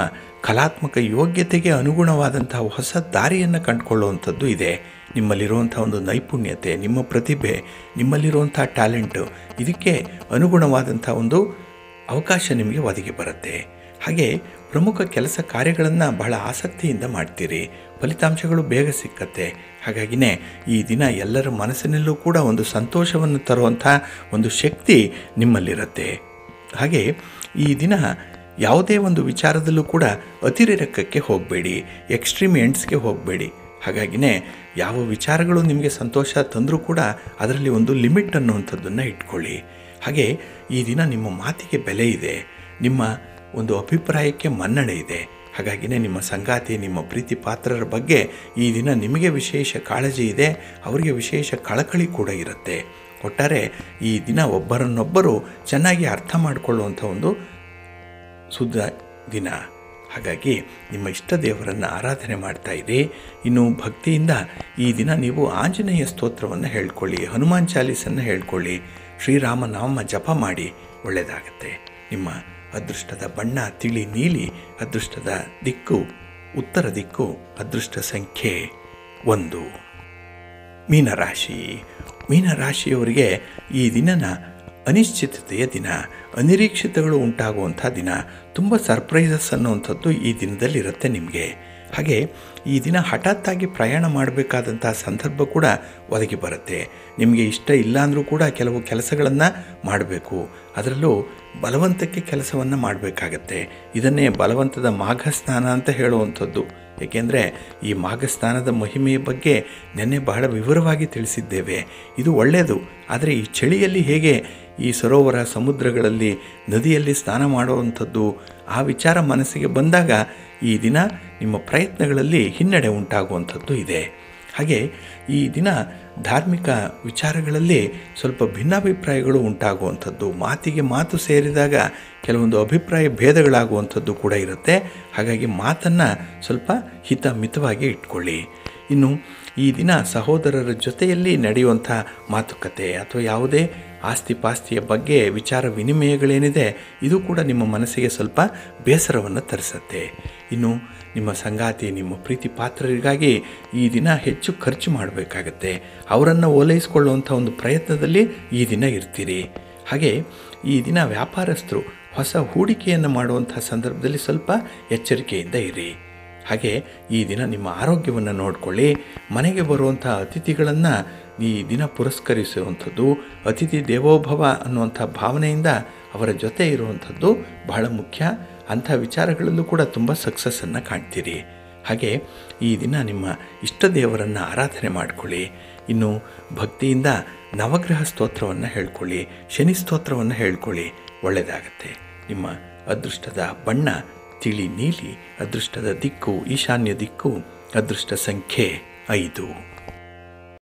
ಕಲಾತ್ಮಕ ಯೋಗ್ಯತೆಗೆ ಅನುಗುಣವಾದಂಥ ಹೊಸ ದಾರಿಯನ್ನು ಕಂಡುಕೊಳ್ಳುವಂಥದ್ದು ಇದೆ. ನಿಮ್ಮಲ್ಲಿರುವಂಥ ಒಂದು ನೈಪುಣ್ಯತೆ, ನಿಮ್ಮ ಪ್ರತಿಭೆ, ನಿಮ್ಮಲ್ಲಿರುವಂಥ ಟ್ಯಾಲೆಂಟು, ಇದಕ್ಕೆ ಅನುಗುಣವಾದಂಥ ಒಂದು ಅವಕಾಶ ನಿಮಗೆ ಒದಗಿ ಬರುತ್ತೆ. ಹಾಗೆ ಪ್ರಮುಖ ಕೆಲಸ ಕಾರ್ಯಗಳನ್ನು ಬಹಳ ಆಸಕ್ತಿಯಿಂದ ಮಾಡ್ತೀರಿ. ಫಲಿತಾಂಶಗಳು ಬೇಗ ಸಿಕ್ಕತ್ತೆ. ಹಾಗಾಗಿನೇ ಈ ದಿನ ಎಲ್ಲರ ಮನಸ್ಸಿನಲ್ಲೂ ಕೂಡ ಒಂದು ಸಂತೋಷವನ್ನು ತರುವಂಥ ಒಂದು ಶಕ್ತಿ ನಿಮ್ಮಲ್ಲಿರುತ್ತೆ. ಹಾಗೆ ಈ ದಿನ ಯಾವುದೇ ಒಂದು ವಿಚಾರದಲ್ಲೂ ಕೂಡ ಅತಿರೇಕಕ್ಕೆ ಹೋಗಬೇಡಿ, ಎಕ್ಸ್ಟ್ರೀಮ್ ಎಂಡ್ಸ್ಗೆ ಹೋಗಬೇಡಿ. ಹಾಗಾಗಿನೇ ಯಾವ ವಿಚಾರಗಳು ನಿಮಗೆ ಸಂತೋಷ ತಂದರೂ ಕೂಡ ಅದರಲ್ಲಿ ಒಂದು ಲಿಮಿಟ್ ಅನ್ನುವಂಥದ್ದನ್ನು ಇಟ್ಕೊಳ್ಳಿ. ಹಾಗೆ ಈ ದಿನ ನಿಮ್ಮ ಮಾತಿಗೆ ಬೆಲೆ ಇದೆ. ನಿಮ್ಮ ಒಂದು ಅಭಿಪ್ರಾಯಕ್ಕೆ ಮನ್ನಣೆ ಇದೆ. ಹಾಗಾಗಿನೇ ನಿಮ್ಮ ಸಂಗಾತಿ ನಿಮ್ಮ ಪ್ರೀತಿ ಪಾತ್ರರ ಬಗ್ಗೆ ಈ ದಿನ ನಿಮಗೆ ವಿಶೇಷ ಕಾಳಜಿ ಇದೆ. ಅವರಿಗೆ ವಿಶೇಷ ಕಳಕಳಿ ಕೂಡ ಇರುತ್ತೆ. ಒಟ್ಟಾರೆ ಈ ದಿನ ಒಬ್ಬರನ್ನೊಬ್ಬರು ಚೆನ್ನಾಗಿ ಅರ್ಥ ಮಾಡಿಕೊಳ್ಳುವಂಥ ಒಂದು ಶುದ್ಧ ದಿನ. ಹಾಗಾಗಿ ನಿಮ್ಮ ಇಷ್ಟ ದೇವರನ್ನು ಆರಾಧನೆ ಮಾಡ್ತಾ ಇರಿ. ಇನ್ನು ಭಕ್ತಿಯಿಂದ ಈ ದಿನ ನೀವು ಆಂಜನೇಯ ಸ್ತೋತ್ರವನ್ನು ಹೇಳ್ಕೊಳ್ಳಿ, ಹನುಮಾನ್ ಚಾಲೀಸನ್ನು ಹೇಳ್ಕೊಳ್ಳಿ, ಶ್ರೀರಾಮ ನಾಮ ಜಪ ಮಾಡಿ. ಒಳ್ಳೆಯದಾಗತ್ತೆ. ನಿಮ್ಮ ಅದೃಷ್ಟದ ಬಣ್ಣ ತಿಳಿ ನೀಲಿ, ಅದೃಷ್ಟದ ದಿಕ್ಕು ಉತ್ತರ ದಿಕ್ಕು, ಅದೃಷ್ಟ ಸಂಖ್ಯೆ 1. ಮೀನರಾಶಿ. ಮೀನರಾಶಿಯವರಿಗೆ ಈ ದಿನನ ಅನಿಶ್ಚಿತತೆಯ ದಿನ, ಅನಿರೀಕ್ಷಿತಗಳು ಉಂಟಾಗುವಂಥ ದಿನ, ತುಂಬ ಸರ್ಪ್ರೈಸಸ್ ಅನ್ನುವಂಥದ್ದು ಈ ದಿನದಲ್ಲಿರುತ್ತೆ ನಿಮಗೆ. ಹಾಗೆ ಈ ದಿನ ಹಠಾತ್ತಾಗಿ ಪ್ರಯಾಣ ಮಾಡಬೇಕಾದಂಥ ಸಂದರ್ಭ ಕೂಡ ಒದಗಿ ಬರುತ್ತೆ. ನಿಮಗೆ ಇಷ್ಟ ಇಲ್ಲ ಅಂದರೂ ಕೂಡ ಕೆಲವು ಕೆಲಸಗಳನ್ನು ಮಾಡಬೇಕು. ಅದರಲ್ಲೂ ಬಲವಂತಕ್ಕೆ ಕೆಲಸವನ್ನು ಮಾಡಬೇಕಾಗತ್ತೆ. ಇದನ್ನೇ ಬಲವಂತದ ಮಾಘಸ್ನಾನ ಅಂತ ಹೇಳುವಂಥದ್ದು. ಏಕೆಂದರೆ ಈ ಮಾಘಸ್ನಾನದ ಮಹಿಮೆಯ ಬಗ್ಗೆ ನೆನ್ನೆ ಬಹಳ ವಿವರವಾಗಿ ತಿಳಿಸಿದ್ದೇವೆ. ಇದು ಒಳ್ಳೆಯದು. ಆದರೆ ಈ ಚಳಿಯಲ್ಲಿ ಹೇಗೆ ಈ ಸರೋವರ ಸಮುದ್ರಗಳಲ್ಲಿ ನದಿಯಲ್ಲಿ ಸ್ನಾನ ಮಾಡುವಂಥದ್ದು, ಆ ವಿಚಾರ ಮನಸ್ಸಿಗೆ ಬಂದಾಗ ಈ ದಿನ ನಿಮ್ಮ ಪ್ರಯತ್ನಗಳಲ್ಲಿ ಹಿನ್ನಡೆ ಉಂಟಾಗುವಂಥದ್ದು ಇದೆ. ಹಾಗೆ ಈ ದಿನ ಧಾರ್ಮಿಕ ವಿಚಾರಗಳಲ್ಲಿ ಸ್ವಲ್ಪ ಭಿನ್ನಾಭಿಪ್ರಾಯಗಳು ಉಂಟಾಗುವಂಥದ್ದು, ಮಾತಿಗೆ ಮಾತು ಸೇರಿದಾಗ ಕೆಲವೊಂದು ಅಭಿಪ್ರಾಯ ಭೇದಗಳಾಗುವಂಥದ್ದು ಕೂಡ ಇರುತ್ತೆ. ಹಾಗಾಗಿ ಮಾತನ್ನು ಸ್ವಲ್ಪ ಹಿತಮಿತವಾಗಿ ಇಟ್ಕೊಳ್ಳಿ. ಇನ್ನು ಈ ದಿನ ಸಹೋದರರ ಜೊತೆಯಲ್ಲಿ ನಡೆಯುವಂಥ ಮಾತುಕತೆ ಅಥವಾ ಯಾವುದೇ ಆಸ್ತಿ ಪಾಸ್ತಿಯ ಬಗ್ಗೆ ವಿಚಾರ ವಿನಿಮಯಗಳೇನಿದೆ ಇದು ಕೂಡ ನಿಮ್ಮ ಮನಸ್ಸಿಗೆ ಸ್ವಲ್ಪ ಬೇಸರವನ್ನು ತರಿಸುತ್ತೆ. ಇನ್ನು ನಿಮ್ಮ ಸಂಗಾತಿ ನಿಮ್ಮ ಪ್ರೀತಿ ಪಾತ್ರರಿಗಾಗಿ ಈ ದಿನ ಹೆಚ್ಚು ಖರ್ಚು ಮಾಡಬೇಕಾಗತ್ತೆ. ಅವರನ್ನು ಓಲೈಸಿಕೊಳ್ಳುವಂಥ ಒಂದು ಪ್ರಯತ್ನದಲ್ಲಿ ಈ ದಿನ ಇರ್ತೀರಿ. ಹಾಗೆ ಈ ದಿನ ವ್ಯಾಪಾರಸ್ಥರು ಹೊಸ ಹೂಡಿಕೆಯನ್ನು ಮಾಡುವಂಥ ಸಂದರ್ಭದಲ್ಲಿ ಸ್ವಲ್ಪ ಎಚ್ಚರಿಕೆಯಿಂದ ಇರಿ. ಹಾಗೆ ಈ ದಿನ ನಿಮ್ಮ ಆರೋಗ್ಯವನ್ನು ನೋಡಿಕೊಳ್ಳಿ. ಮನೆಗೆ ಬರುವಂಥ ಅತಿಥಿಗಳನ್ನು ಈ ದಿನ ಪುರಸ್ಕರಿಸುವಂಥದ್ದು, ಅತಿಥಿ ದೇವೋಭವ ಅನ್ನುವಂಥ ಭಾವನೆಯಿಂದ ಅವರ ಜೊತೆ ಇರುವಂಥದ್ದು ಬಹಳ ಮುಖ್ಯ. ಅಂಥ ವಿಚಾರಗಳಲ್ಲೂ ಕೂಡ ತುಂಬ ಸಕ್ಸಸ್ಸನ್ನು ಕಾಣ್ತೀರಿ. ಹಾಗೆ ಈ ದಿನ ನಿಮ್ಮ ಇಷ್ಟ ದೇವರನ್ನು ಆರಾಧನೆ ಮಾಡಿಕೊಳ್ಳಿ. ಇನ್ನು ಭಕ್ತಿಯಿಂದ ನವಗ್ರಹ ಸ್ತೋತ್ರವನ್ನು ಹೇಳ್ಕೊಳ್ಳಿ, ಶನಿ ಸ್ತೋತ್ರವನ್ನು ಹೇಳ್ಕೊಳ್ಳಿ, ಒಳ್ಳೆಯದಾಗತ್ತೆ. ನಿಮ್ಮ ಅದೃಷ್ಟದ ಬಣ್ಣ ತಿಳಿ ನೀಲಿ, ಅದೃಷ್ಟದ ದಿಕ್ಕು ಈಶಾನ್ಯ ದಿಕ್ಕು, ಅದೃಷ್ಟ ಸಂಖ್ಯೆ 5.